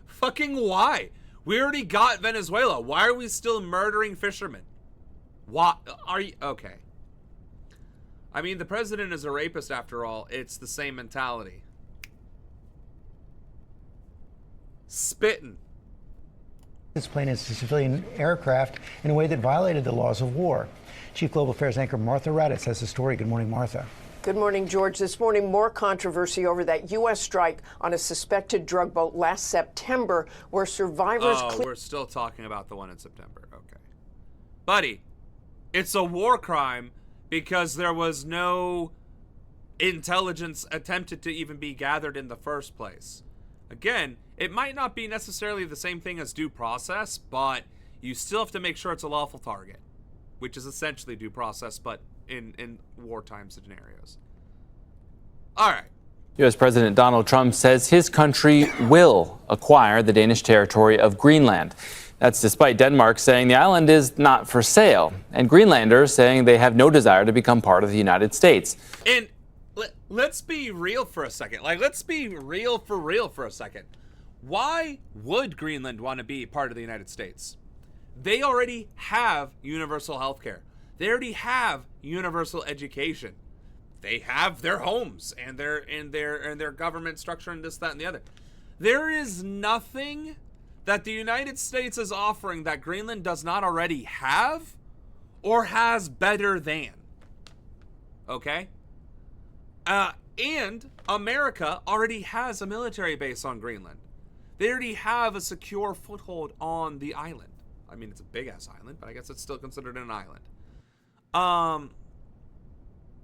Speaker 1: Fucking why? We already got Venezuela. Why are we still murdering fishermen? Why are you... Okay. I mean, the president is a rapist after all. It's the same mentality. Spitting.
Speaker 7: This plane is a civilian aircraft in a way that violated the laws of war. Chief Global Affairs anchor Martha Raddatz has the story. Good morning, Martha.
Speaker 3: Good morning, George. This morning, more controversy over that U.S. strike on a suspected drug boat last September where survivors...
Speaker 1: Oh, we're still talking about the one in September. Okay. Buddy, it's a war crime because there was no intelligence attempted to even be gathered in the first place. Again, it might not be necessarily the same thing as due process, but you still have to make sure it's a lawful target, which is essentially due process, but in wartime scenarios. All right.
Speaker 9: U.S. President Donald Trump says his country will acquire the Danish territory of Greenland. That's despite Denmark saying the island is not for sale, and Greenlanders saying they have no desire to become part of the United States.
Speaker 1: And let's be real for a second. Like, let's be real for a second. Why would Greenland want to be part of the United States? They already have universal health care. They already have universal education. They have their homes and their government structure and this, that, and the other. There is nothing that the United States is offering that Greenland does not already have or has better than. Okay? And America already has a military base on Greenland. They already have a secure foothold on the island. I mean, it's a big-ass island, but I guess it's still considered an island.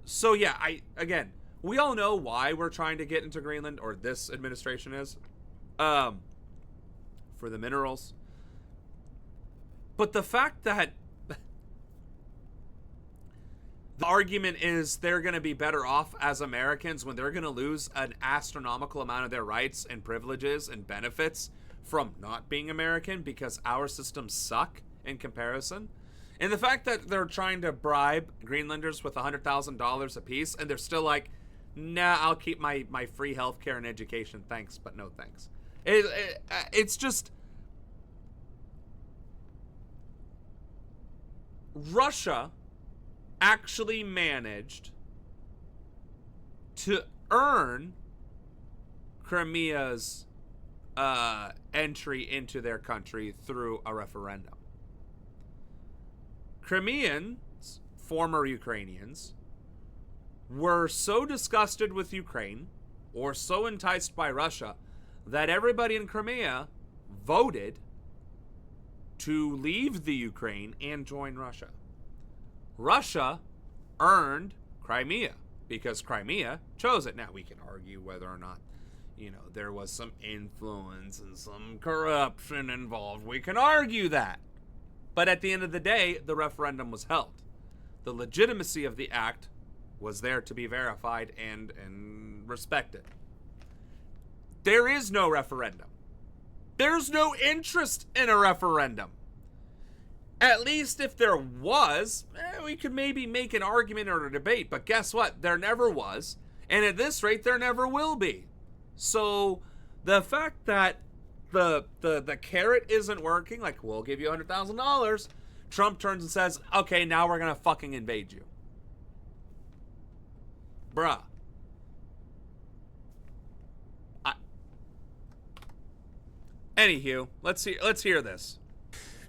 Speaker 1: So yeah, again, we all know why we're trying to get into Greenland, or this administration is, for the minerals. But the fact that the argument is they're going to be better off as Americans when they're going to lose an astronomical amount of their rights and privileges and benefits from not being American because our systems suck in comparison. And the fact that they're trying to bribe Greenlanders with $100,000 apiece, and they're still like, nah, I'll keep my free healthcare and education, thanks, but no thanks. It's just... Russia actually managed to earn Crimea's entry into their country through a referendum. Crimeans, former Ukrainians, were so disgusted with Ukraine or so enticed by Russia that everybody in Crimea voted to leave the Ukraine and join Russia. Russia earned Crimea because Crimea chose it. Now, we can argue whether or not, there was some influence and some corruption involved. We can argue that. But at the end of the day, the referendum was held. The legitimacy of the act was there to be verified and respected. There is no referendum. There's no interest in a referendum. At least if there was, we could maybe make an argument or a debate. But guess what? There never was. And at this rate, there never will be. So the fact that the carrot isn't working, like, we'll give you $100,000, Trump turns and says, okay, now we're going to fucking invade you. Bruh. Anywho, let's hear this.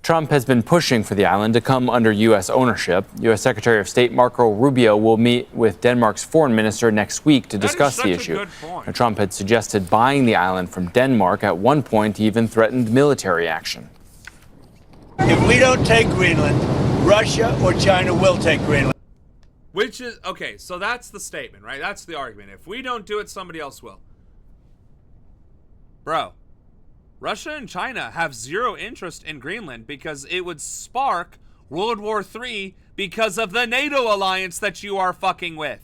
Speaker 9: Trump has been pushing for the island to come under U.S. ownership. U.S. Secretary of State Marco Rubio will meet with Denmark's foreign minister next week to discuss the issue. Trump had suggested buying the island from Denmark. At one point, he even threatened military action.
Speaker 18: If we don't take Greenland, Russia or China will take Greenland.
Speaker 1: Which is, okay, so that's the statement, right? That's the argument. If we don't do it, somebody else will. Bro, Russia and China have zero interest in Greenland because it would spark World War III because of the NATO alliance that you are fucking with.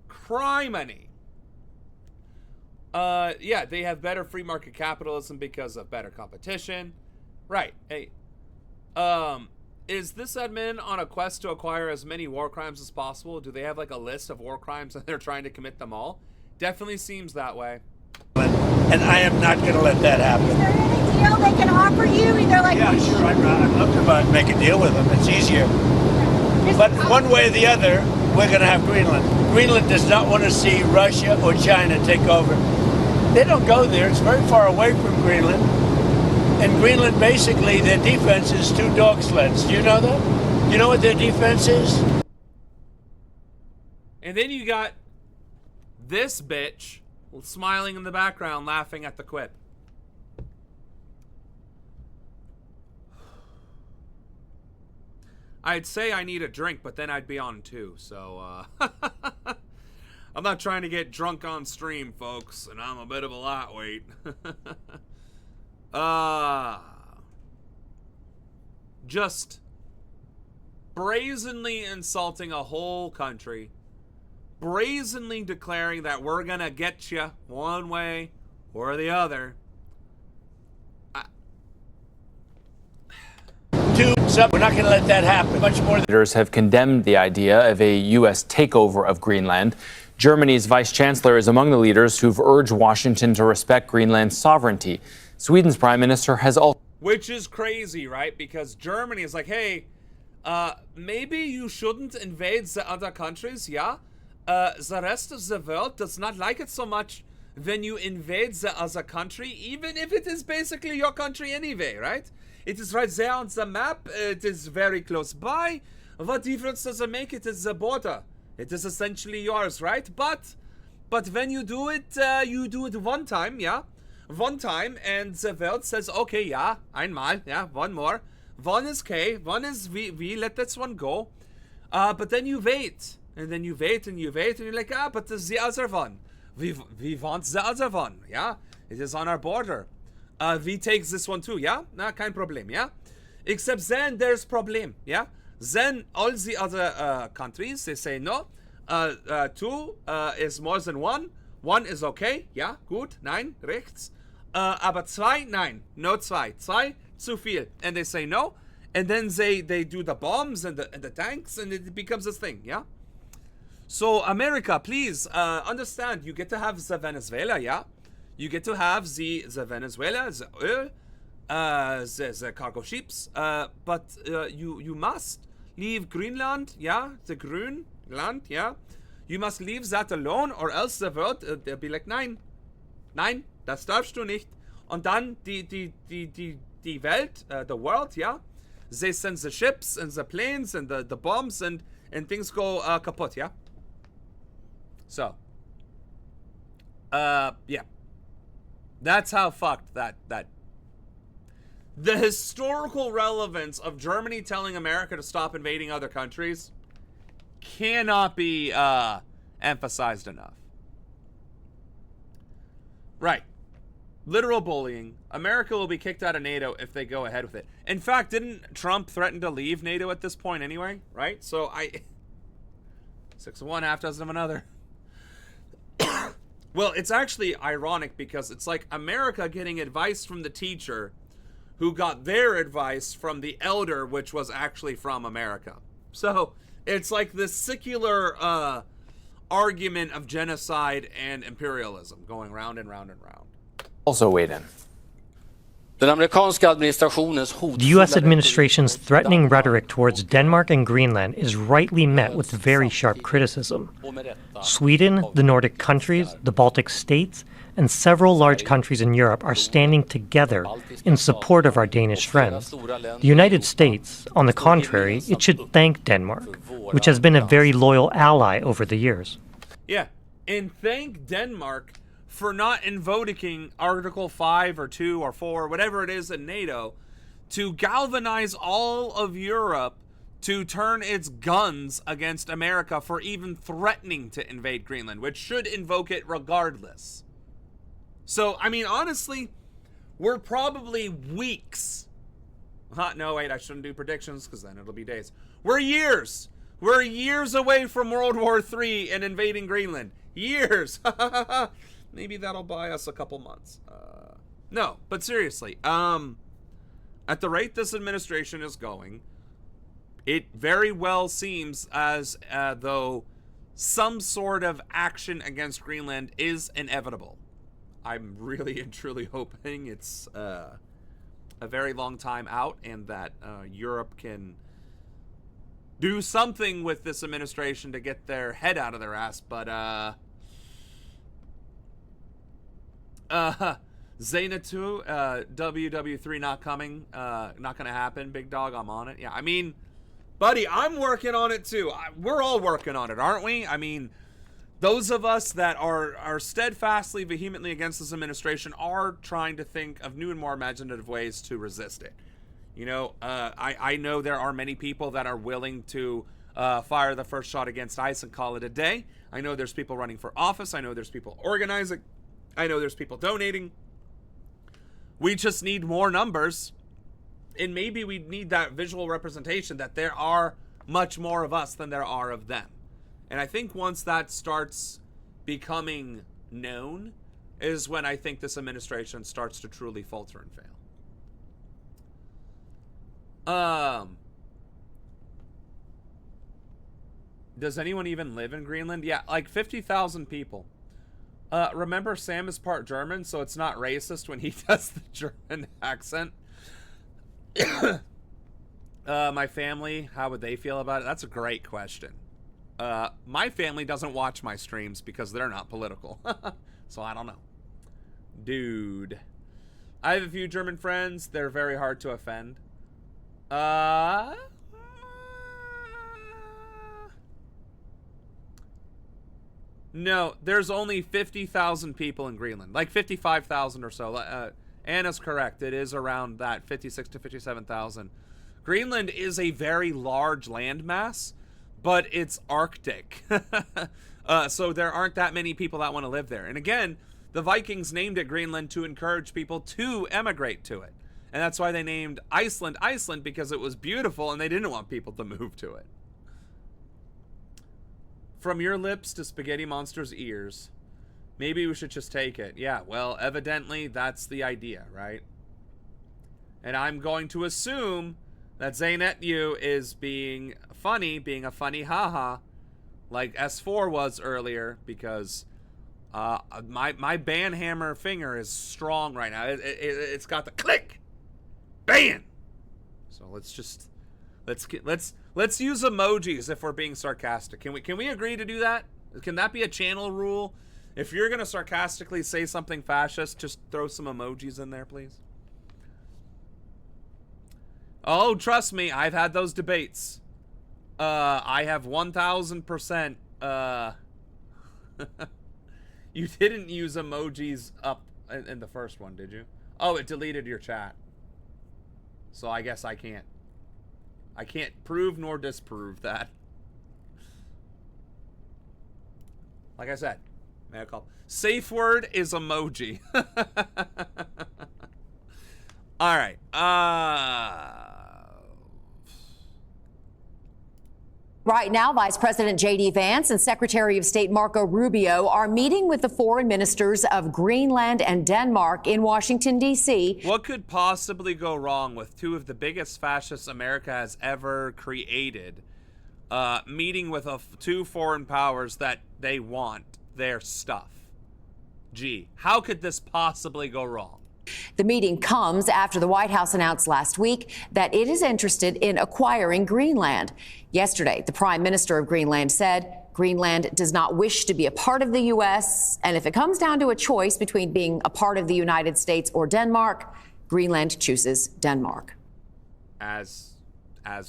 Speaker 1: Criminy. Yeah, they have better free market capitalism because of better competition. Right. Hey, is this admin on a quest to acquire as many war crimes as possible? Do they have like a list of war crimes and they're trying to commit them all? Definitely seems that way.
Speaker 18: And I am not going to let that happen.
Speaker 6: Is there any deal they can offer you? Either like
Speaker 18: yeah, sure. I'd love to make a deal with them. It's easier. But one way or the other, we're going to have Greenland. Greenland does not want to see Russia or China take over. They don't go there. It's very far away from Greenland. And Greenland, basically, their defense is 2 dog sleds. Do you know that? You know what their defense is?
Speaker 1: And then you got this bitch smiling in the background, laughing at the quip. I'd say I need a drink, but then I'd be on too, so, I'm not trying to get drunk on stream, folks, and I'm a bit of a lightweight. Just brazenly insulting a whole country. Brazenly declaring that we're gonna get you one way or the other.
Speaker 18: We're not going to let that happen. Much more.
Speaker 9: Leaders have condemned the idea of a U.S. takeover of Greenland. Germany's vice chancellor is among the leaders who've urged Washington to respect Greenland's sovereignty. Sweden's prime minister has also.
Speaker 1: Which is crazy, right? Because Germany is like, hey, maybe you shouldn't invade the other countries, yeah? The rest of the world does not like it so much when you invade the other country, even if it is basically your country anyway, right? It is right there on the map. It is very close by. What difference does it make? It is the border. It is essentially yours, right? But when you do it one time, yeah? One time, and the world says, okay, yeah, einmal, yeah, one more. One is okay, one is we let this one go. But then you wait. And then you wait and you wait and you're like, but there's the other one. We want the other one, yeah? It is on our border. We take this one too, yeah? Kein Problem, yeah? Except then there's problem, yeah? Then all the other countries, they say no. 2 is more than 1. 1 is okay, yeah? Gut, nein, rechts. Aber 2, nein, no 2. 2, zu viel. And they say no. And then they do the bombs and the tanks and it becomes this thing, yeah? So America, please understand, you get to have the Venezuela, yeah? You get to have the Venezuela, the oil, the cargo ships, but you must leave Greenland, yeah? The Grünland, yeah? You must leave that alone, or else the world, they'll be like, nein, das darfst du nicht. Und dann die Welt, the world, yeah? They send the ships and the planes and the bombs and things go kaputt, yeah? So, yeah. That's how fucked that the historical relevance of Germany telling America to stop invading other countries cannot be emphasized enough. Right. Literal bullying. America will be kicked out of NATO if they go ahead with it. In fact, didn't Trump threaten to leave NATO at this point anyway? Right? So 6 of one, half dozen of another. Well, it's actually ironic because it's like America getting advice from the teacher who got their advice from the elder, which was actually from America. So it's like this secular argument of genocide and imperialism going round and round and round.
Speaker 9: Also weighed in.
Speaker 8: The U.S. administration's threatening rhetoric towards Denmark and Greenland is rightly met with very sharp criticism. Sweden, the Nordic countries, the Baltic states, and several large countries in Europe are standing together in support of our Danish friends. The United States, on the contrary, it should thank Denmark, which has been a very loyal ally over the years.
Speaker 1: Yeah, and thank Denmark for not invoking Article 5 or 2 or 4, whatever it is in NATO, to galvanize all of Europe to turn its guns against America for even threatening to invade Greenland, which should invoke it regardless. So, I mean, honestly, we're probably weeks. No, wait, I shouldn't do predictions because then it'll be days. We're years away from World War III and invading Greenland. Years. Maybe that'll buy us a couple months. No, but seriously, at the rate this administration is going, it very well seems as though some sort of action against Greenland is inevitable. I'm really and truly hoping it's a very long time out and that Europe can do something with this administration to get their head out of their ass, but Zaynatu, WW3 not coming, not gonna happen, big dog, I'm on it. Yeah, I mean, buddy, I'm working on it too. We're all working on it, aren't we? I mean, those of us that are steadfastly, vehemently against this administration are trying to think of new and more imaginative ways to resist it. You know, I know there are many people that are willing to fire the first shot against ICE and call it a day. I know there's people running for office. I know there's people organizing. I know there's people donating. We just need more numbers. And maybe we need that visual representation that there are much more of us than there are of them. And I think once that starts becoming known is when I think this administration starts to truly falter and fail. Does anyone even live in Greenland? Yeah, like 50,000 people. Remember, Sam is part German, so it's not racist when he does the German accent. My family, how would they feel about it? That's a great question. My family doesn't watch my streams because they're not political. So I don't know. Dude. I have a few German friends. They're very hard to offend. No, there's only 50,000 people in Greenland. Like 55,000 or so. Anna's correct. It is around that 56 to 57,000. Greenland is a very large landmass, but it's Arctic. So there aren't that many people that want to live there. And again, the Vikings named it Greenland to encourage people to emigrate to it. And that's why they named Iceland Iceland, because it was beautiful and they didn't want people to move to it. From your lips to Spaghetti Monster's ears. Maybe we should just take it. Yeah, well, evidently that's the idea, right? And I'm going to assume that Zaynetyu is being a funny haha, like S4 was earlier, because my banhammer finger is strong right now. It's got the click, ban. So let's use emojis if we're being sarcastic. Can we agree to do that? Can that be a channel rule? If you're gonna sarcastically say something fascist, just throw some emojis in there, please. Oh, trust me, I've had those debates. I have 1,000%. You didn't use emojis up in the first one, did you? Oh, it deleted your chat. So I guess I can't prove nor disprove that. Like I said, safe word is emoji. All right.
Speaker 12: Right now, Vice President J.D. Vance and Secretary of State Marco Rubio are meeting with the foreign ministers of Greenland and Denmark in Washington, D.C.
Speaker 1: What could possibly go wrong with two of the biggest fascists America has ever created meeting with two foreign powers that they want their stuff? Gee, how could this possibly go wrong?
Speaker 12: The meeting comes after the White House announced last week that it is interested in acquiring Greenland. Yesterday, the Prime Minister of Greenland said Greenland does not wish to be a part of the U.S., and if it comes down to a choice between being a part of the United States or Denmark, Greenland chooses Denmark.
Speaker 1: As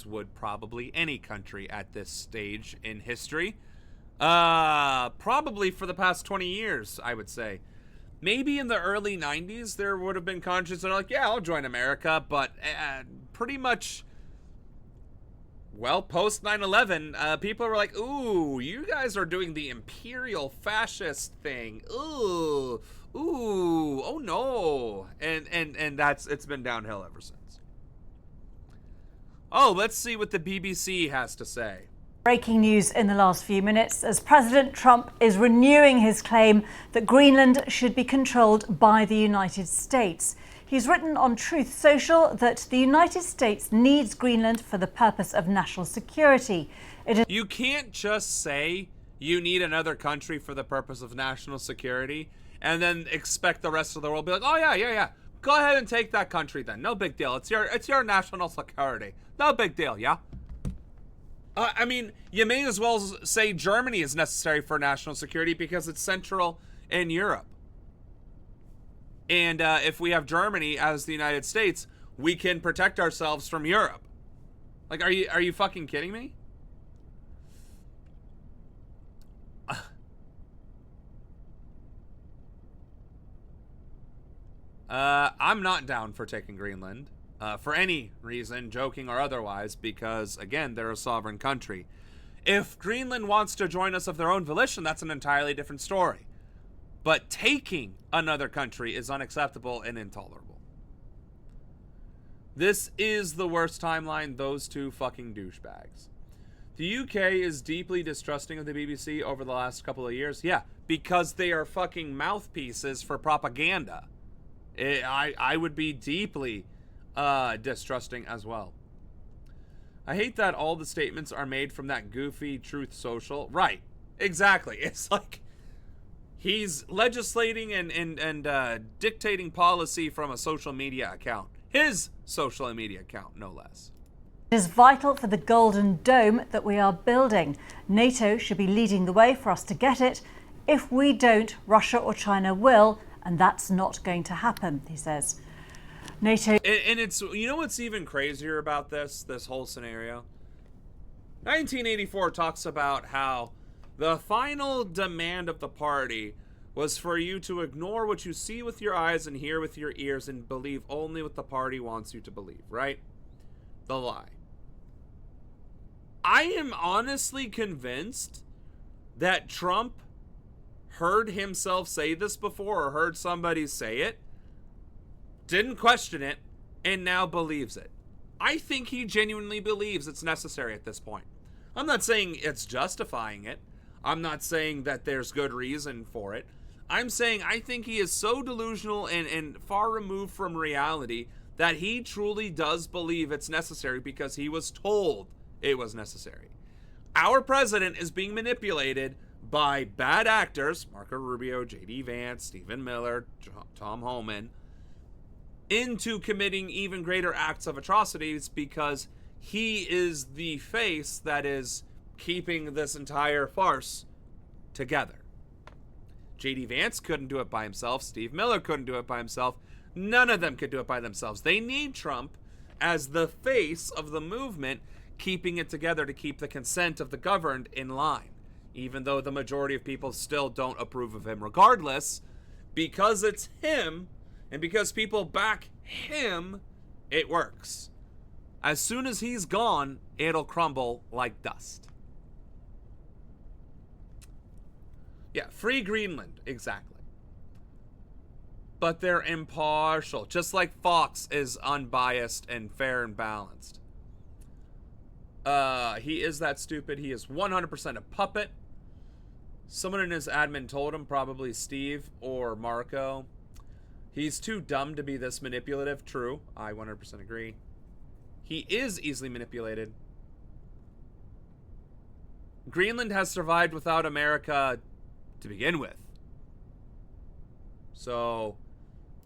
Speaker 1: would probably any country at this stage in history. Probably for the past 20 years, I would say. Maybe in the early 90s, there would have been countries that are like, yeah, I'll join America, but pretty much, well, post 9/11, people were like, ooh, you guys are doing the imperial fascist thing. Ooh, oh no. And it's been downhill ever since. Oh, let's see what the BBC has to say.
Speaker 11: Breaking news in the last few minutes as President Trump is renewing his claim that Greenland should be controlled by the United States. He's written on Truth Social that the United States needs Greenland for the purpose of national security.
Speaker 1: You can't just say you need another country for the purpose of national security and then expect the rest of the world to be like, oh yeah. Go ahead and take that country then. No big deal. It's your national security. No big deal, yeah? I mean, you may as well say Germany is necessary for national security because it's central in Europe. And if we have Germany as the United States, we can protect ourselves from Europe. Like, are you fucking kidding me? I'm not down for taking Greenland. For any reason, joking or otherwise, because, again, they're a sovereign country. If Greenland wants to join us of their own volition, that's an entirely different story. But taking another country is unacceptable and intolerable. This is the worst timeline, those two fucking douchebags. The UK is deeply distrusting of the BBC over the last couple of years. Yeah, because they are fucking mouthpieces for propaganda. I would be deeply distrusting as well. I hate that all the statements are made from that goofy Truth Social. Right, exactly. It's like he's legislating and dictating policy from a social media account. His social media account, no less.
Speaker 11: It is vital for the Golden Dome that we are building. NATO should be leading the way for us to get it. If we don't, Russia or China will, and that's not going to happen, he says. NATO.
Speaker 1: And it's, you know what's even crazier about this whole scenario? 1984 talks about how the final demand of the party was for you to ignore what you see with your eyes and hear with your ears and believe only what the party wants you to believe, right? The lie. I am honestly convinced that Trump heard himself say this before or heard somebody say it, didn't question it, and now believes it. I think he genuinely believes it's necessary at this point. I'm not saying it's justifying it. I'm not saying that there's good reason for it. I'm saying I think he is so delusional and far removed from reality that he truly does believe it's necessary because he was told it was necessary. Our president is being manipulated by bad actors, Marco Rubio, J.D. Vance, Stephen Miller, Tom Homan, into committing even greater acts of atrocities because he is the face that is keeping this entire farce together. J.D. Vance couldn't do it by himself. Steve Miller couldn't do it by himself. None of them could do it by themselves. They need Trump as the face of the movement, keeping it together to keep the consent of the governed in line, even though the majority of people still don't approve of him regardless. Because it's him, and because people back him, it works. As soon as he's gone, it'll crumble like dust. Yeah, free Greenland, exactly. But they're impartial, just like Fox is unbiased and fair and balanced. He is that stupid. He is 100% a puppet. Someone in his admin told him, probably Steve or Marco, he's too dumb to be this manipulative. True, I 100% agree. He is easily manipulated. Greenland has survived without America to begin with. So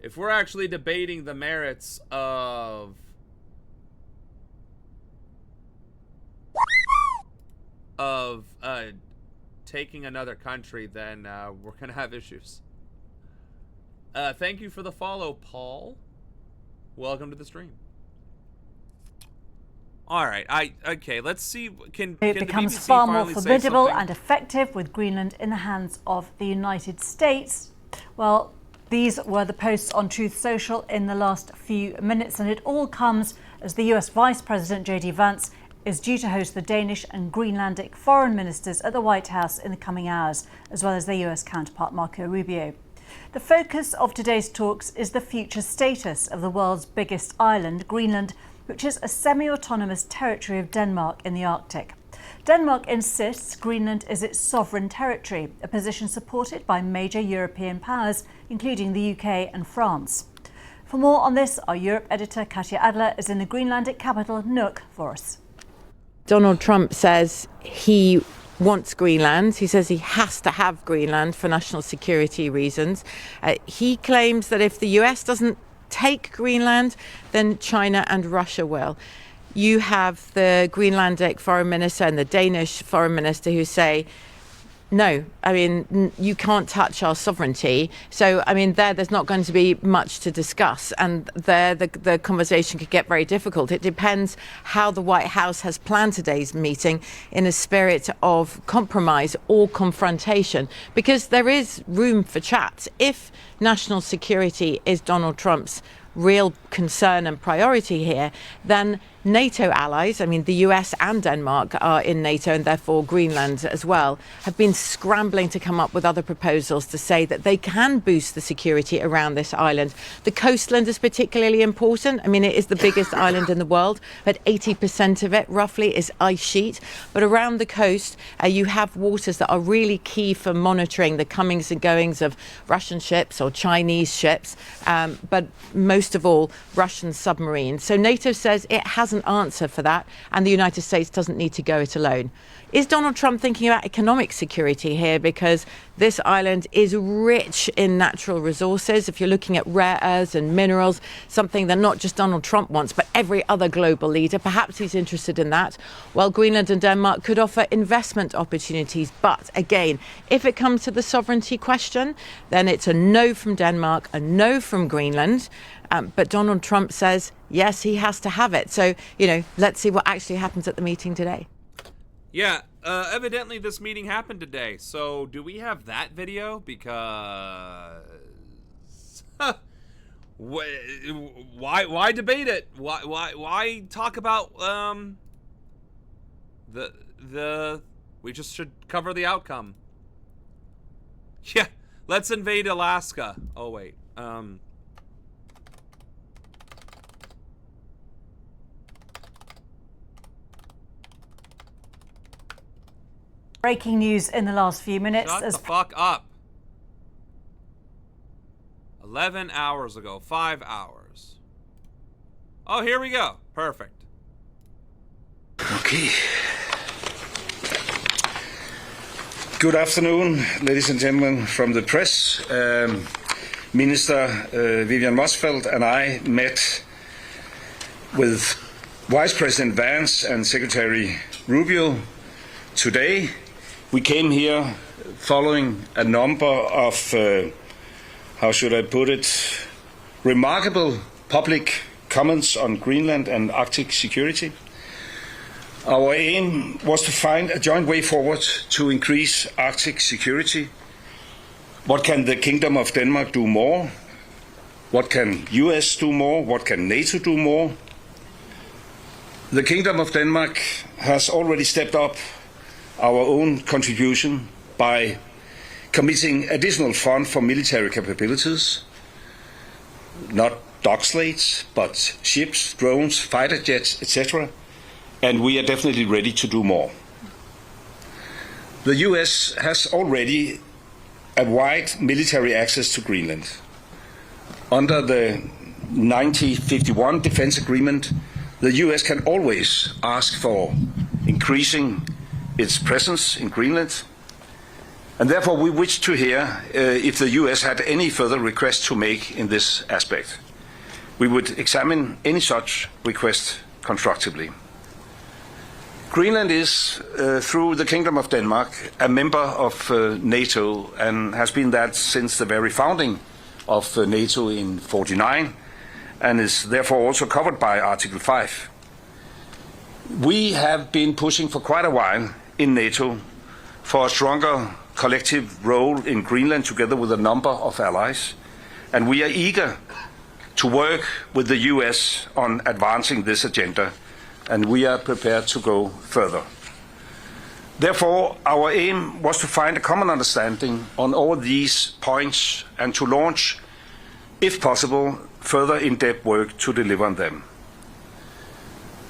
Speaker 1: if we're actually debating the merits of taking another country, then we're gonna have issues. Thank you for the follow, Paul. Welcome to the stream. All right, okay. Let's see.
Speaker 11: It becomes far more formidable and effective with Greenland in the hands of the United States. Well, these were the posts on Truth Social in the last few minutes, and it all comes as the US Vice President J.D. Vance is due to host the Danish and Greenlandic foreign ministers at the White House in the coming hours, as well as their US counterpart Marco Rubio. The focus of today's talks is the future status of the world's biggest island, Greenland, which is a semi-autonomous territory of Denmark in the Arctic. Denmark insists Greenland is its sovereign territory, a position supported by major European powers, including the UK and France. For more on this, our Europe editor Katja Adler is in the Greenlandic capital Nuuk for us.
Speaker 13: Donald Trump says he wants Greenland. He says he has to have Greenland for national security reasons. He claims that if the US doesn't take Greenland, then China and Russia will. You have the Greenlandic foreign minister and the Danish foreign minister who say, no, I mean, you can't touch our sovereignty. So, I mean, there's not going to be much to discuss. And there, the conversation could get very difficult. It depends how the White House has planned today's meeting in a spirit of compromise or confrontation, because there is room for chat. If national security is Donald Trump's real concern and priority here, then NATO allies, I mean the US and Denmark are in NATO and therefore Greenland as well, have been scrambling to come up with other proposals to say that they can boost the security around this island. The coastland is particularly important. I mean, it is the biggest island in the world, but 80% of it roughly is ice sheet. But around the coast, you have waters that are really key for monitoring the comings and goings of Russian ships or Chinese ships, but most of all, Russian submarines. So NATO says it has an answer for that, and the United States doesn't need to go it alone. Is Donald Trump thinking about economic security here? Because this island is rich in natural resources. If you're looking at rare earths and minerals, something that not just Donald Trump wants, but every other global leader, perhaps he's interested in that. While Greenland and Denmark could offer investment opportunities. But again, if it comes to the sovereignty question, then it's a no from Denmark, a no from Greenland. But Donald Trump says, yes, he has to have it. So, you know, let's see what actually happens at the meeting today.
Speaker 1: Yeah, evidently this meeting happened today. So do we have that video? Because why debate it? Why talk about we just should cover the outcome. Yeah, let's invade Alaska. Oh wait.
Speaker 11: Breaking news in the last few minutes.
Speaker 1: Shut the fuck up. 11 hours ago. 5 hours. Oh, here we go. Perfect.
Speaker 15: Okay. Good afternoon, ladies and gentlemen from the press. Minister Vivian Motzfeldt and I met with Vice President Vance and Secretary Rubio today. We came here following a number of, how should I put it, remarkable public comments on Greenland and Arctic security. Our aim was to find a joint way forward to increase Arctic security. What can the Kingdom of Denmark do more? What can US do more? What can NATO do more? The Kingdom of Denmark has already stepped up our own contribution by committing additional funds for military capabilities, not dock slates, but ships, drones, fighter jets, etc. And we are definitely ready to do more. The US has already a wide military access to Greenland. Under the 1951 Defense Agreement, the US can always ask for increasing its presence in Greenland. And therefore we wish to hear if the US had any further requests to make in this aspect. We would examine any such request constructively. Greenland is, through the Kingdom of Denmark, a member of NATO and has been that since the very founding of NATO in 1949 and is therefore also covered by Article 5. We have been pushing for quite a while in NATO for a stronger collective role in Greenland together with a number of allies, and we are eager to work with the US on advancing this agenda, and we are prepared to go further. Therefore, our aim was to find a common understanding on all these points and to launch, if possible, further in-depth work to deliver on them.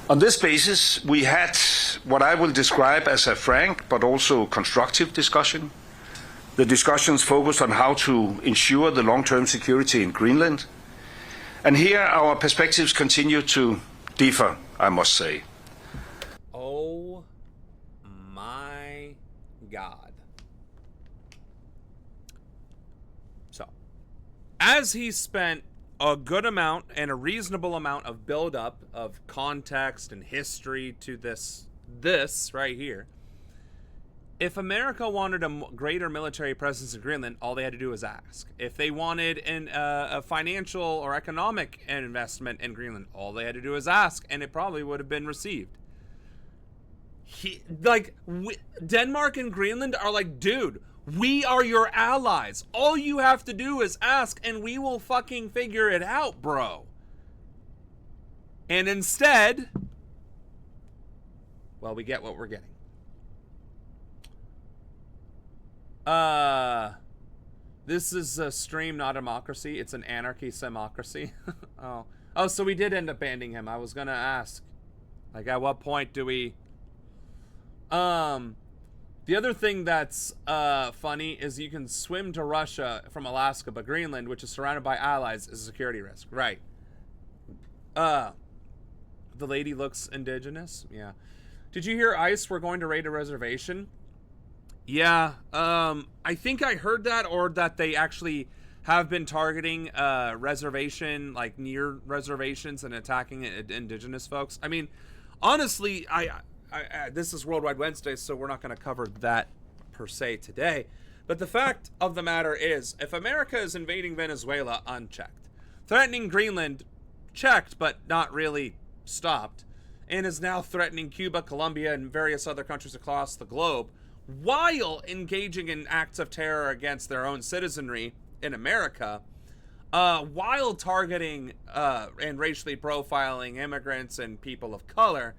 Speaker 15: On this basis, we had what I will describe as a frank but also constructive discussion. The discussions focused on how to ensure the long-term security in Greenland. And here our perspectives continue to differ, I must say.
Speaker 1: Oh my God. So, as he spent a good amount and a reasonable amount of build-up of context and history to this right here, if America wanted a greater military presence in Greenland, all they had to do was ask. If they wanted a financial or economic investment in Greenland, all they had to do was ask, and it probably would have been received. Denmark and Greenland are like, dude, we are your allies. All you have to do is ask, and we will fucking figure it out, bro. And instead, well, we get what we're getting. This is a stream, not a democracy. It's an anarchy-semocracy. Oh, so we did end up banning him. I was gonna ask, like, at what point do we... The other thing that's funny is you can swim to Russia from Alaska, but Greenland, which is surrounded by allies, is a security risk. Right. The lady looks indigenous. Yeah. Did you hear ICE were going to raid a reservation? Yeah. I think I heard that, or that they actually have been targeting reservation, like near reservations, and attacking indigenous folks. I mean, honestly, this is Worldwide Wednesday, so we're not going to cover that per se today. But the fact of the matter is, if America is invading Venezuela unchecked, threatening Greenland checked but not really stopped, and is now threatening Cuba, Colombia, and various other countries across the globe, while engaging in acts of terror against their own citizenry in America, while targeting and racially profiling immigrants and people of color,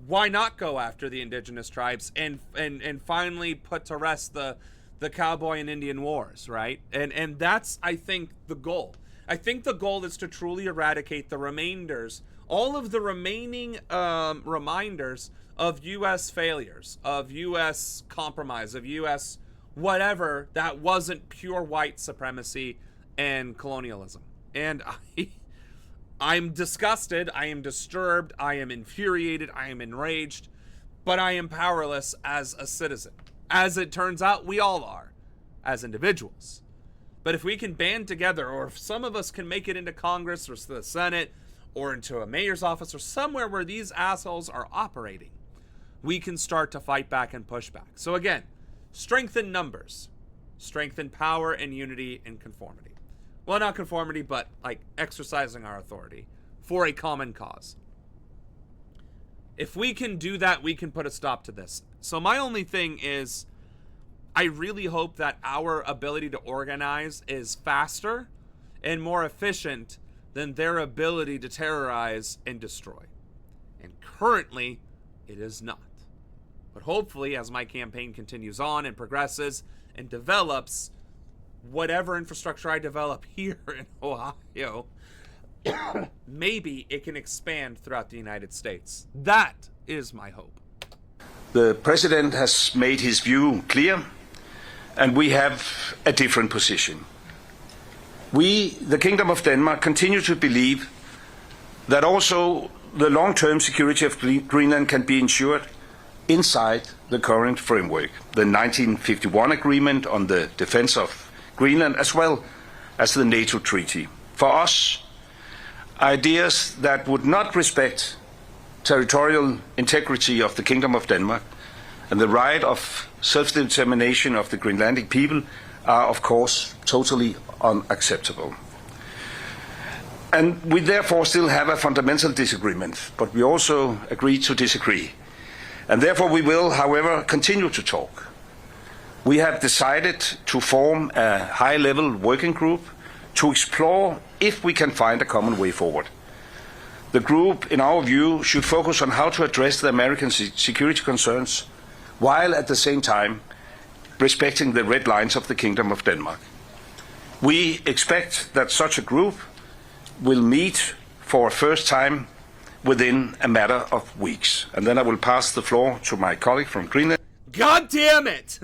Speaker 1: why not go after the indigenous tribes and finally put to rest the cowboy and Indian wars, right? And that's, I think, the goal. I think the goal is to truly eradicate the remainders, all of the remaining reminders of U.S. failures, of U.S. compromise, of U.S. whatever that wasn't pure white supremacy and colonialism. And I'm disgusted, I am disturbed, I am infuriated, I am enraged, but I am powerless as a citizen. As it turns out, we all are, as individuals. But if we can band together, or if some of us can make it into Congress or the Senate, or into a mayor's office, or somewhere where these assholes are operating, we can start to fight back and push back. So again, strengthen numbers, strengthen power and unity and conformity. Well, not conformity, but like exercising our authority for a common cause. If we can do that, we can put a stop to this. So my only thing is, I really hope that our ability to organize is faster and more efficient than their ability to terrorize and destroy. And currently, it is not. But hopefully, as my campaign continues on and progresses and develops, whatever infrastructure I develop here in Ohio, maybe it can expand throughout the United States. That is my hope.
Speaker 15: The president has made his view clear, and we have a different position. We, the Kingdom of Denmark, continue to believe that also the long-term security of Greenland can be ensured inside the current framework, the 1951 agreement on the defense of Greenland, as well as the NATO treaty. For us, ideas that would not respect territorial integrity of the Kingdom of Denmark and the right of self-determination of the Greenlandic people are, of course, totally unacceptable. And we therefore still have a fundamental disagreement, but we also agree to disagree. And therefore we will, however, continue to talk. We have decided to form a high-level working group to explore if we can find a common way forward. The group, in our view, should focus on how to address the American security concerns, while at the same time respecting the red lines of the Kingdom of Denmark. We expect that such a group will meet for a first time within a matter of weeks. And then I will pass the floor to my colleague from Greenland.
Speaker 1: God damn it!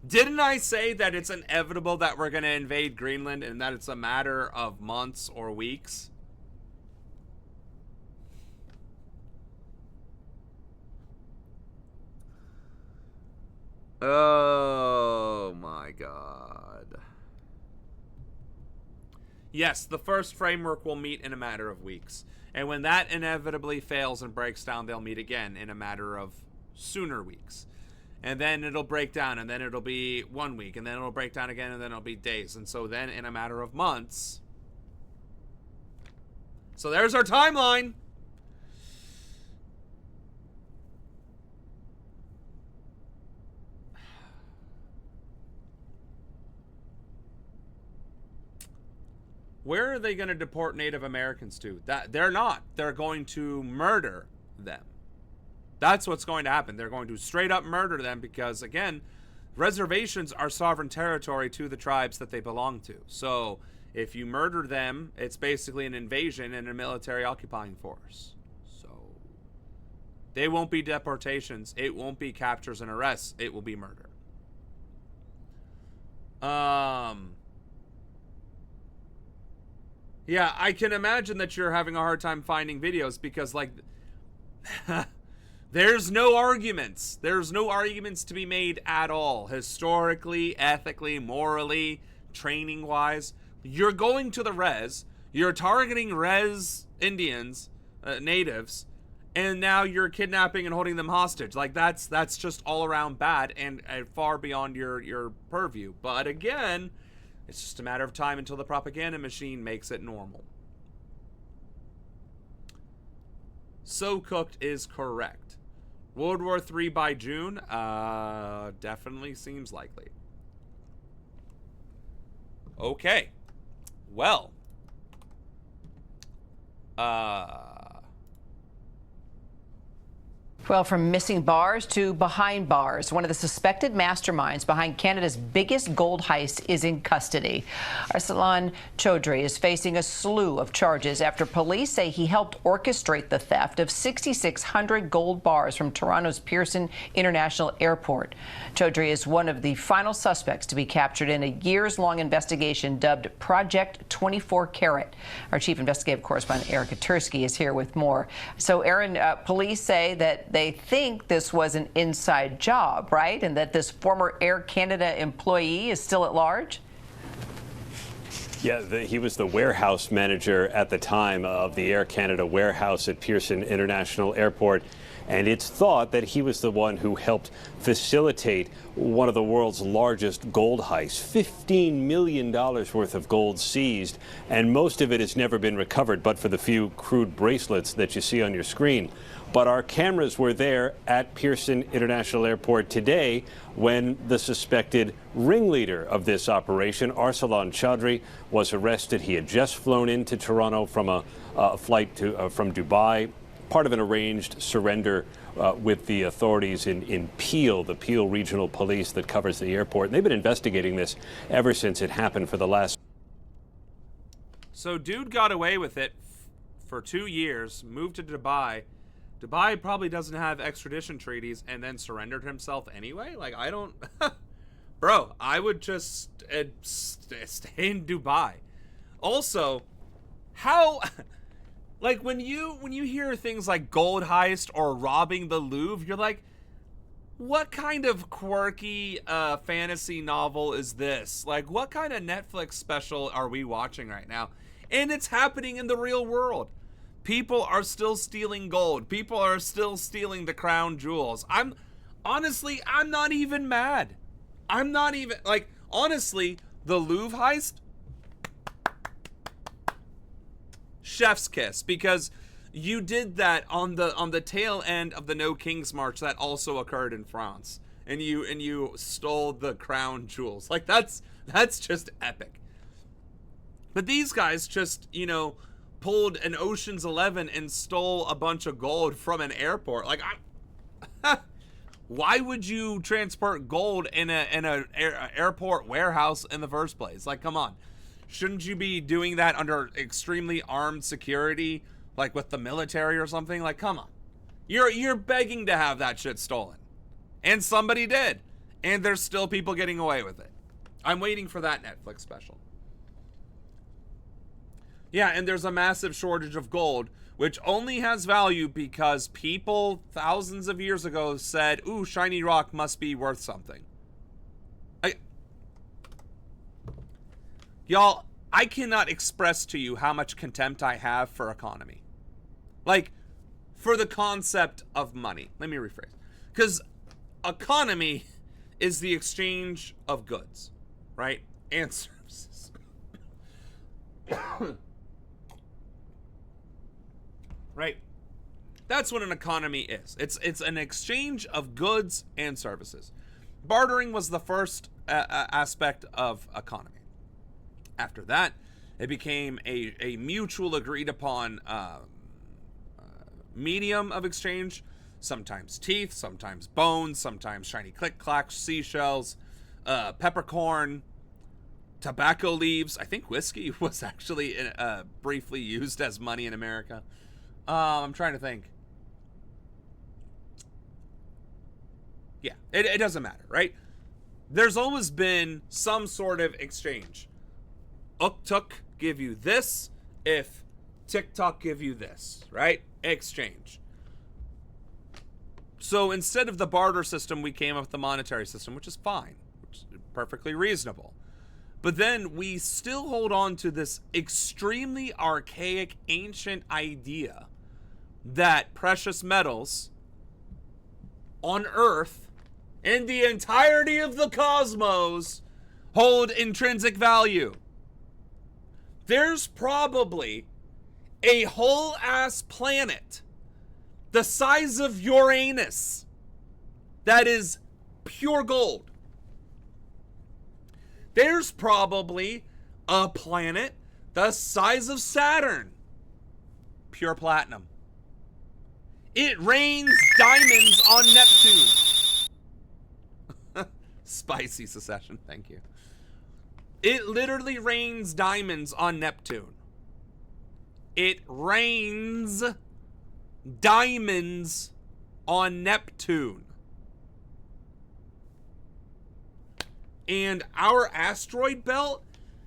Speaker 1: Didn't I say that it's inevitable that we're going to invade Greenland and that it's a matter of months or weeks? Oh my God. Yes, the first framework will meet in a matter of weeks. And when that inevitably fails and breaks down, they'll meet again in a matter of sooner weeks. And then it'll break down, and then it'll be 1 week, and then it'll break down again, and then it'll be days. And so then in a matter of months. So there's our timeline. Where are they going to deport Native Americans to? They're not. They're going to murder them. That's what's going to happen. They're going to straight up murder them because, again, reservations are sovereign territory to the tribes that they belong to. So if you murder them, it's basically an invasion and a military occupying force. So they won't be deportations. It won't be captures and arrests. It will be murder. Yeah, I can imagine that you're having a hard time finding videos because, like, there's no arguments. There's no arguments to be made at all. Historically, ethically, morally, training-wise. You're going to the res. You're targeting res Indians, natives, and now you're kidnapping and holding them hostage. Like, that's just all around bad and far beyond your purview. But again, it's just a matter of time until the propaganda machine makes it normal. So Cooked is correct. World War III by June? Definitely seems likely. Okay. Well.
Speaker 10: Well, from missing bars to behind bars, one of the suspected masterminds behind Canada's biggest gold heist is in custody. Arsalan Chaudhry is facing a slew of charges after police say he helped orchestrate the theft of 6,600 gold bars from Toronto's Pearson International Airport. Chaudhry is one of the final suspects to be captured in a years-long investigation dubbed Project 24 Carat. Our chief investigative correspondent, Erica Tursky, is here with more. So, Aaron, police say that they think this was an inside job, right? And that this former Air Canada employee is still at large?
Speaker 14: Yeah, he was the warehouse manager at the time of the Air Canada warehouse at Pearson International Airport. And it's thought that he was the one who helped facilitate one of the world's largest gold heists. $15 million worth of gold seized, and most of it has never been recovered, but for the few crude bracelets that you see on your screen. But our cameras were there at Pearson International Airport today when the suspected ringleader of this operation, Arsalan Chaudhry, was arrested. He had just flown into Toronto from a flight from Dubai, part of an arranged surrender with the authorities in Peel, the Peel Regional Police that covers the airport. And they've been investigating this ever since it happened for the last.
Speaker 1: So dude got away with it for 2 years, moved to Dubai. Dubai probably doesn't have extradition treaties and then surrendered himself anyway? Like, I don't... Bro, I would just stay in Dubai. Also, how... Like, when you hear things like gold heist or robbing the Louvre, you're like, what kind of quirky fantasy novel is this? Like, what kind of Netflix special are we watching right now? And it's happening in the real world. People are still stealing gold. People are still stealing the crown jewels. I'm not even mad. I'm not even, like, honestly, the Louvre heist, chef's kiss, because you did that on the tail end of the No King's March that also occurred in France, and you stole the crown jewels. Like, that's just epic. But these guys just, you know, pulled an Ocean's 11 and stole a bunch of gold from an airport. Like, why would you transport gold in a airport warehouse in the first place? Like, come on. Shouldn't you be doing that under extremely armed security, like with the military or something? Like, come on. You're begging to have that shit stolen. And somebody did. And there's still people getting away with it. I'm waiting for that Netflix special. Yeah, and there's a massive shortage of gold, which only has value because people thousands of years ago said, ooh, shiny rock must be worth something. Y'all, I cannot express to you how much contempt I have for economy. Like, for the concept of money. Let me rephrase. Because economy is the exchange of goods, right? And services. Right? That's what an economy is. It's an exchange of goods and services. Bartering was the first aspect of economy. After that, it became a mutual agreed upon medium of exchange. Sometimes teeth, sometimes bones, sometimes shiny click-clacks, seashells, peppercorn, tobacco leaves. I think whiskey was actually briefly used as money in America. I'm trying to think. Yeah, it doesn't matter, right? There's always been some sort of exchange. Tuk give you this if TikTok give you this, right? Exchange. So instead of the barter system, we came up with the monetary system, which is fine, which is perfectly reasonable. But then we still hold on to this extremely archaic, ancient idea that precious metals on Earth and the entirety of the cosmos hold intrinsic value. There's probably a whole ass planet the size of Uranus that is pure gold. There's probably a planet the size of Saturn, pure platinum. It rains diamonds on Neptune. Spicy secession, thank you. It literally rains diamonds on Neptune. It rains diamonds on Neptune. And our asteroid belt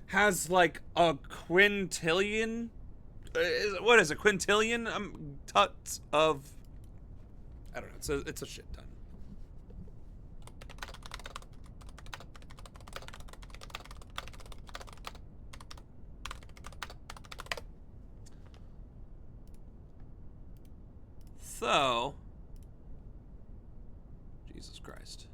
Speaker 1: has like a quintillion. What is it? Quintillion tuts of. I don't know. It's a shit ton. So, Jesus Christ.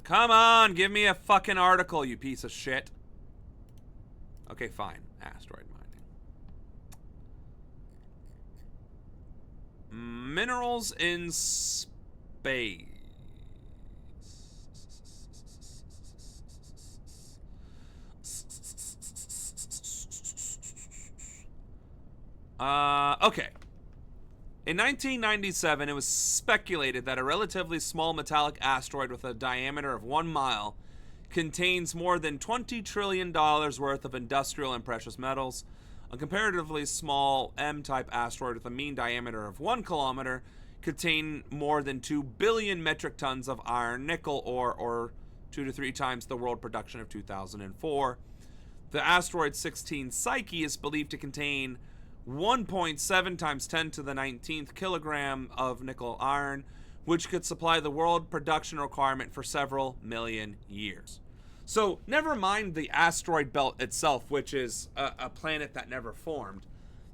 Speaker 1: Come on, give me a fucking article, you piece of shit. Okay, fine. Asteroid mining. Minerals in space. Okay. In 1997, it was speculated that a relatively small metallic asteroid with a diameter of 1 mile contains more than $20 trillion worth of industrial and precious metals. A comparatively small M-type asteroid with a mean diameter of 1 kilometer contain more than 2 billion metric tons of iron nickel ore, or 2 to 3 times the world production of 2004. The asteroid 16 Psyche is believed to contain 1.7 times 10 to the 19th kilogram of nickel iron, which could supply the world production requirement for several million years. So never mind the asteroid belt itself, which is a planet that never formed.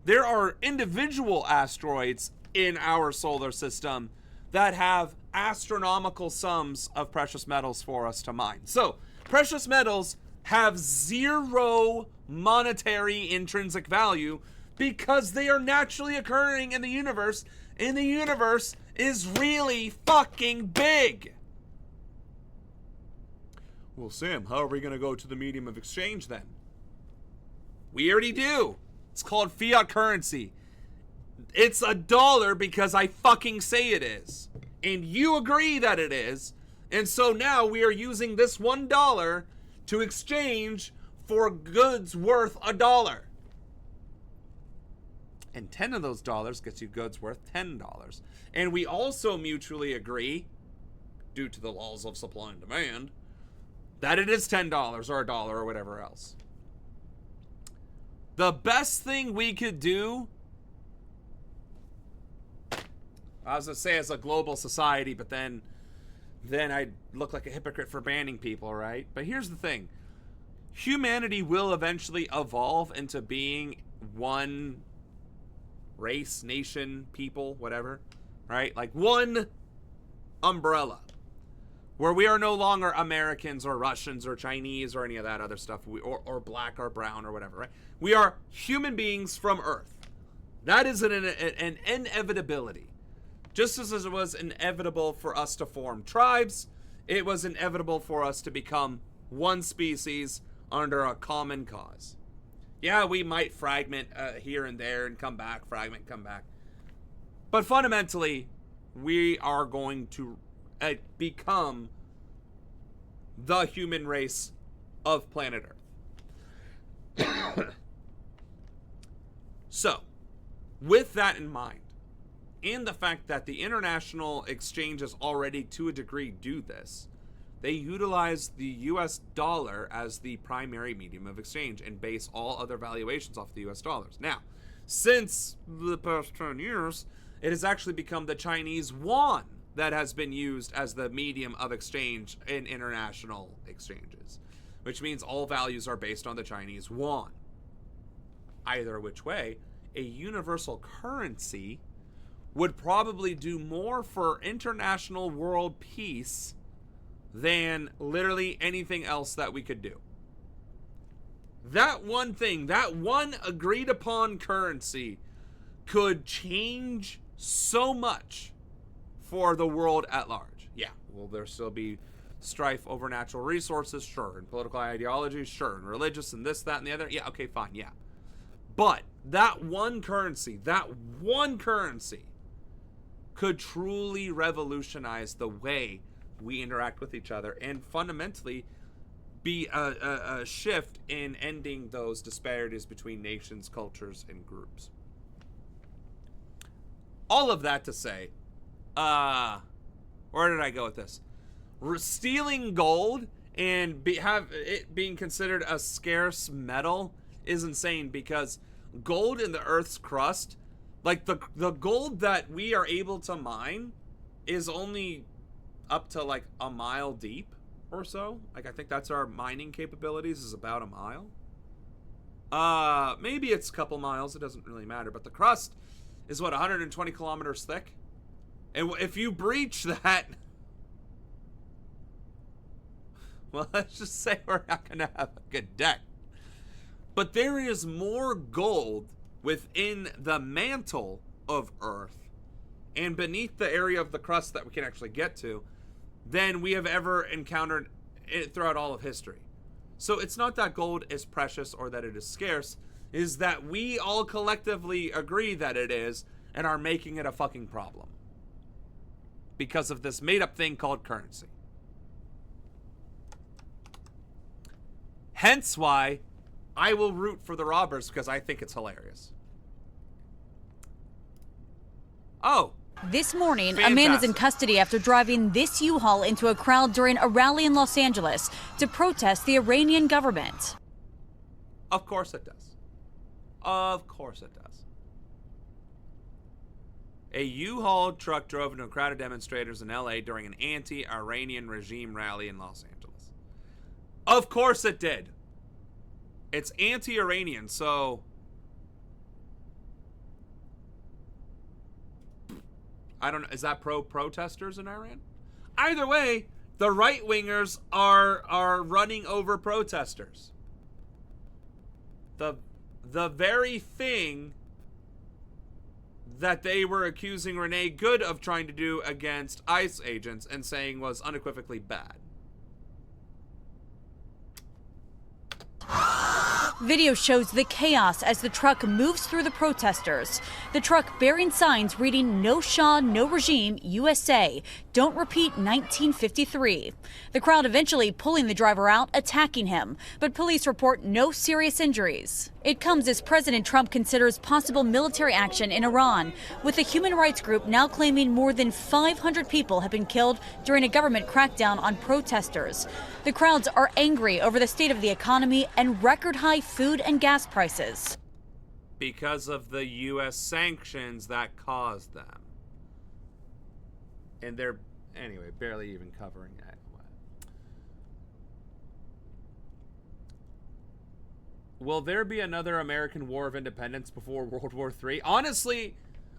Speaker 1: There are individual asteroids in our solar system that have astronomical sums of precious metals for us to mine. So precious metals have zero monetary intrinsic value because they are naturally occurring in the universe, and the universe is really fucking big. Well, Sam, how are we going to go to the medium of exchange then? We already do. It's called fiat currency. It's $1 because I fucking say it is. And you agree that it is. And so now we are using this $1 to exchange for goods worth $1. And 10 of those dollars gets you goods worth $10. And we also mutually agree, due to the laws of supply and demand, that it is $10 or $1 or whatever else. The best thing we could do, I was going to say as a global society, but then I'd look like a hypocrite for banning people, right? But here's the thing. Humanity will eventually evolve into being one race, nation, people, whatever, right? Like one umbrella, where we are no longer Americans or Russians or Chinese or any of that other stuff, or black or brown or whatever, right? We are human beings from Earth. That is an inevitability. Just as it was inevitable for us to form tribes, it was inevitable for us to become one species under a common cause. Yeah, we might fragment here and there and come back, fragment, come back. But fundamentally, we are going to become the human race of planet Earth. So, with that in mind, and the fact that the international exchanges already to a degree do this, they utilize the US dollar as the primary medium of exchange and base all other valuations off the US dollars. Now, since the past 10 years, it has actually become the Chinese yuan that has been used as the medium of exchange in international exchanges, which means all values are based on the Chinese yuan. Either which way, a universal currency would probably do more for international world peace than literally anything else that we could do. That one thing, that one agreed upon currency could change so much for the world at large. Yeah, will there still be strife over natural resources? Sure. And political ideologies? Sure. And religious and this, that, and the other? Yeah, okay, fine, yeah. But that one currency could truly revolutionize the way we interact with each other and fundamentally be a shift in ending those disparities between nations, cultures, and groups. All of that to say, where did I go with this? Stealing gold and have it being considered a scarce metal is insane, because gold in the Earth's crust, like the gold that we are able to mine, is only up to like a mile deep or so. Like, I think that's our mining capabilities, is about a mile. Maybe it's a couple miles, it doesn't really matter, but the crust is what, 120 kilometers thick? And if you breach that, well, let's just say we're not gonna have a good day. But there is more gold within the mantle of Earth and beneath the area of the crust that we can actually get to than we have ever encountered throughout all of history. So it's not that gold is precious or that it is scarce, it is that we all collectively agree that it is and are making it a fucking problem because of this made-up thing called currency. Hence why I will root for the robbers, because I think it's hilarious. Oh.
Speaker 16: This morning,
Speaker 1: Fantastic.
Speaker 16: A man is in custody after driving this U-Haul into a crowd during a rally in Los Angeles to protest the Iranian government.
Speaker 1: Of course it does. Of course it does. A U-Haul truck drove into a crowd of demonstrators in LA during an anti-Iranian regime rally in Los Angeles. Of course it did. It's anti-Iranian, so I don't know. Is that pro-protesters in Iran? Either way, the right-wingers are running over protesters. The very thing that they were accusing Renee Good of trying to do against ICE agents and saying was unequivocally bad.
Speaker 16: Video shows the chaos as the truck moves through the protesters. The truck bearing signs reading "No Shah, No Regime, USA. Don't repeat 1953. The crowd eventually pulling the driver out, attacking him, but police report no serious injuries. It comes as President Trump considers possible military action in Iran, with the human rights group now claiming more than 500 people have been killed during a government crackdown on protesters. The crowds are angry over the state of the economy and record high food and gas prices.
Speaker 1: Because of the U.S. sanctions that caused them. And they're, anyway, barely even covering that. Will there be another American War of Independence before World War III? Honestly,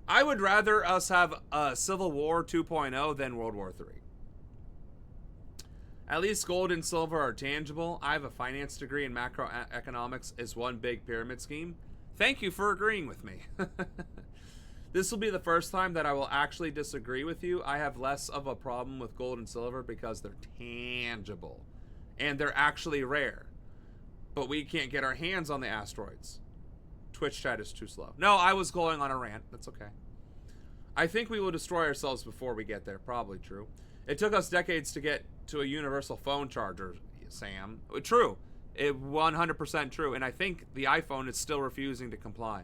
Speaker 1: I would rather us have a Civil War 2.0 than World War III. At least gold and silver are tangible. I have a finance degree in macroeconomics is one big pyramid scheme. Thank you for agreeing with me. This will be the first time that I will actually disagree with you. I have less of a problem with gold and silver because they're tangible and they're actually rare. But we can't get our hands on the asteroids. Twitch chat is too slow. No, I was going on a rant. That's okay. I think we will destroy ourselves before we get there. Probably true. It took us decades to get to a universal phone charger, Sam. True. 100% true. And I think the iPhone is still refusing to comply.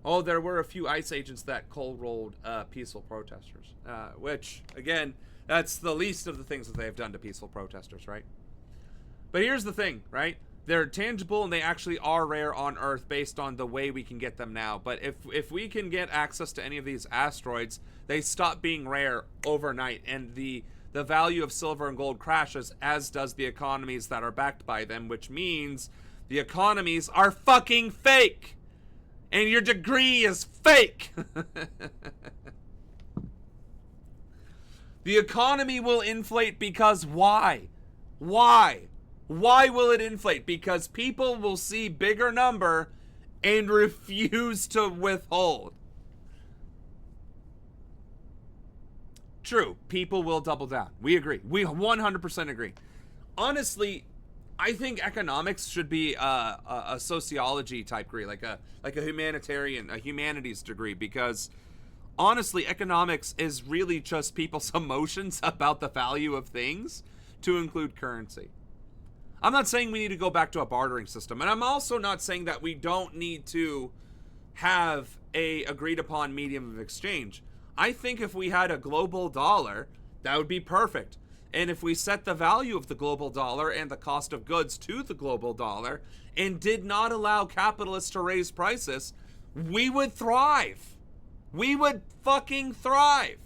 Speaker 1: Oh, there were a few ICE agents that cold-rolled peaceful protesters. Which, again, that's the least of the things that they've done to peaceful protesters, right? But here's the thing, right? They're tangible and they actually are rare on Earth based on the way we can get them now. But if we can get access to any of these asteroids, they stop being rare overnight. And the value of silver and gold crashes, as does the economies that are backed by them, which means the economies are fucking fake. And your degree is fake. The economy will inflate because why? Why? Why will it inflate? Because people will see bigger number and refuse to withhold. True, people will double down. We agree. We 100% agree. Honestly, I think economics should be a sociology type degree, like a humanitarian, a humanities degree, because honestly, economics is really just people's emotions about the value of things, to include currency. I'm not saying we need to go back to a bartering system, and I'm also not saying that we don't need to have a agreed upon medium of exchange. I think if we had a global dollar, that would be perfect. And if we set the value of the global dollar and the cost of goods to the global dollar and did not allow capitalists to raise prices, we would thrive. We would fucking thrive.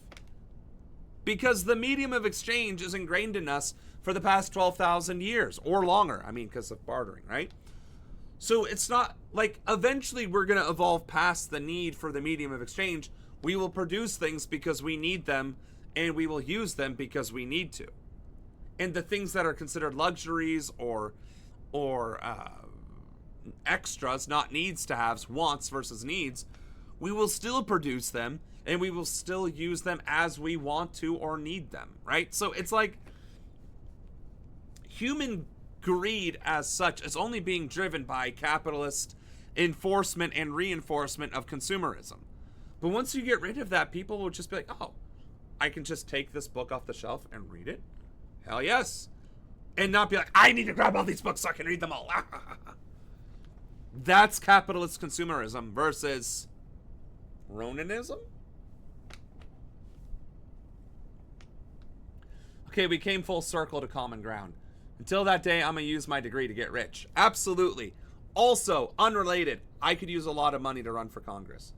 Speaker 1: Because the medium of exchange is ingrained in us for the past 12,000 years or longer. I mean, because of bartering, right? So it's not like eventually we're going to evolve past the need for the medium of exchange. We will produce things because we need them, and we will use them because we need to. And the things that are considered luxuries or extras, not needs to haves, wants versus needs, we will still produce them, and we will still use them as we want to or need them, right? So it's like human greed as such is only being driven by capitalist enforcement and reinforcement of consumerism. But once you get rid of that, people will just be like, oh, I can just take this book off the shelf and read it? Hell yes. And not be like, I need to grab all these books so I can read them all. That's capitalist consumerism versus Ronanism? Okay, we came full circle to common ground. Until that day, I'm going to use my degree to get rich. Absolutely. Also, unrelated, I could use a lot of money to run for Congress.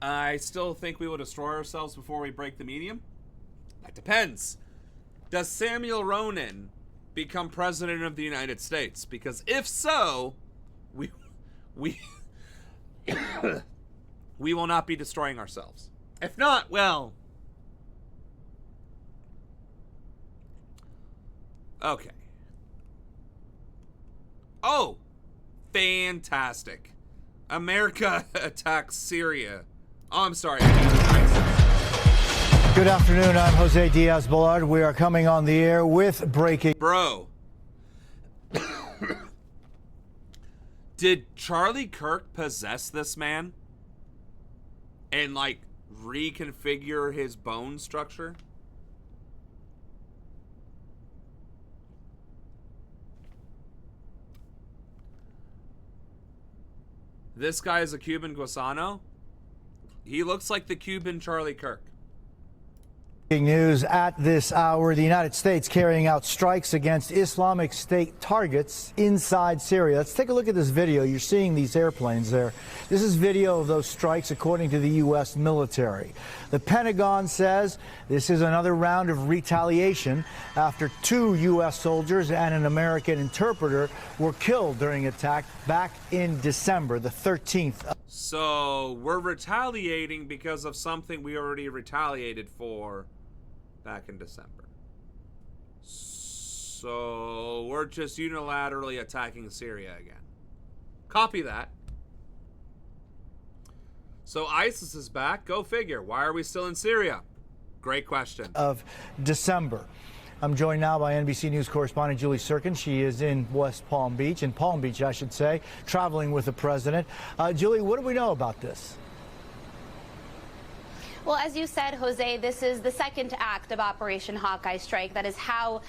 Speaker 1: I still think we will destroy ourselves before we break the medium. That depends. Does Samuel Ronan become president of the United States? Because if so, we we will not be destroying ourselves. If not, well, okay. Oh, fantastic. America attacks Syria. Oh, I'm sorry.
Speaker 19: Good afternoon. I'm Jose Diaz-Balart. We are coming on the air with breaking.
Speaker 1: Bro. Did Charlie Kirk possess this man? And, like, reconfigure his bone structure? This guy is a Cuban Guasano. He looks like the Cuban Charlie Kirk.
Speaker 19: News at this hour, the United States carrying out strikes against Islamic State targets inside Syria. Let's take a look at this video. You're seeing these airplanes there. This is video of those strikes according to the U.S. military. The Pentagon says this is another round of retaliation after 2 U.S. soldiers and an American interpreter were killed during an attack back in December, the 13th.
Speaker 1: So we're retaliating because of something we already retaliated for back in December. So we're just unilaterally attacking Syria again. Copy that. So ISIS is back. Go figure. Why are we still in Syria? Great question.
Speaker 19: Of December. I'm joined now by NBC News correspondent Julie Sirkin. She is in West Palm Beach, I should say, traveling with the president. Julie, what do we know about this?
Speaker 20: Well, as you said, Jose, this is the second act of Operation Hawkeye Strike. That is how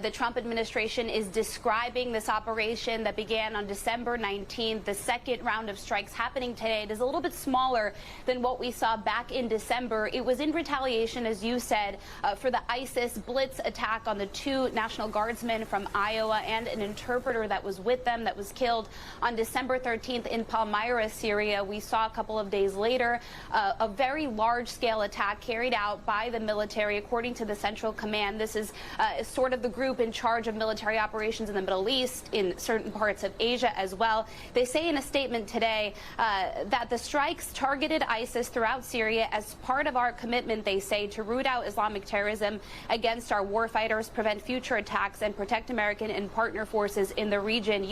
Speaker 20: the Trump administration is describing this operation that began on December 19th. The second round of strikes happening today. It is a little bit smaller than what we saw back in December. It was in retaliation, as you said, for the ISIS blitz attack on the 2 National Guardsmen from Iowa and an interpreter that was with them that was killed on December 13th in Palmyra, Syria. We saw a couple of days later a very large-scale attack carried out by the military, according to the Central Command. This is sort of the group in charge of military operations in the Middle East, in certain parts of Asia as well. They say in a statement today that the strikes targeted ISIS throughout Syria as part of our commitment, they say, to root out Islamic terrorism against our warfighters, prevent future attacks, and protect American and partner forces in the region.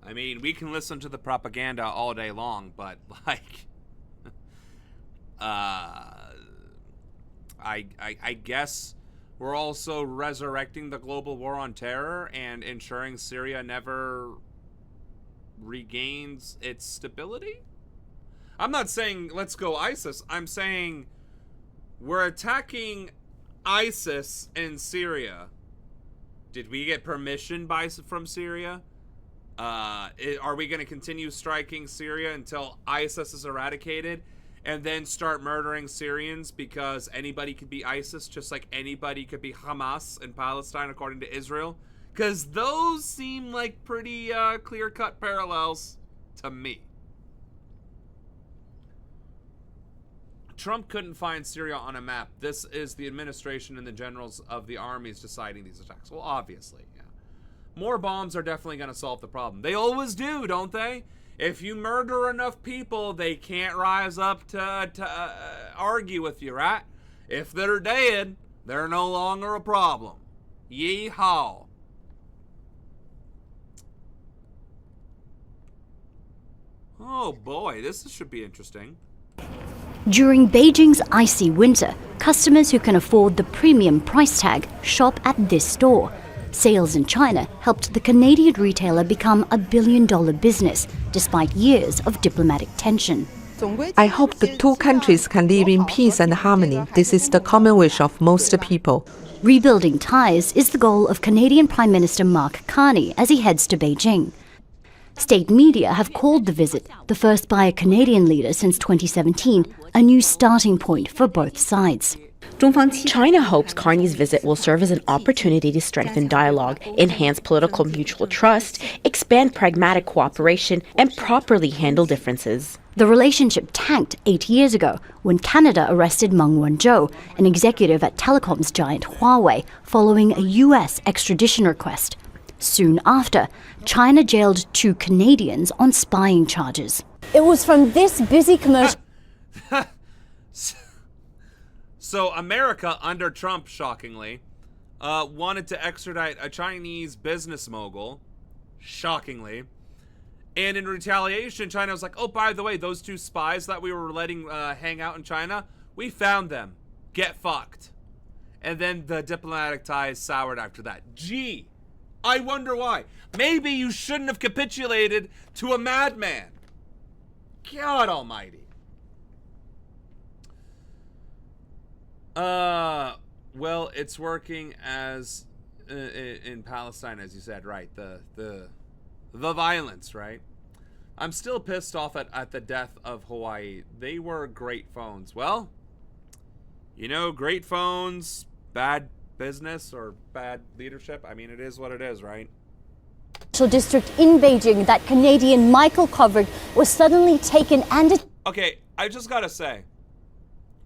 Speaker 1: I mean, we can listen to the propaganda all day long, but, like, I guess we're also resurrecting the global war on terror and ensuring Syria never regains its stability? I'm not saying let's go ISIS. I'm saying we're attacking ISIS in Syria. Did we get permission from Syria? Are we going to continue striking Syria until ISIS is eradicated? And then start murdering Syrians because anybody could be ISIS, just like anybody could be Hamas in Palestine, according to Israel? Because those seem like pretty clear-cut parallels to me. Trump couldn't find Syria on a map. This is the administration and the generals of the armies deciding these attacks. Well, obviously, yeah. More bombs are definitely going to solve the problem. They always do, don't they? If you murder enough people, they can't rise up to argue with you, right? If they're dead, they're no longer a problem. Yee-haw. Oh boy, this should be interesting.
Speaker 23: During Beijing's icy winter, customers who can afford the premium price tag shop at this store. Sales in China helped the Canadian retailer become a billion-dollar business, despite years of diplomatic tension.
Speaker 24: I hope the 2 countries can live in peace and harmony. This is the common wish of most people.
Speaker 23: Rebuilding ties is the goal of Canadian Prime Minister Mark Carney as he heads to Beijing. State media have called the visit, the first by a Canadian leader since 2017, a new starting point for both sides.
Speaker 5: China hopes Carney's visit will serve as an opportunity to strengthen dialogue, enhance political mutual trust, expand pragmatic cooperation, and properly handle differences.
Speaker 23: The relationship tanked 8 years ago when Canada arrested Meng Wanzhou, an executive at telecoms giant Huawei, following a U.S. extradition request. Soon after, China jailed 2 Canadians on spying charges.
Speaker 6: It was from this busy commercial.
Speaker 1: So America, under Trump, shockingly, wanted to extradite a Chinese business mogul, shockingly. And in retaliation, China was like, oh, by the way, those 2 spies that we were letting hang out in China, we found them. Get fucked. And then the diplomatic ties soured after that. Gee, I wonder why. Maybe you shouldn't have capitulated to a madman. God almighty. Well, it's working as in Palestine, as you said, right? The violence, right? I'm still pissed off at the death of Hawaii. They were great phones. Well, you know, great phones, bad business or bad leadership. I mean, it is what it is, right?
Speaker 6: District in Beijing that Canadian Michael covered was suddenly taken and...
Speaker 1: Okay, I just gotta say,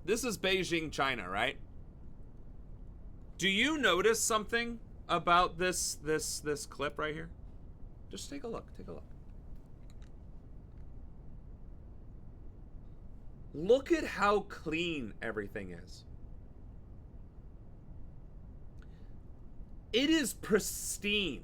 Speaker 1: this is Beijing, China, right? Do you notice something about this clip right here? Just take a look, take a look. Look at how clean everything is. It is pristine.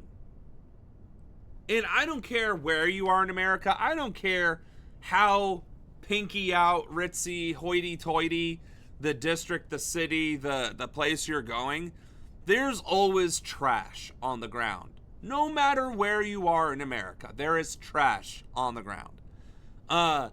Speaker 1: And I don't care where you are in America. I don't care how pinky out, ritzy, hoity-toity the district, the city, the place you're going. There's always trash on the ground. No matter where you are in America, there is trash on the ground. The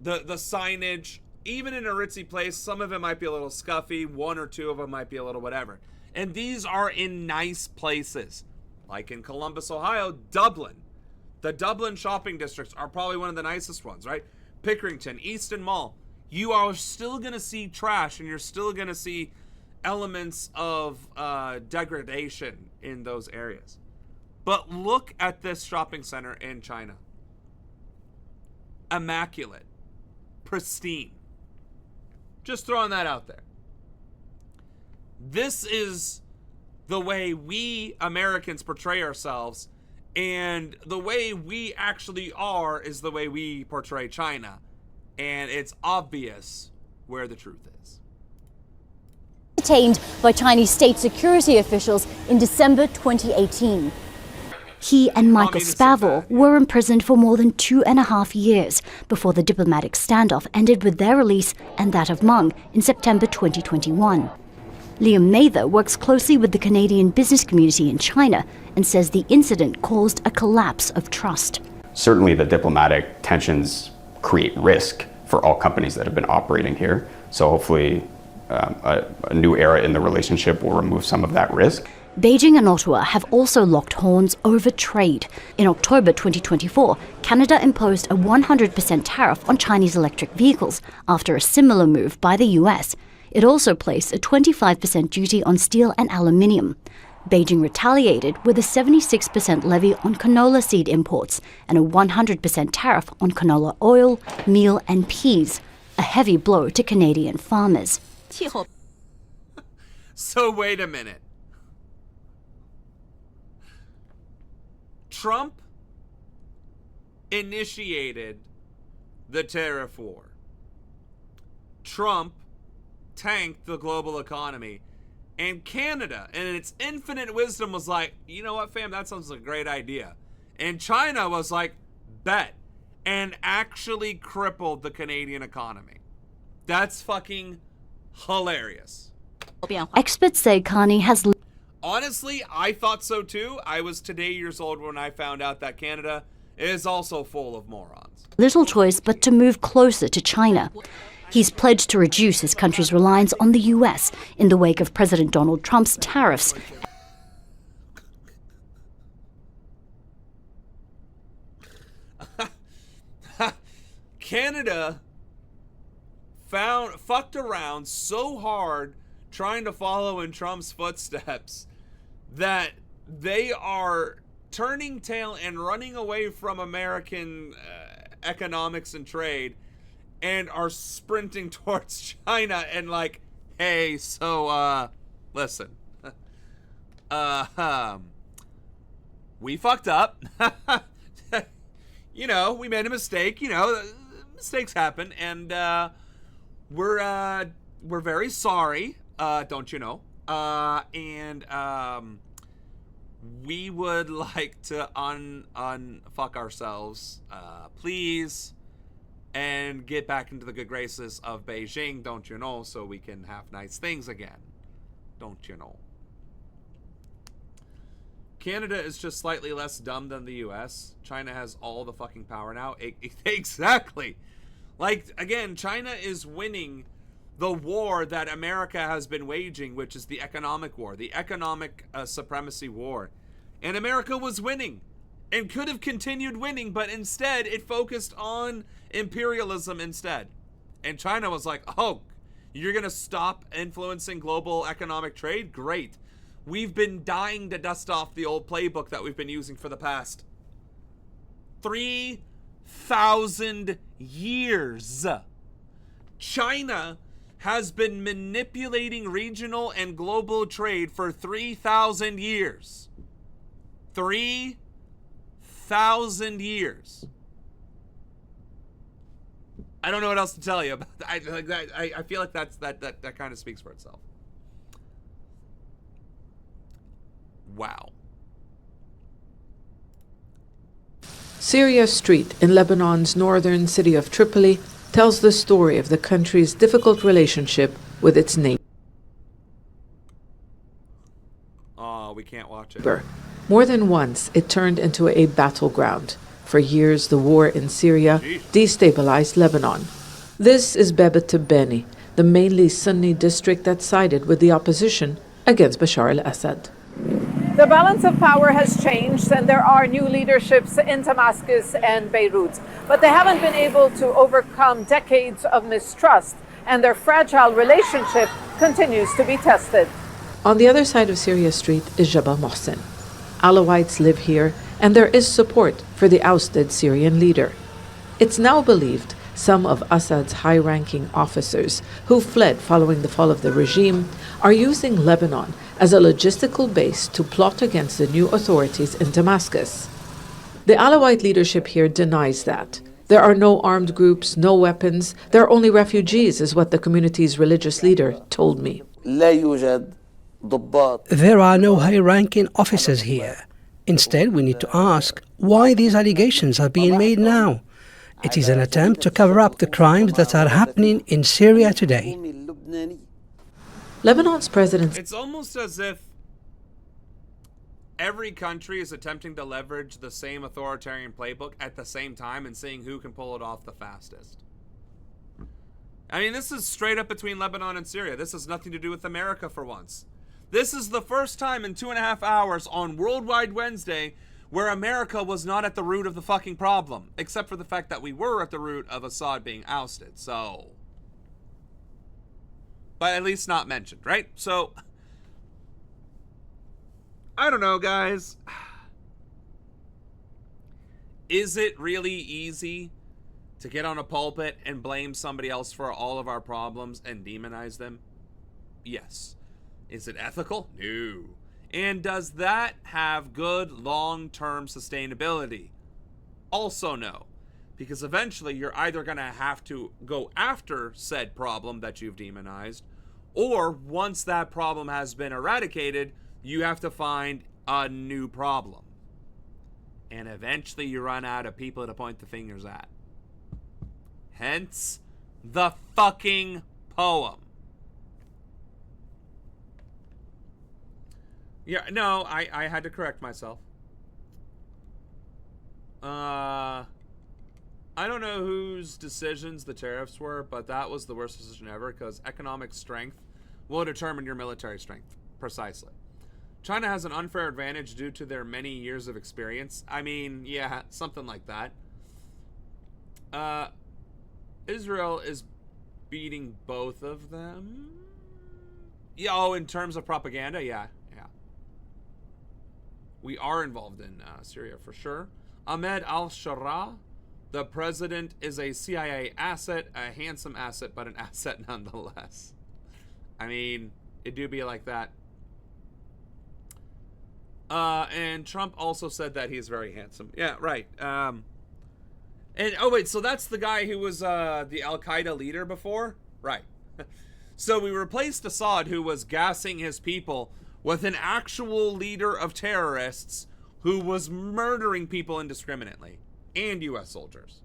Speaker 1: signage, even in a ritzy place, some of it might be a little scuffy. 1 or 2 of them might be a little whatever. And these are in nice places. Like in Columbus, Ohio, Dublin. The Dublin shopping districts are probably one of the nicest ones, right? Pickerington, Easton Mall. You are still going to see trash, and you're still going to see elements of degradation in those areas. But look at this shopping center in China. Immaculate. Pristine. Just throwing that out there. This is the way we Americans portray ourselves, and the way we actually are is the way we portray China. And it's obvious where the truth is.
Speaker 6: Detained by Chinese state security officials in December 2018.
Speaker 23: He and Michael Spavor were imprisoned for more than 2.5 years before the diplomatic standoff ended with their release and that of Meng in September 2021. Liam Mather works closely with the Canadian business community in China and says the incident caused a collapse of trust.
Speaker 17: Certainly the diplomatic tensions create risk for all companies that have been operating here. So hopefully a new era in the relationship will remove some of that risk.
Speaker 23: Beijing and Ottawa have also locked horns over trade. In October 2024, Canada imposed a 100% tariff on Chinese electric vehicles after a similar move by the US. It also placed a 25% duty on steel and aluminium. Beijing retaliated with a 76% levy on canola seed imports and a 100% tariff on canola oil, meal and peas, a heavy blow to Canadian farmers.
Speaker 1: So wait a minute. Trump initiated the tariff war. Trump tanked the global economy. And Canada, in its infinite wisdom, was like, you know what, fam, that sounds like a great idea. And China was like, bet. And actually crippled the Canadian economy. That's fucking hilarious.
Speaker 23: Experts say Carney has...
Speaker 1: Honestly, I thought so too. I was today years old when I found out that Canada is also full of morons.
Speaker 23: little choice but to move closer to China. He's pledged to reduce his country's reliance on the US in the wake of President Donald Trump's tariffs.
Speaker 1: Canada fucked around so hard trying to follow in Trump's footsteps, that they are turning tail and running away from American economics and trade and are sprinting towards China and like, hey, so, listen, we fucked up. You know, we made a mistake, you know, mistakes happen, and, we're very sorry, don't you know, and, we would like to unfuck ourselves, please, and get back into the good graces of Beijing, don't you know, so we can have nice things again, don't you know. Canada is just slightly less dumb than the US. China has all the fucking power now. Exactly. Like, again, China is winning the war that America has been waging, which is the economic war, the economic supremacy war. And America was winning and could have continued winning, but instead it focused on imperialism instead. And China was like, oh, you're going to stop influencing global economic trade? Great. We've been dying to dust off the old playbook that we've been using for the past 3,000 years. China has been manipulating regional and global trade for 3,000 years. 3,000 years. I don't know what else to tell you about that. I feel like that kind of speaks for itself. Wow.
Speaker 24: Syria Street in Lebanon's northern city of Tripoli tells the story of the country's difficult relationship with its neighbor.
Speaker 1: Oh, we can't watch it.
Speaker 24: More than once, it turned into a battleground. For years, the war in Syria destabilized Lebanon. This is Bebe Tebeni, the mainly Sunni district that sided with the opposition against Bashar al-Assad.
Speaker 2: The balance of power has changed, and there are new leaderships in Damascus and Beirut. But they haven't been able to overcome decades of mistrust, and their fragile relationship continues to be tested.
Speaker 24: On the other side of Syria Street is Jabal Mohsen. Alawites live here, and there is support for the ousted Syrian leader. It's now believed some of Assad's high-ranking officers who fled following the fall of the regime are using Lebanon as a logistical base to plot against the new authorities in Damascus. The Alawite leadership here denies that. There are no armed groups, no weapons. There are only refugees, is what the community's religious leader told me.
Speaker 4: There are no high-ranking officers here. Instead, we need to ask why these allegations are being made now. It is an attempt to cover up the crimes that are happening in Syria today.
Speaker 24: Lebanon's president...
Speaker 1: It's almost as if every country is attempting to leverage the same authoritarian playbook at the same time and seeing who can pull it off the fastest. I mean, this is straight up between Lebanon and Syria. This has nothing to do with America for once. This is the first time in 2.5 hours on Worldwide Wednesday where America was not at the root of the fucking problem, except for the fact that we were at the root of Assad being ousted, so... But at least not mentioned, right? So, I don't know, guys. Is it really easy to get on a pulpit and blame somebody else for all of our problems and demonize them? Yes. Is it ethical? No. And does that have good long-term sustainability? Also no. Because eventually you're either going to have to go after said problem that you've demonized, or once that problem has been eradicated, you have to find a new problem. And eventually you run out of people to point the fingers at. Hence the fucking poem. Yeah, no, I had to correct myself. I don't know whose decisions the tariffs were, but that was the worst decision ever, because economic strength will determine your military strength. Precisely. China has an unfair advantage due to their many years of experience. I mean, yeah, something like that. Israel is beating both of them. in terms of propaganda, yeah. We are involved in Syria for sure. Ahmed al-Shara, the president is a CIA asset, a handsome asset, but an asset nonetheless. I mean, it do be like that. And Trump also said that he's very handsome. Yeah, right. And oh wait, so that's the guy who was the Al-Qaeda leader before? Right. So we replaced Assad, who was gassing his people, with an actual leader of terrorists who was murdering people indiscriminately, and U.S. soldiers.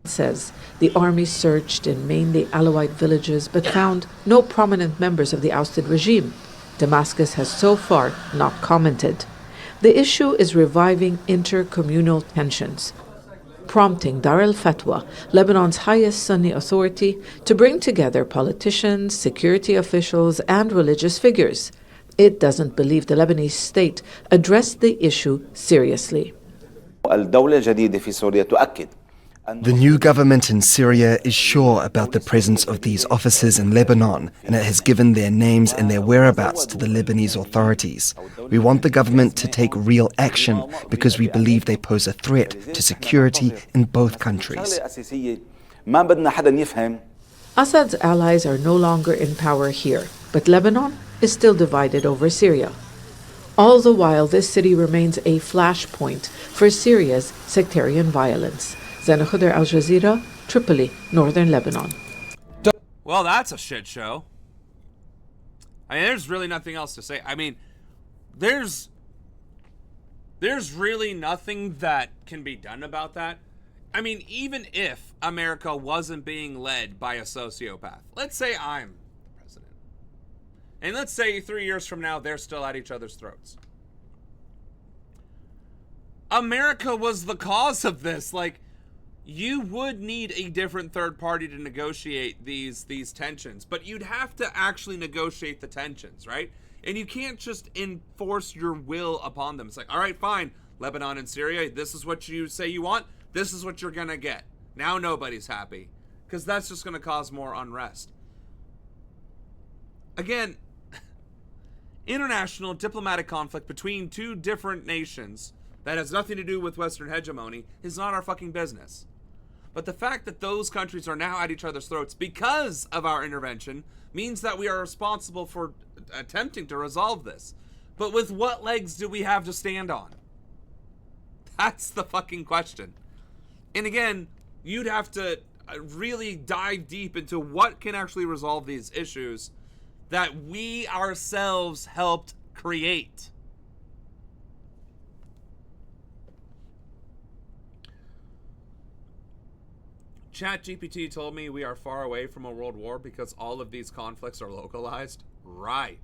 Speaker 24: Says the army searched in mainly Alawite villages but found no prominent members of the ousted regime. Damascus has so far not commented. The issue is reviving intercommunal tensions, prompting Dar al-Fatwa, Lebanon's highest Sunni authority, to bring together politicians, security officials, and religious figures. It doesn't believe the Lebanese state addressed the issue seriously.
Speaker 3: The new government in Syria is sure about the presence of these officers in Lebanon, and it has given their names and their whereabouts to the Lebanese authorities. We want the government to take real action because we believe they pose a threat to security in both countries.
Speaker 24: Assad's allies are no longer in power here, but Lebanon is still divided over Syria. All the while, this city remains a flashpoint for Syria's sectarian violence. Zana Khuder, Al Jazeera, Tripoli, northern Lebanon.
Speaker 1: Well, that's a shit show. I mean, there's really nothing else to say. I mean, there's really nothing that can be done about that. I mean, even if America wasn't being led by a sociopath, let's say I'm the president, and let's say 3 years from now they're still at each other's throats. America was the cause of this. Like, you would need a different third party to negotiate these tensions, but you'd have to actually negotiate the tensions, right? And you can't just enforce your will upon them. It's like, all right, fine, Lebanon and Syria, this is what you say you want. This is what you're going to get. Now nobody's happy, because that's just going to cause more unrest. Again, international diplomatic conflict between two different nations that has nothing to do with Western hegemony is not our fucking business. But the fact that those countries are now at each other's throats because of our intervention means that we are responsible for attempting to resolve this. But with what legs do we have to stand on? That's the fucking question. And again, you'd have to really dive deep into what can actually resolve these issues that we ourselves helped create. ChatGPT told me we are far away from a world war because all of these conflicts are localized. Right.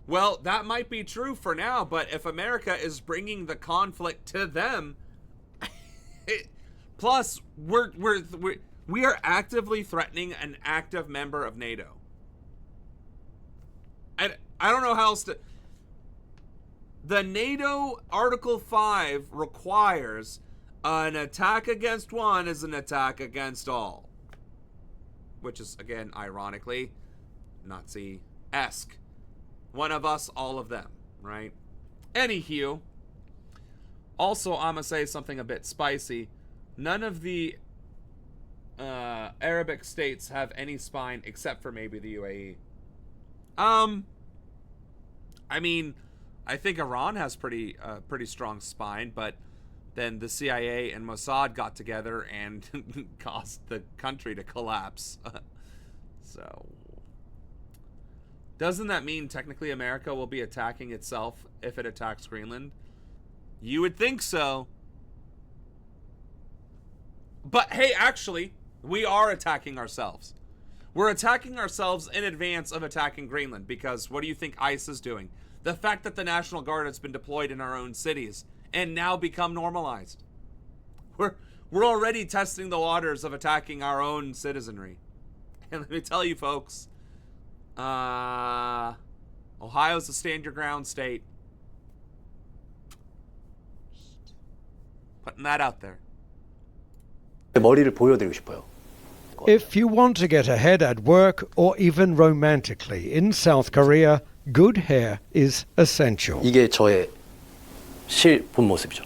Speaker 1: Well, that might be true for now, but if America is bringing the conflict to them, plus we are actively threatening an active member of NATO. I don't know how else to. The NATO Article 5 requires an attack against one is an attack against all. Which is, again, ironically, Nazi-esque. One of us, all of them, right? Anywho, also, I'm going to say something a bit spicy. None of the Arabic states have any spine except for maybe the UAE. I mean, I think Iran has pretty strong spine, but then the CIA and Mossad got together and caused the country to collapse. So, doesn't that mean technically America will be attacking itself if it attacks Greenland? You would think so. But hey, actually, we are attacking ourselves. We're attacking ourselves in advance of attacking Greenland, because what do you think ICE is doing? The fact that the National Guard has been deployed in our own cities and now become normalized. We're already testing the waters of attacking our own citizenry. And let me tell you, folks, Ohio's a stand your ground state. Putting that out there.
Speaker 7: 머리를 보여드리고 싶어요. If you want to get ahead at work or even romantically in South Korea, good hair is essential.
Speaker 18: 이게 저의 본 모습이죠.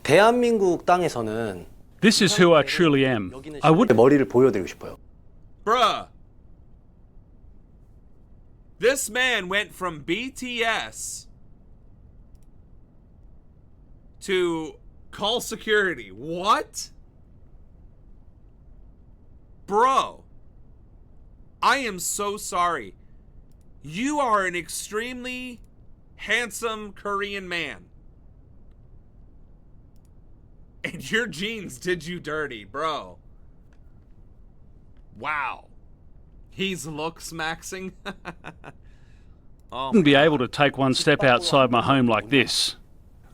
Speaker 18: 대한민국 땅에서는
Speaker 21: This is who I truly am. I would
Speaker 18: 머리를 보여드리고 싶어요.
Speaker 1: Bruh. This man went from BTS to call security. What? Bro. I am so sorry. You are an extremely handsome Korean man. And your jeans did you dirty, bro. Wow. He's looks maxing.
Speaker 21: I wouldn't be able to take one step outside my home like this.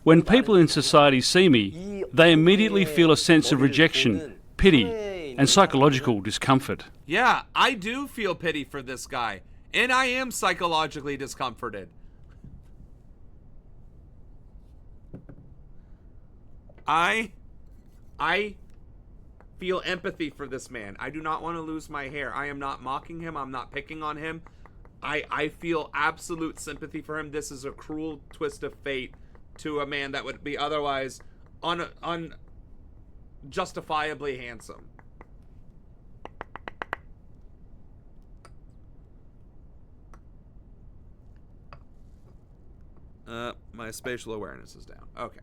Speaker 21: When people in society see me, they immediately feel a sense of rejection, pity, and psychological discomfort.
Speaker 1: Yeah, I do feel pity for this guy. And I am psychologically discomforted. I feel empathy for this man. I do not want to lose my hair. I am not mocking him. I'm not picking on him. I feel absolute sympathy for him. This is a cruel twist of fate to a man that would be otherwise unjustifiably handsome. My spatial awareness is down. Okay.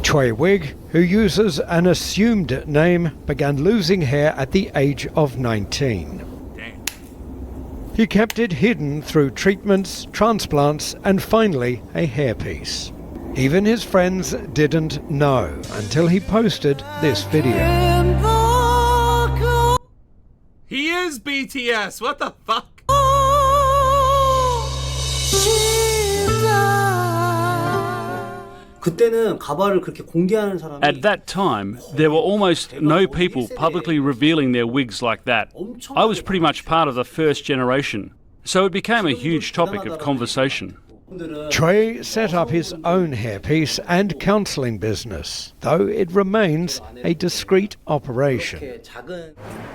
Speaker 7: Choi Wig, who uses an assumed name, began losing hair at the age of 19.
Speaker 1: Damn.
Speaker 7: He kept it hidden through treatments, transplants, and finally a hairpiece. Even his friends didn't know until he posted this video.
Speaker 1: He is BTS. What the fuck?
Speaker 18: 그때는 가발을 그렇게 공개하는 사람이
Speaker 21: At that time, there were almost no people publicly revealing their wigs like that. I was pretty much part of the first generation, so it became a huge topic of conversation.
Speaker 7: Choi set up his own hairpiece and counselling business, though it remains a discreet operation.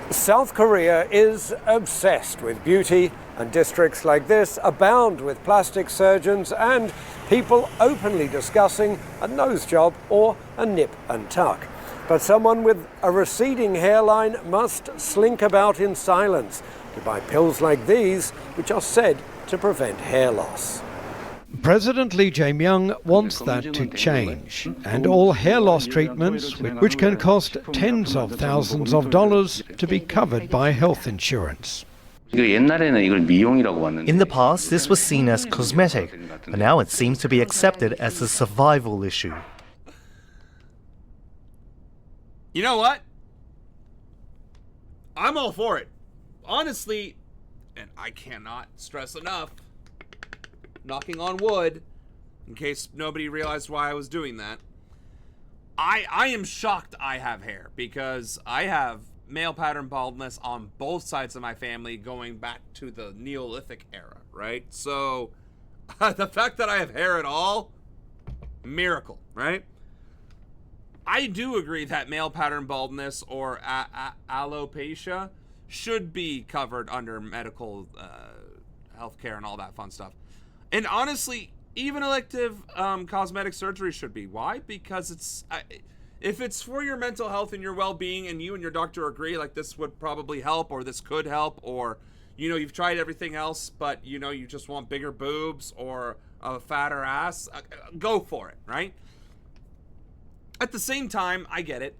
Speaker 7: South Korea is obsessed with beauty, and districts like this abound with plastic surgeons and people openly discussing a nose job or a nip and tuck. But someone with a receding hairline must slink about in silence to buy pills like these, which are said to prevent hair loss. President Lee Jae-myung wants that to change, and all hair loss treatments, which can cost tens of thousands of dollars, to be covered by health insurance.
Speaker 22: In the past, this was seen as cosmetic, but now it seems to be accepted as a survival issue.
Speaker 1: You know what? I'm all for it. Honestly, and I cannot stress enough, knocking on wood, in case nobody realized why I was doing that, I am shocked I have hair, because I have male pattern baldness on both sides of my family going back to the Neolithic era, right? So the fact that I have hair at all, miracle, right? I do agree that male pattern baldness or alopecia should be covered under medical healthcare and all that fun stuff. And honestly, even elective cosmetic surgery should be. Why? Because it's if it's for your mental health and your well-being, and you and your doctor agree like this would probably help, or this could help, or you've tried everything else, but you just want bigger boobs or a fatter ass, go for it, right? At the same time, I get it.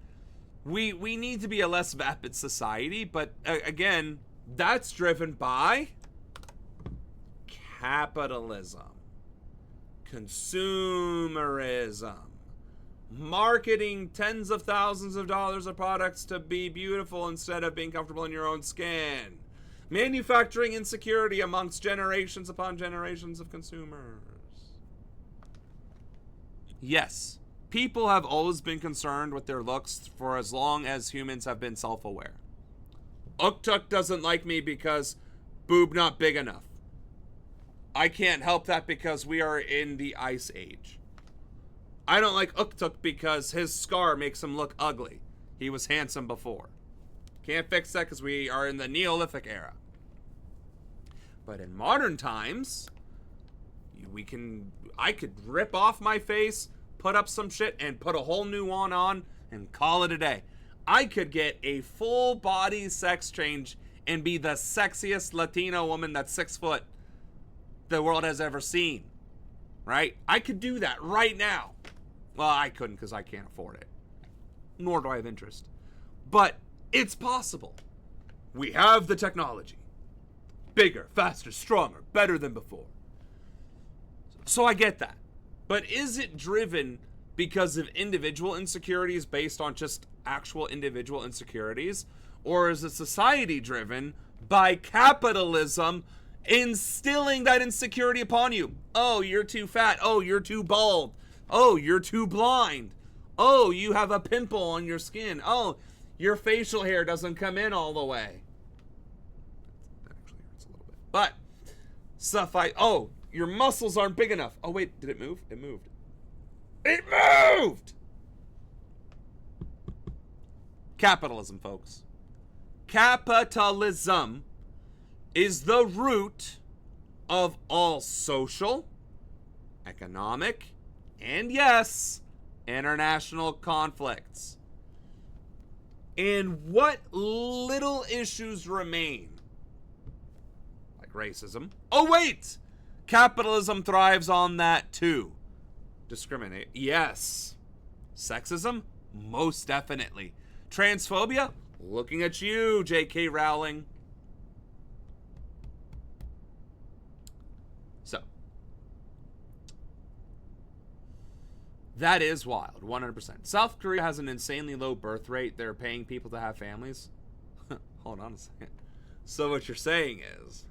Speaker 1: We need to be a less vapid society, but again, that's driven by capitalism, consumerism, marketing tens of thousands of dollars of products to be beautiful instead of being comfortable in your own skin, manufacturing insecurity amongst generations upon generations of consumers. Yes, people have always been concerned with their looks for as long as humans have been self-aware. Uktuk doesn't like me because boob not big enough. I can't help that because we are in the Ice Age. I don't like Uktuk because his scar makes him look ugly. He was handsome before. Can't fix that because we are in the Neolithic era. But in modern times, I could rip off my face, put up some shit, and put a whole new one on, and call it a day. I could get a full body sex change and be the sexiest Latino woman that's 6 foot the world has ever seen. Right? I could do that right now. Well, I couldn't because I can't afford it. Nor do I have interest. But it's possible. We have the technology. Bigger, faster, stronger, better than before. So I get that. But is it driven because of individual insecurities based on just actual individual insecurities? Or is it society driven by capitalism instilling that insecurity upon you? Oh, you're too fat. Oh, you're too bald. Oh, you're too blind. Oh, you have a pimple on your skin. Oh, your facial hair doesn't come in all the way. That actually hurts a little bit. But stuff oh, your muscles aren't big enough. Oh, wait, did it move? It moved. It moved! Capitalism, folks. Capitalism is the root of all social, economic, and yes, international conflicts. And what little issues remain? Like racism. Oh, wait! Capitalism thrives on that too. Discriminate. Yes. Sexism? Most definitely. Transphobia? Looking at you, J.K. Rowling. So. That is wild. 100%. South Korea has an insanely low birth rate. They're paying people to have families. Hold on a second. So what you're saying is,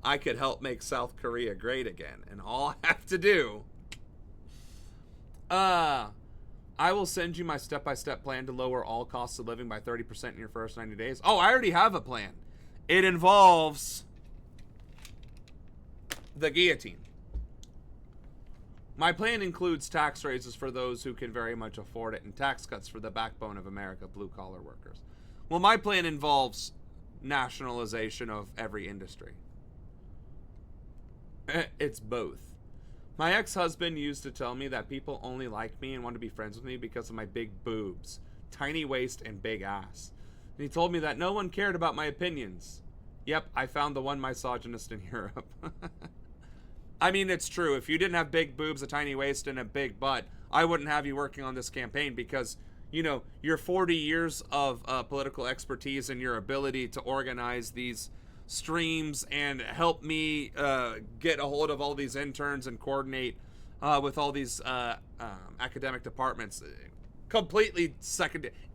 Speaker 1: I could help make South Korea great again, and all I have to do, I will send you my step-by-step plan to lower all costs of living by 30% in your first 90 days. Oh, I already have a plan. It involves the guillotine. My plan includes tax raises for those who can very much afford it and tax cuts for the backbone of America, blue-collar workers. Well, my plan involves nationalization of every industry. It's both. My ex-husband used to tell me that people only like me and want to be friends with me because of my big boobs, tiny waist, and big ass. And he told me that no one cared about my opinions. Yep, I found the one misogynist in Europe. I mean, it's true. If you didn't have big boobs, a tiny waist, and a big butt, I wouldn't have you working on this campaign because, you know, your 40 years of political expertise and your ability to organize these streams and help me get a hold of all these interns and coordinate with all these academic departments, completely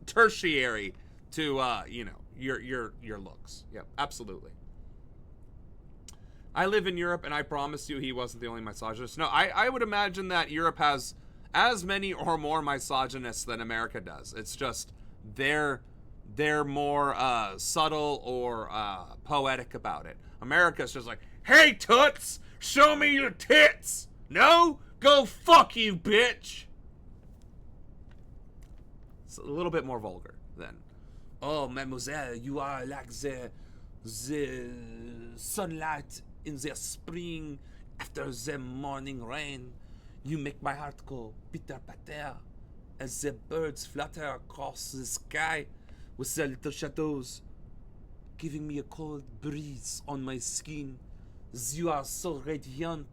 Speaker 1: tertiary to you know, your looks. Yep, absolutely. I live in Europe, and I promise you he wasn't the only misogynist. No, I would imagine that Europe has as many or more misogynists than America does. It's just they're more subtle or poetic about it. America's just like, hey, toots, show me your tits. No? Go fuck you, bitch. It's a little bit more vulgar then. Oh, mademoiselle, you are like the sunlight in the spring after the morning rain. You make my heart go pitter-patter as the birds flutter across the sky with their little shadows, giving me a cold breeze on my skin. You are so radiant.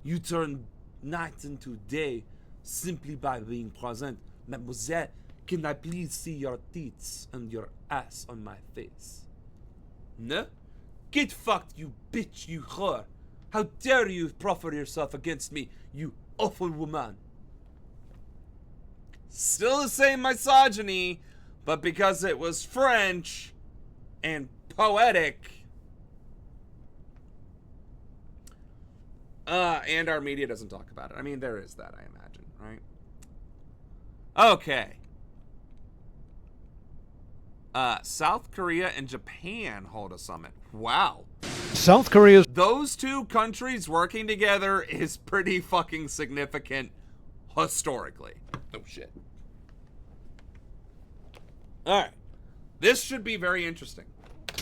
Speaker 1: You turn night into day simply by being present. Mademoiselle, can I please see your tits and your ass on my face? No? Get fucked, you bitch, you whore. How dare you proffer yourself against me, you awful woman. Still the same misogyny, but because it was French and poetic, and our media doesn't talk about it. I mean, there is that, I imagine, right? Okay. South Korea and Japan hold a summit. Wow.
Speaker 7: South Korea's...
Speaker 1: Those two countries working together is pretty fucking significant Historically. Oh, shit. All right. This should be very interesting.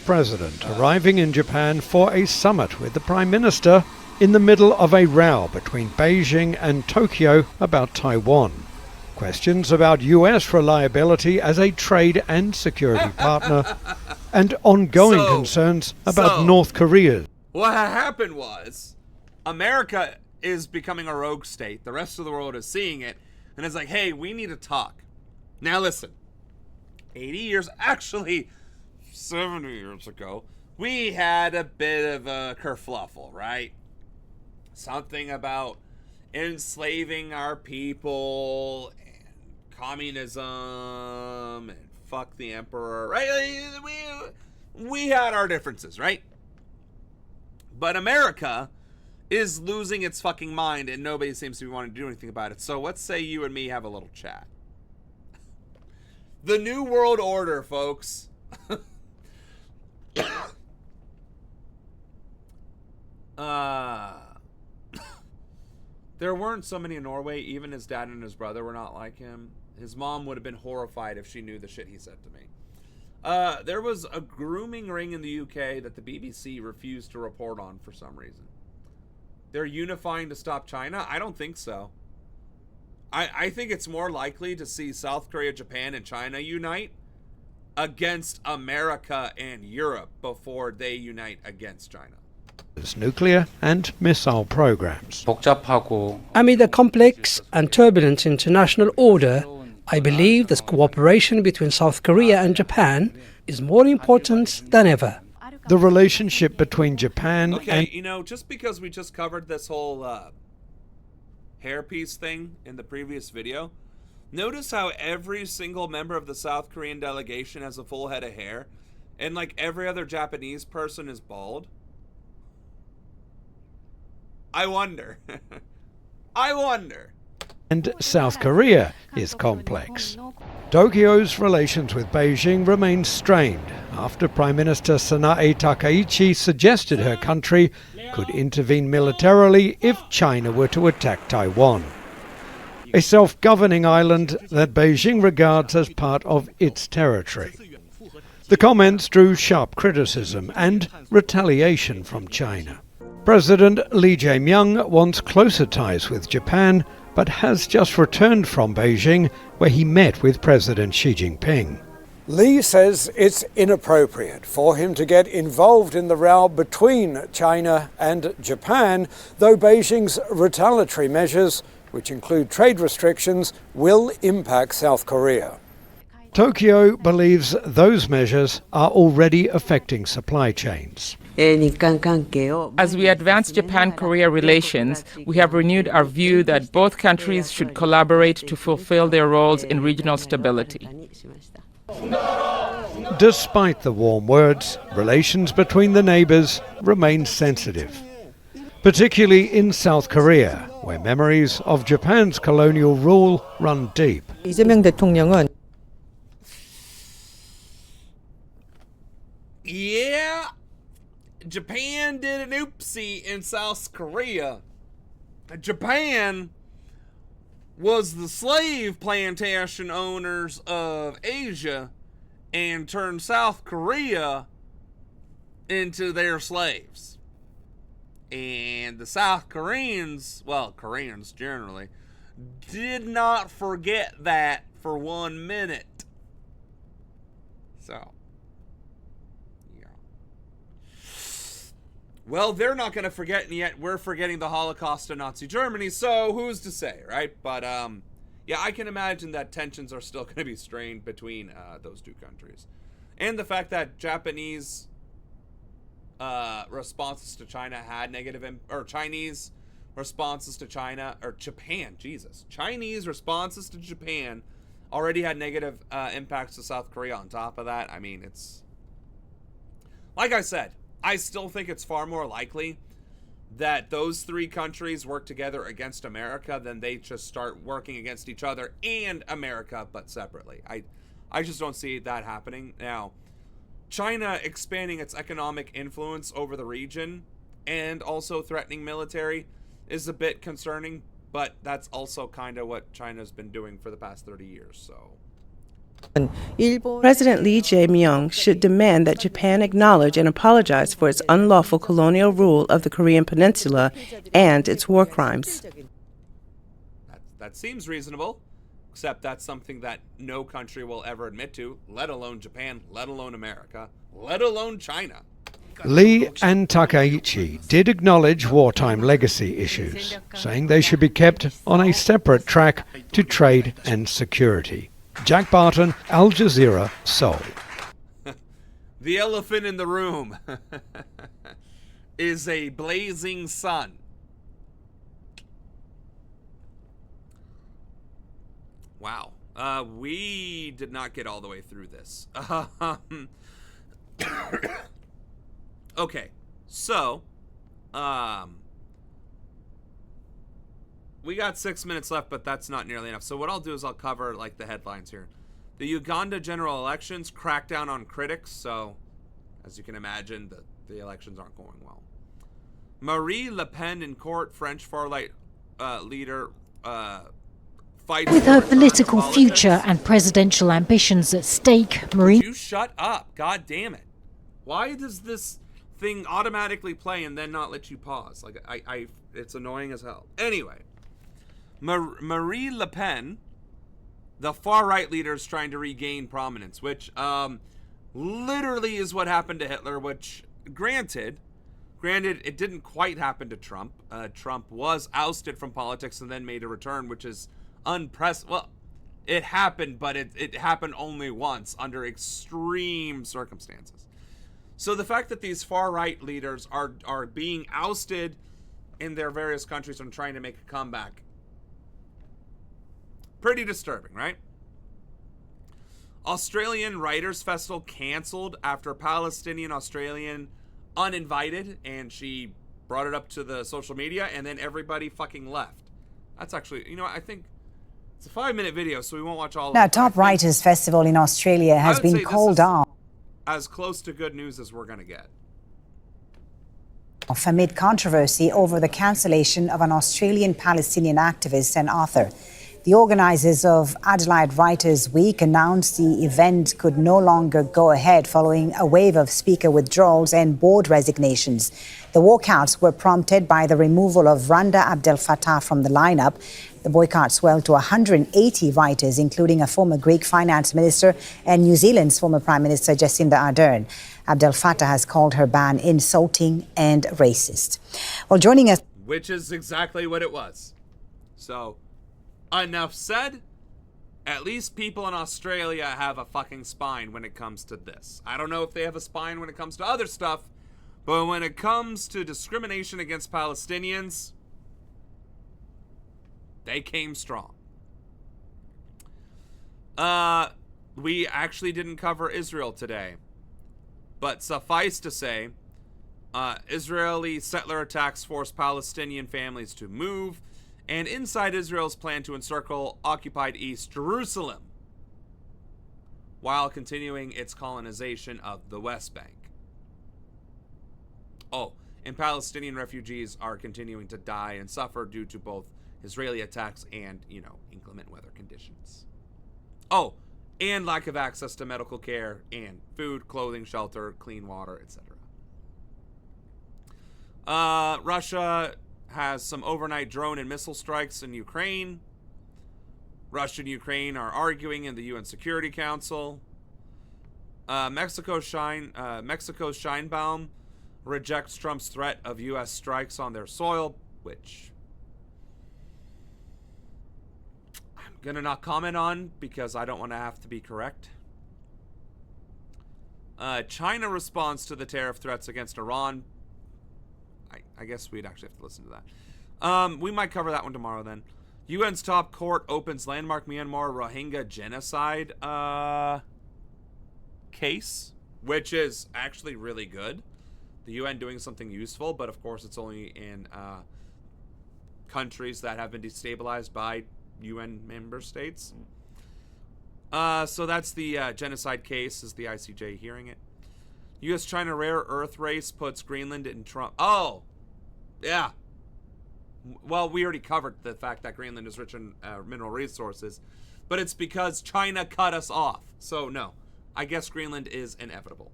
Speaker 7: President arriving in Japan for a summit with the Prime Minister in the middle of a row between Beijing and Tokyo about Taiwan. Questions about US reliability as a trade and security partner, and ongoing concerns about North Korea.
Speaker 1: What happened was, America is becoming a rogue state. The rest of the world is seeing it, and it's like, hey, we need to talk. Now listen, 80 years, actually 70 years ago, we had a bit of a kerfluffle, right? Something about enslaving our people and communism and fuck the emperor, right? We had our differences, right? But America is losing its fucking mind and nobody seems to be wanting to do anything about it. So let's say you and me have a little chat. The New World Order, folks. There weren't so many in Norway. Even his dad and his brother were not like him. His mom would have been horrified if she knew the shit he said to me. There was a grooming ring in the UK that the BBC refused to report on for some reason. They're unifying to stop China? I don't think so. I think it's more likely to see South Korea, Japan, and China unite against America and Europe before they unite against China.
Speaker 7: Nuclear and missile programs.
Speaker 4: Amid a complex and turbulent international order, I believe that cooperation between South Korea and Japan is more important than ever.
Speaker 7: The relationship between Japan
Speaker 1: and...
Speaker 7: and...
Speaker 1: just because we just covered this whole hairpiece thing in the previous video, notice how every single member of the South Korean delegation has a full head of hair, and like every other Japanese person is bald? I wonder. I wonder.
Speaker 7: And South Korea is complex. Tokyo's relations with Beijing remain strained after Prime Minister Sanae Takaichi suggested her country could intervene militarily if China were to attack Taiwan, a self-governing island that Beijing regards as part of its territory. The comments drew sharp criticism and retaliation from China. President Lee Jae-myung wants closer ties with Japan, but has just returned from Beijing, where he met with President Xi Jinping. Lee says it's inappropriate for him to get involved in the row between China and Japan, though Beijing's retaliatory measures, which include trade restrictions, will impact South Korea. Tokyo believes those measures are already affecting supply chains.
Speaker 8: As we advance Japan-Korea relations, we have renewed our view that both countries should collaborate to fulfill their roles in regional stability.
Speaker 7: Despite the warm words, relations between the neighbors remain sensitive, particularly in South Korea, where memories of Japan's colonial rule run deep.
Speaker 1: Yeah, Japan did an oopsie in South Korea. Japan was the slave plantation owners of Asia and turned South Korea into their slaves. And the South Koreans, well, Koreans generally, did not forget that for 1 minute. So, yeah. Well, they're not going to forget, and yet we're forgetting the Holocaust of Nazi Germany, so who's to say, right? But, yeah, I can imagine that tensions are still going to be strained between those two countries. And the fact that Japanese responses to China had negative, or Chinese responses to China, or Japan, Jesus. Chinese responses to Japan already had negative impacts to South Korea on top of that. I mean, it's... Like I said, I still think it's far more likely that those three countries work together against America than they just start working against each other and America, but separately. I just don't see that happening. Now, China expanding its economic influence over the region and also threatening military is a bit concerning, But that's also kind of what China's been doing for the past 30 years, so.
Speaker 9: President Lee Jae-myung should demand that Japan acknowledge and apologize for its unlawful colonial rule of the Korean Peninsula and its war crimes.
Speaker 1: That seems reasonable, except that's something that no country will ever admit to, let alone Japan, let alone America, let alone China.
Speaker 7: Lee and Takaichi did acknowledge wartime legacy issues, saying they should be kept on a separate track to trade and security. Jack Barton, Al Jazeera, Seoul.
Speaker 1: The elephant in the room is a blazing sun. Wow. We did not get all the way through this. Okay. So, we got 6 minutes left, but that's not nearly enough. So what I'll do is I'll cover like the headlines here. The Uganda general elections crack down on critics. So, as you can imagine, the elections aren't going well. Marie Le Pen in court, French far-right leader fights.
Speaker 11: With her political future and presidential ambitions at stake, Marie...
Speaker 1: You shut up. God damn it. Why does this thing automatically play and then not let you pause? Like, it's annoying as hell. Anyway. Marie Le Pen, the far-right leader, is trying to regain prominence, which literally is what happened to Hitler, which, granted, it didn't quite happen to Trump. Trump was ousted from politics and then made a return, which is unprecedented. Well, it happened, but it happened only once under extreme circumstances. So the fact that these far-right leaders are being ousted in their various countries and trying to make a comeback, pretty disturbing, right? Australian Writers' Festival canceled after Palestinian Australian uninvited, and she brought it up to the social media, and then everybody fucking left. That's actually, you know, I think it's a 5-minute video, so we won't watch all of it.
Speaker 12: Now, Top Writers' Festival in Australia has been called off
Speaker 1: as close to good news as we're going to get.
Speaker 12: Amid controversy over the cancellation of an Australian Palestinian activist and author. The organisers of Adelaide Writers' Week announced the event could no longer go ahead following a wave of speaker withdrawals and board resignations. The walkouts were prompted by the removal of Randa Abdel Fattah from the lineup. The boycott swelled to 180 writers, including a former Greek finance minister and New Zealand's former Prime Minister Jacinda Ardern. Abdel Fattah has called her ban insulting and racist. Well, joining us...
Speaker 1: Which is exactly what it was. So... enough said. At least people in Australia have a fucking spine when it comes to this. I don't know if they have a spine when it comes to other stuff, but when it comes to discrimination against Palestinians, they came strong. We actually didn't cover Israel today, but suffice to say, Israeli settler attacks force Palestinian families to move, and inside Israel's plan to encircle occupied East Jerusalem while continuing its colonization of the West Bank. Oh, and Palestinian refugees are continuing to die and suffer due to both Israeli attacks and, inclement weather conditions. Oh, and lack of access to medical care and food, clothing, shelter, clean water, etc. Russia has some overnight drone and missile strikes in Ukraine. Russia and Ukraine are arguing in the UN Security Council. Mexico's Sheinbaum rejects Trump's threat of U.S. strikes on their soil, which I'm going to not comment on because I don't want to have to be correct. China responds to the tariff threats against Iran. I guess we'd actually have to listen to that. We might cover that one tomorrow then. UN's top court opens landmark Myanmar Rohingya genocide case, which is actually really good. The UN doing something useful, but of course it's only in countries that have been destabilized by UN member states. So that's the genocide case, is the ICJ hearing it. U.S.-China rare earth race puts Greenland in Trump. Oh! Yeah. Well, we already covered the fact that Greenland is rich in mineral resources, but it's because China cut us off. So, no. I guess Greenland is inevitable.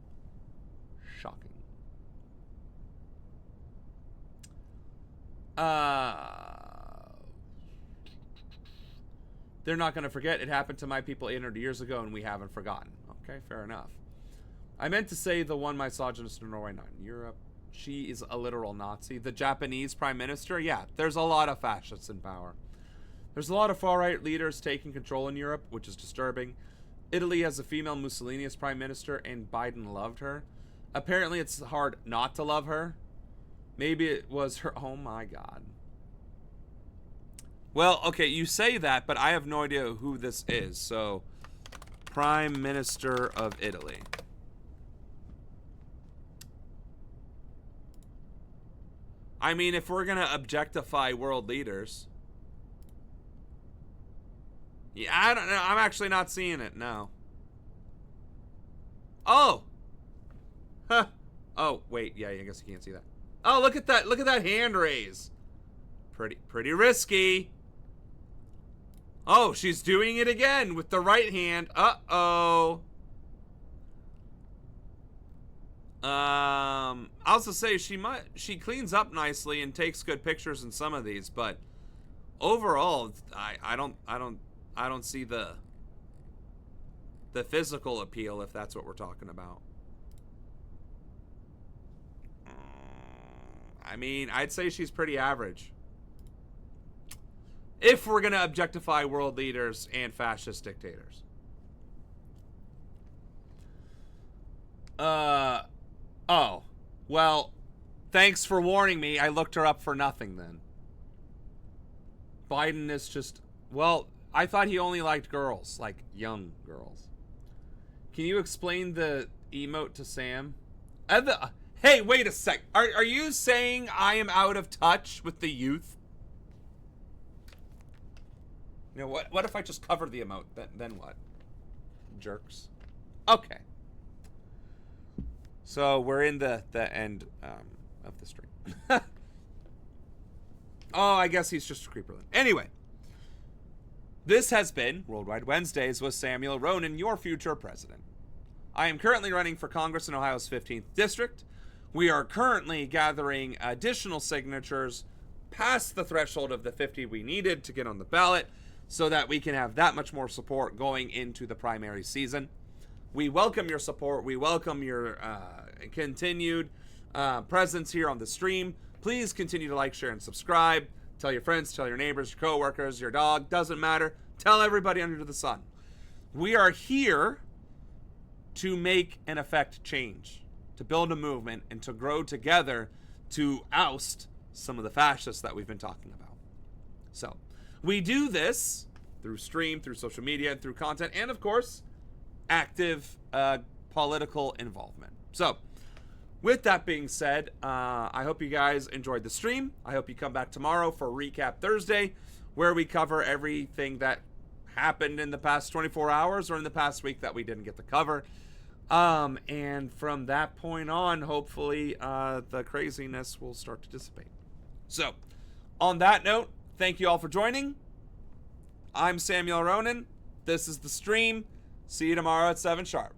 Speaker 1: Shocking. They're not going to forget. It happened to my people 800 years ago, and we haven't forgotten. Okay, fair enough. I meant to say the one misogynist in Norway, not in Europe. She is a literal Nazi. The Japanese prime minister, yeah, there's a lot of fascists in power. There's a lot of far-right leaders taking control in Europe, which is disturbing. Italy has a female Mussolini as prime minister, and Biden loved her. Apparently, it's hard not to love her. Maybe it was her... Oh, my God. Well, okay, you say that, but I have no idea who this is. So, Prime Minister of Italy. I mean, if we're going to objectify world leaders... Yeah, I don't know. I'm actually not seeing it, no. Oh! Huh. Oh, wait. Yeah, I guess you can't see that. Oh, look at that. Look at that hand raise. Pretty risky. Oh, she's doing it again with the right hand. Uh-oh. I'll also say she cleans up nicely and takes good pictures in some of these, but overall, I don't see the physical appeal, if that's what we're talking about. I mean, I'd say she's pretty average. If we're going to objectify world leaders and fascist dictators. Oh. Well, thanks for warning me. I looked her up for nothing then. Biden is just... Well, I thought he only liked girls. Like, young girls. Can you explain the emote to Sam? Hey, wait a sec. Are you saying I am out of touch with the youth? You know, what if I just cover the emote? Then what? Jerks. Okay. So we're in the end of the stream. Oh, I guess he's just a creeper then. Anyway. This has been Worldwide Wednesdays with Samuel Ronan, your future president. I am currently running for Congress in Ohio's 15th District. We are currently gathering additional signatures past the threshold of the 50 we needed to get on the ballot so that we can have that much more support going into the primary season. We welcome your support. We welcome your continued presence here on the stream. Please continue to like, share, and subscribe. Tell your friends, tell your neighbors, your coworkers, your dog. Doesn't matter. Tell everybody under the sun. We are here to make and affect change, to build a movement, and to grow together to oust some of the fascists that we've been talking about. So, we do this through stream, through social media, through content, and of course, active political involvement. So, with that being said, I hope you guys enjoyed the stream. I hope you come back tomorrow for Recap Thursday, where we cover everything that happened in the past 24 hours or in the past week that we didn't get to cover. And from that point on, hopefully, the craziness will start to dissipate. So, on that note, thank you all for joining. I'm Samuel Ronan. This is the stream. See you tomorrow at 7 sharp.